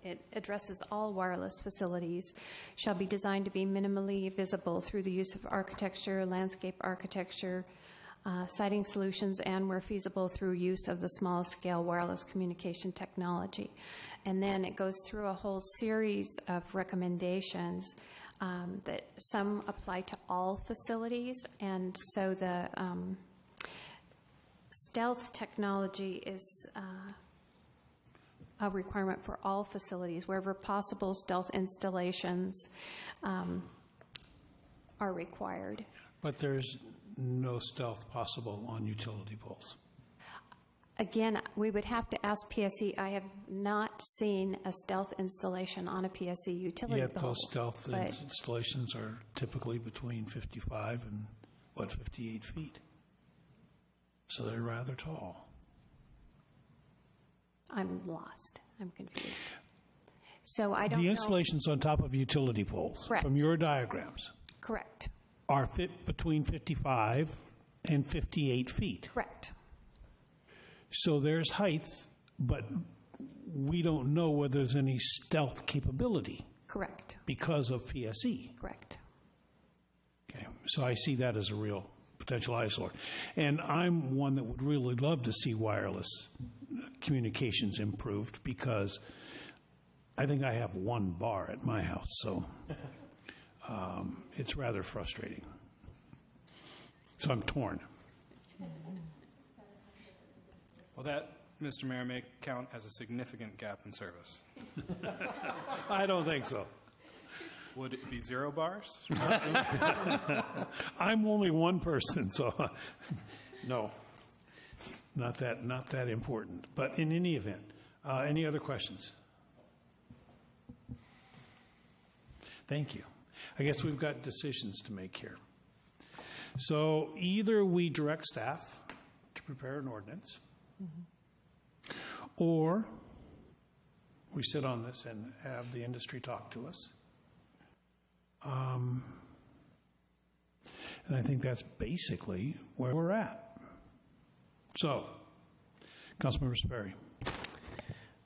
it addresses all wireless facilities shall be designed to be minimally visible through the use of architecture, landscape architecture, siting solutions, and where feasible through use of the small-scale wireless communication technology. And then it goes through a whole series of recommendations that some apply to all facilities, and so the stealth technology is a requirement for all facilities. Wherever possible, stealth installations are required. But there's no stealth possible on utility poles. Again, we would have to ask PSE. I have not seen a stealth installation on a PSE utility pole. Yet those stealth installations are typically between 55 and, 58 feet. So they're rather tall. I'm lost. I'm confused. So I don't know. The installations on top of utility poles, Correct. From your diagrams, Correct. are between 55 and 58 feet. Correct. So there's height, but we don't know whether there's any stealth capability. Correct. Because of PSE. Correct. Okay, so I see that as a real potential eyesore. And I'm one that would really love to see wireless communications improved, because I think I have one bar at my house, so It's rather frustrating. So I'm torn. Well, that, Mr. Mayor, may count as a significant gap in service. I don't think so. Would it be 0 bars? I'm only one person, so no, not that important. But in any event, any other questions? Thank you. I guess we've got decisions to make here. So either we direct staff to prepare an ordinance, or we sit on this and have the industry talk to us. And I think that's basically where we're at. So, Councilmember Sperry.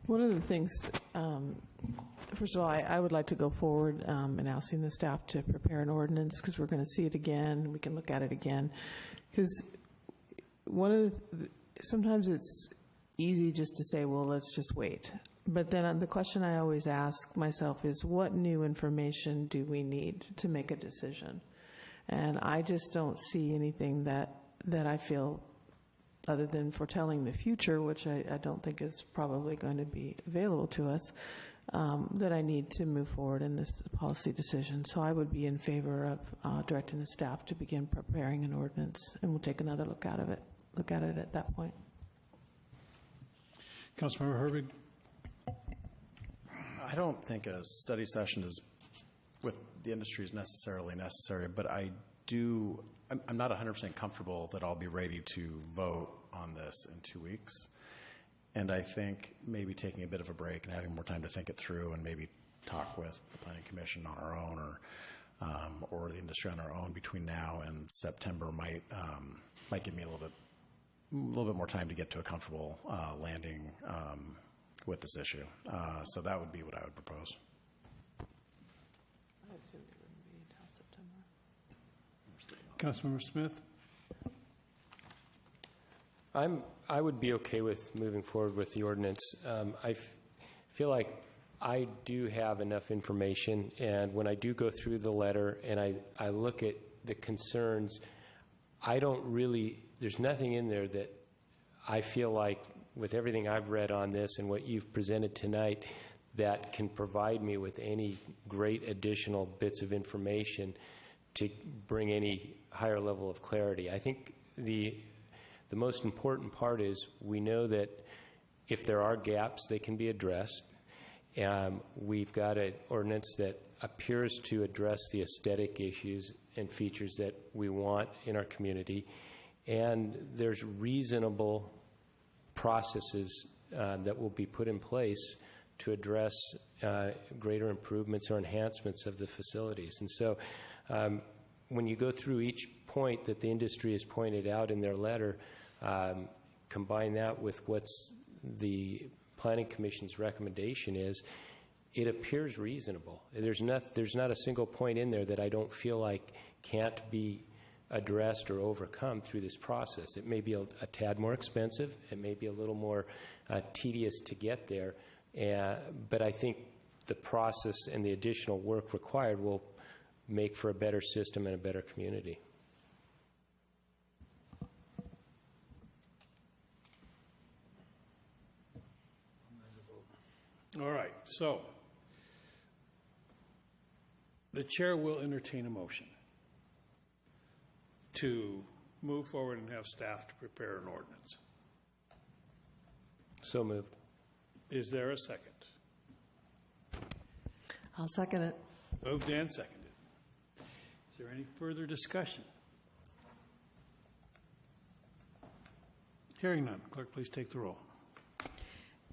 One of the things, first of all, I would like to go forward in asking the staff to prepare an ordinance, because we're going to see it again. We can look at it again. Because sometimes it's easy just to say, well, let's just wait. But then the question I always ask myself is, what new information do we need to make a decision? And I just don't see anything that I feel, other than foretelling the future, which I don't think is probably going to be available to us, that I need to move forward in this policy decision. So I would be in favor of directing the staff to begin preparing an ordinance, and we'll take another look at it at that point. Councilmember Herbig. I don't think a study session with the industry is necessarily necessary, but I'm not 100% comfortable that I'll be ready to vote on this in 2 weeks. And I think maybe taking a bit of a break and having more time to think it through and maybe talk with the Planning Commission on our own or the industry on our own between now and September might give me a little bit more time to get to a comfortable landing with this issue. So that would be what I would propose. I assume it wouldn't be until September. Councilmember Smith. I would be okay with moving forward with the ordinance. I feel like I do have enough information, and when I do go through the letter and I look at the concerns, there's nothing in there that I feel like, with everything I've read on this and what you've presented tonight, that can provide me with any great additional bits of information to bring any higher level of clarity. I think the most important part is we know that if there are gaps, they can be addressed. We've got an ordinance that appears to address the aesthetic issues and features that we want in our community, and there's reasonable processes that will be put in place to address greater improvements or enhancements of the facilities. And so when you go through each point that the industry has pointed out in their letter, combine that with what's the Planning Commission's recommendation is, it appears reasonable. There's not a single point in there that I don't feel like can't be addressed or overcome through this process. It may be a tad more expensive. It may be a little more tedious to get there. But I think the process and the additional work required will make for a better system and a better community. All right, so the chair will entertain a motion to move forward and have staff to prepare an ordinance. So moved. Is there a second? I'll second it. Moved and seconded. Is there any further discussion? Hearing none. Clerk, please take the roll.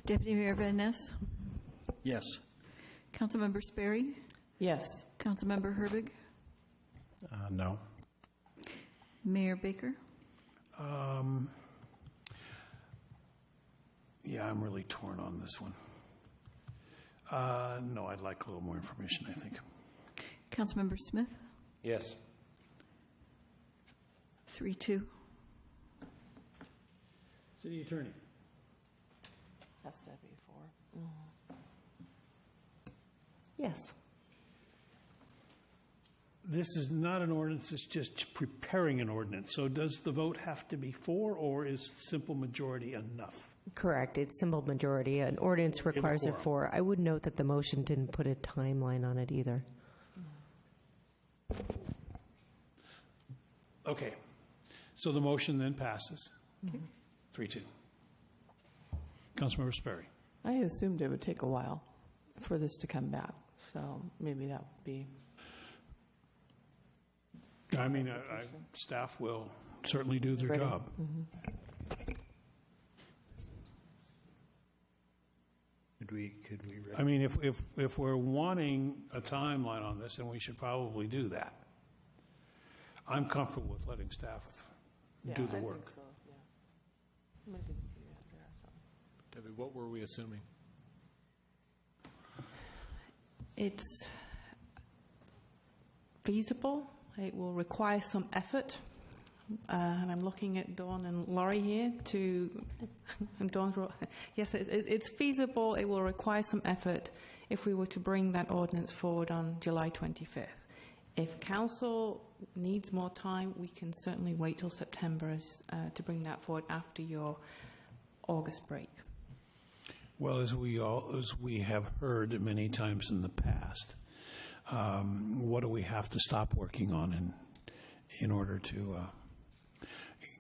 Deputy Mayor Van Ness. Yes. Councilmember Sperry. Yes. Councilmember Herbig. No. Mayor Baker. Yeah, I'm really torn on this one. No, I'd like a little more information, I think. Councilmember Smith. Yes. 3-2. City Attorney. Has to be 4. Yes. this is not an ordinance, it's just preparing an ordinance. So does the vote have to be for, or is simple majority enough? Correct. It's simple majority. An ordinance requires a quorum. 4. I would note that the motion didn't put a timeline on it either. Okay. So the motion then passes. 3-2. Councilmember Sperry. I assumed it would take a while for this to come back, so maybe that would be. I mean, staff will certainly do their job. Could we? I mean, if we're wanting a timeline on this, then we should probably do that. I'm comfortable with letting staff do the work. Debbie, what were we assuming? It's feasible. It will require some effort. And I'm looking at Dawn and Laurie here and Dawn's, yes, it's feasible. It will require some effort if we were to bring that ordinance forward on July 25th. If council needs more time, we can certainly wait till September to bring that forward after your August break. Well, as we have heard many times in the past, what do we have to stop working on in order to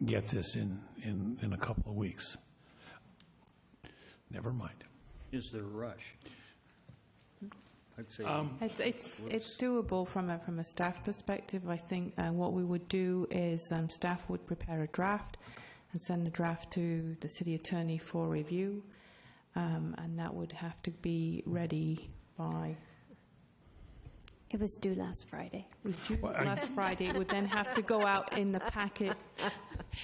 get this in a couple of weeks? Never mind. Is there a rush? I'd say it's doable from a staff perspective. I think what we would do is staff would prepare a draft and send the draft to the city attorney for review, and that would have to be ready by. It was due last Friday. It was due last Friday. It would then have to go out in the packet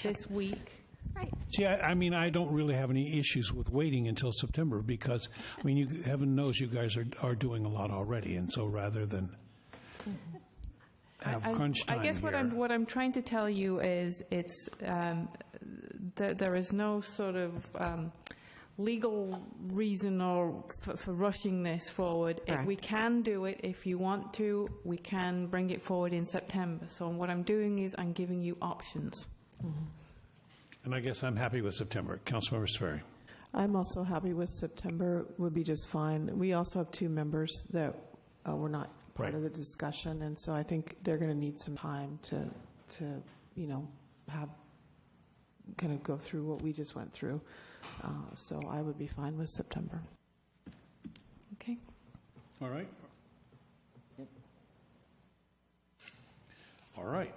this week. Right. See, I mean, I don't really have any issues with waiting until September because, I mean, heaven knows you guys are doing a lot already, and so rather than have crunch time I guess here. what I'm trying to tell you is it's there is no sort of legal reason or for rushing this forward. Right. We can do it if you want to. We can bring it forward in September. So what I'm doing is I'm giving you options. And I guess I'm happy with September. Councilmember Sperry. I'm also happy with September. Would be just fine. We also have 2 members that were not part of the discussion, and so I think they're going to need some time to have kind of go through what we just went through. So I would be fine with September. Okay. All right. All right.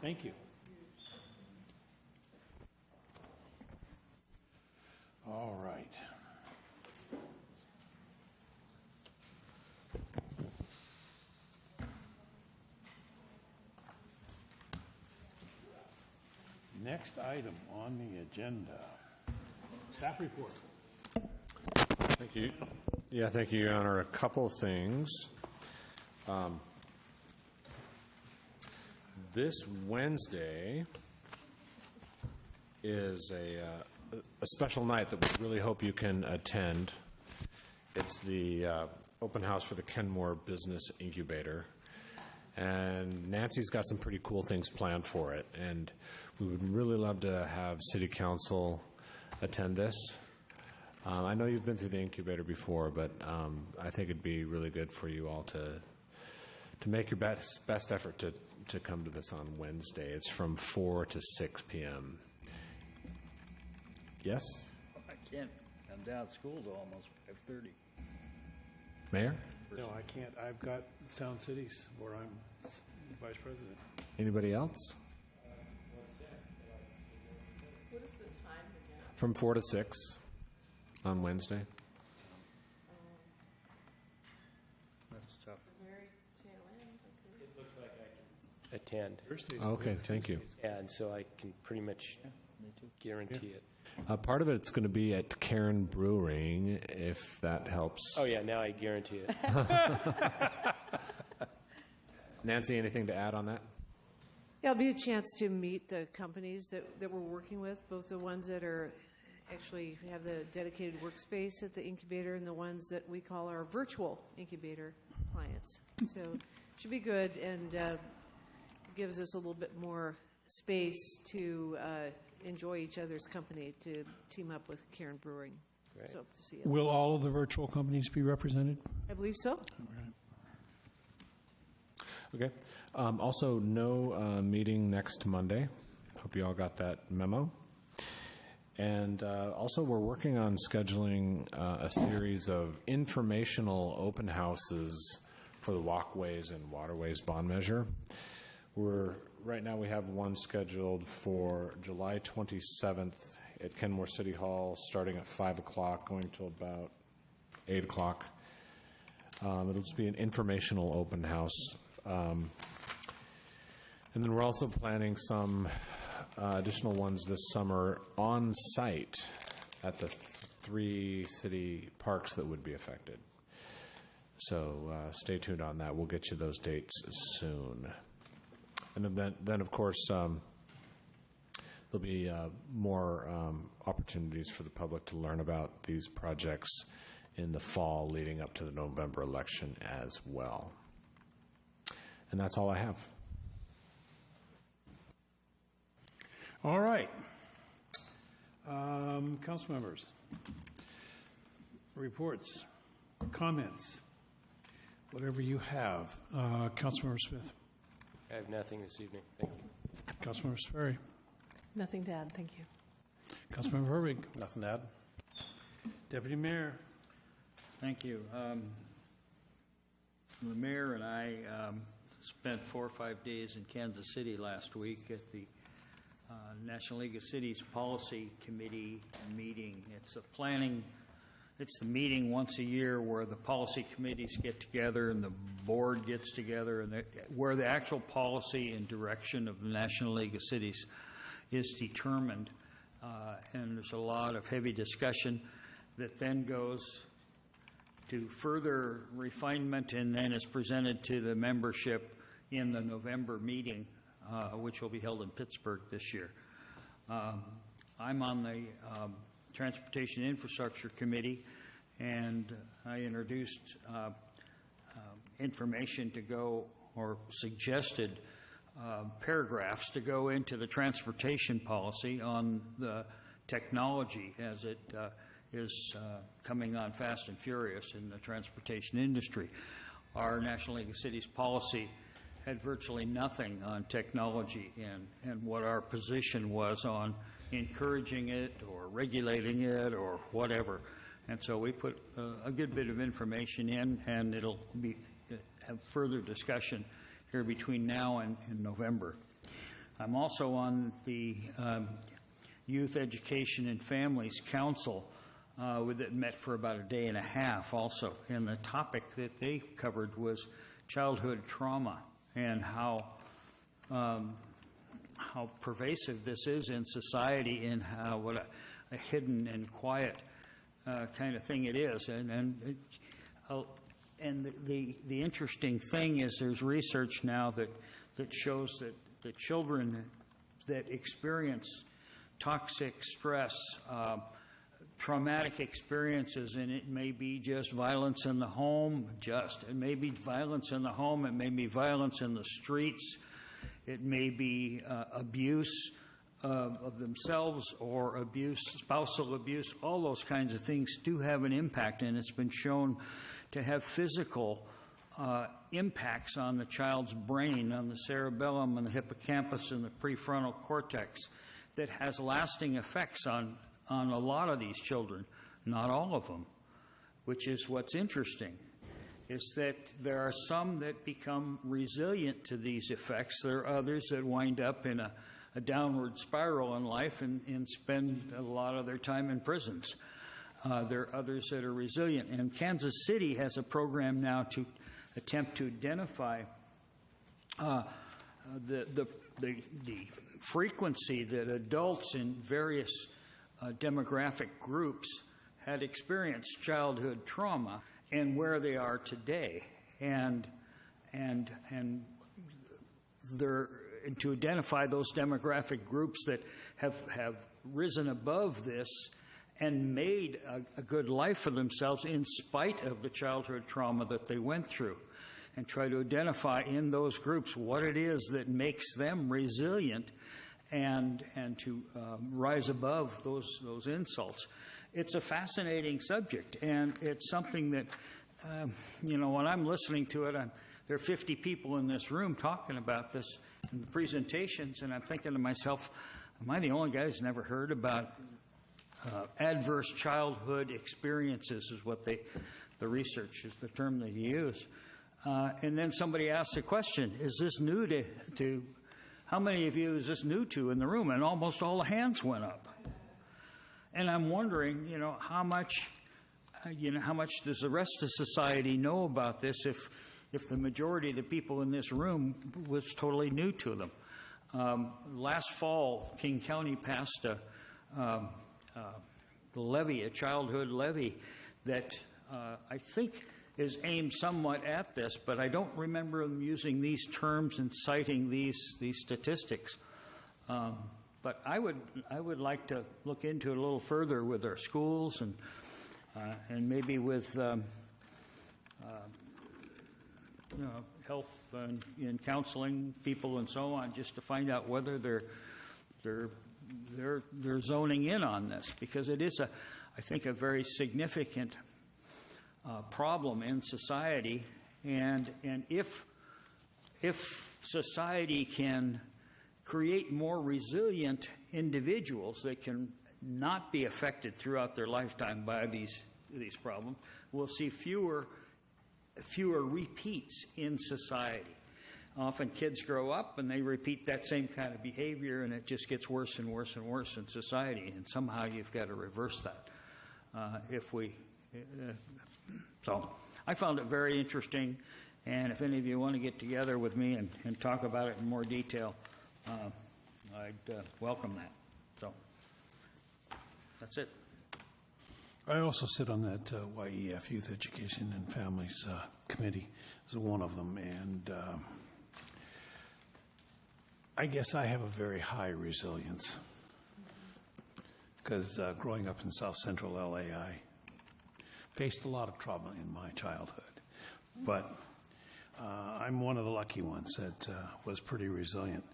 Thank you. All right. Next item on the agenda, staff report. Thank you. Yeah, thank you, Your Honor. A couple of things. This Wednesday is a special night that we really hope you can attend. It's the open house for the Kenmore Business Incubator. And Nancy's got some pretty cool things planned for it. And we would really love to have City Council attend this. I know you've been through the incubator before, but I think it'd be really good for you all to make your best effort to come to this on Wednesday. It's from 4 to 6 p.m. Yes? I can't. I'm down at school till almost 5:30. Mayor? No, I can't. I've got Sound Cities where I'm vice president. Anybody else? What is the time again? From 4 to 6 on Wednesday. That's tough. It looks like I can attend. Okay, thank you. And so I can pretty much guarantee it. Part of it's going to be at Karen Brewing, if that helps. Oh, yeah, now I guarantee it. Nancy, anything to add on that? Yeah, it'll be a chance to meet the companies that we're working with, both the ones that are actually have the dedicated workspace at the incubator and the ones that we call our virtual incubator clients. So should be good and gives us a little bit more space to enjoy each other's company, to team up with Karen Brewing. Great. So hope to see you. Will all of the virtual companies be represented? I believe so. Okay. Also, no meeting next Monday. Hope you all got that memo. And also, we're working on scheduling a series of informational open houses for the Walkways and Waterways bond measure. Right now we have one scheduled for July 27th at Kenmore City Hall, starting at 5 o'clock, going till about 8 o'clock. It'll just be an informational open house. And then we're also planning some additional ones this summer on site at the 3 city parks that would be affected. So stay tuned on that. We'll get you those dates soon. And then of course, there'll be more opportunities for the public to learn about these projects in the fall leading up to the November election as well. And that's all I have. All right. Council members, reports, comments, whatever you have. Councilmember Smith. I have nothing this evening. Thank you. Councilmember Sperry. Nothing to add, thank you. Councilmember Herbig. Nothing to add. Deputy Mayor. Thank you. The mayor and I spent 4 or 5 days in Kansas City last week at the National League of Cities Policy Committee meeting. It's the meeting once a year where the policy committees get together and the board gets together, and where the actual policy and direction of the National League of Cities is determined. And there's a lot of heavy discussion that then goes to further refinement and then is presented to the membership in the November meeting, which will be held in Pittsburgh this year. I'm on the Transportation Infrastructure Committee, and I introduced information to go, or suggested paragraphs to go into the transportation policy on the technology as it is coming on fast and furious in the transportation industry. Our National League of Cities policy had virtually nothing on technology and what our position was on encouraging it or regulating it or whatever. And so we put a good bit of information in, and it'll have further discussion here between now and November. I'm also on the Youth Education and Families Council that met for about a day and a half also. And the topic that they covered was childhood trauma and how pervasive this is in society, and what a hidden and quiet kind of thing it is. And the interesting thing is there's research now that shows that the children that experience toxic stress, traumatic experiences, and it may be just violence in the home, it may be violence in the home, it may be violence in the streets, it may be abuse of themselves or abuse, spousal abuse. All those kinds of things do have an impact, and it's been shown to have physical impacts on the child's brain, on the cerebellum and the hippocampus and the prefrontal cortex, that has lasting effects on a lot of these children, not all of them, which is what's interesting, is that there are some that become resilient to these effects. There are others that wind up in a downward spiral in life and spend a lot of their time in prisons. There are others that are resilient. And Kansas City has a program now to attempt to identify the frequency that adults in various demographic groups had experienced childhood trauma and where they are today, and to identify those demographic groups that have risen above this and made a good life for themselves in spite of the childhood trauma that they went through. and try to identify in those groups what it is that makes them resilient and to rise above those insults. It's a fascinating subject, and it's something that, when I'm listening to it, there are 50 people in this room talking about this in the presentations, and I'm thinking to myself, am I the only guy who's never heard about adverse childhood experiences is what the research is the term they use. And then somebody asks the question, is this new to how many of you is this new to in the room? And almost all the hands went up. And I'm wondering, how much does the rest of society know about this if the majority of the people in this room was totally new to them? Last fall, King County passed a levy, a childhood levy, that I think is aimed somewhat at this, but I don't remember them using these terms and citing these statistics. But I would like to look into it a little further with our schools and maybe with health and counseling people and so on, just to find out whether they're zoning in on this, because it is I think a very significant problem in society, and if society can create more resilient individuals that can not be affected throughout their lifetime by these problems, we'll see fewer repeats in society. Often kids grow up and they repeat that same kind of behavior, and it just gets worse and worse and worse in society, and somehow you've got to reverse that. So I found it very interesting, and if any of you want to get together with me and talk about it in more detail, I'd welcome that. So that's it. I also sit on that YEF, Youth Education and Families Committee, as one of them, and I guess I have a very high resilience, because growing up in South Central LA, I faced a lot of trauma in my childhood, but I'm one of the lucky ones that was pretty resilient.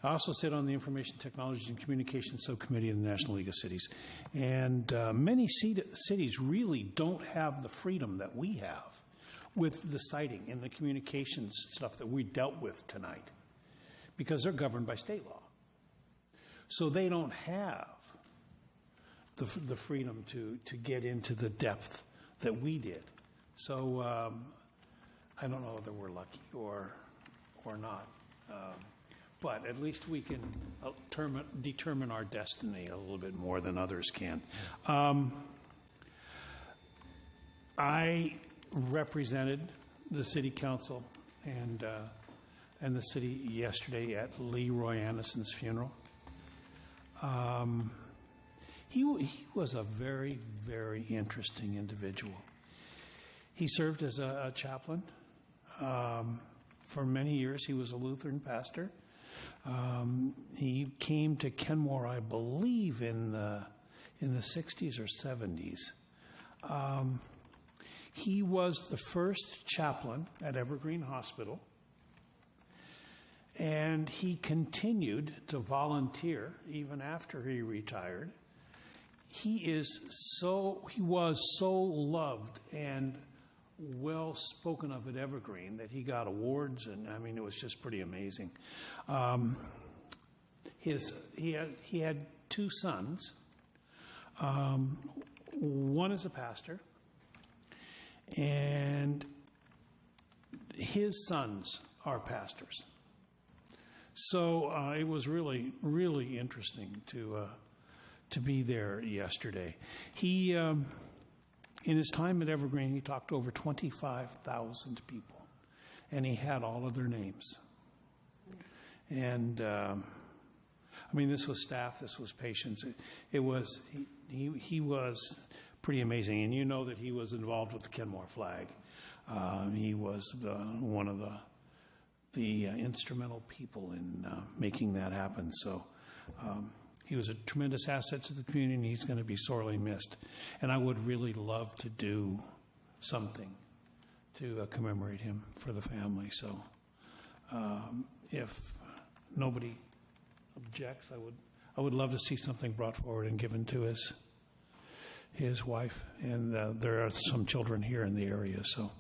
I also sit on the Information Technology and Communication Subcommittee of the National League of Cities, and many cities really don't have the freedom that we have with the siting and the communications stuff that we dealt with tonight, because they're governed by state law. So they don't have the freedom to get into the depth that we did. So I don't know whether we're lucky or not. But at least we can determine our destiny a little bit more than others can. I represented the city council and the city yesterday at Leroy Anderson's funeral. He was a very, very interesting individual. He served as a chaplain. For many years, he was a Lutheran pastor. He came to Kenmore, I believe, in the 60s or 70s. He was the first chaplain at Evergreen Hospital, and he continued to volunteer even after he retired. He was so loved and well spoken of at Evergreen that he got awards, and I mean, it was just pretty amazing. He had two sons. One is a pastor, and his sons are pastors. So it was really, really interesting to be there yesterday. He, in his time at Evergreen, he talked to over 25,000 people, and he had all of their names. And I mean, this was staff, this was patients. He was pretty amazing, and you know that he was involved with the Kenmore flag. He was one of the instrumental people in making that happen. So he was a tremendous asset to the community, and he's going to be sorely missed. And I would really love to do something to commemorate him for the family. So if nobody objects, I would love to see something brought forward and given to his wife. And there are some children here in the area, so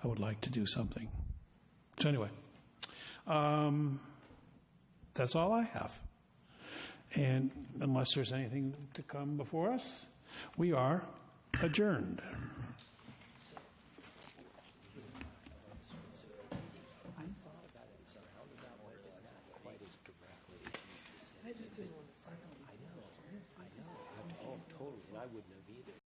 I would like to do something. So anyway, that's all I have. And unless there's anything to come before us, we are adjourned. I just didn't want to say. I know. Oh, totally. I wouldn't have either.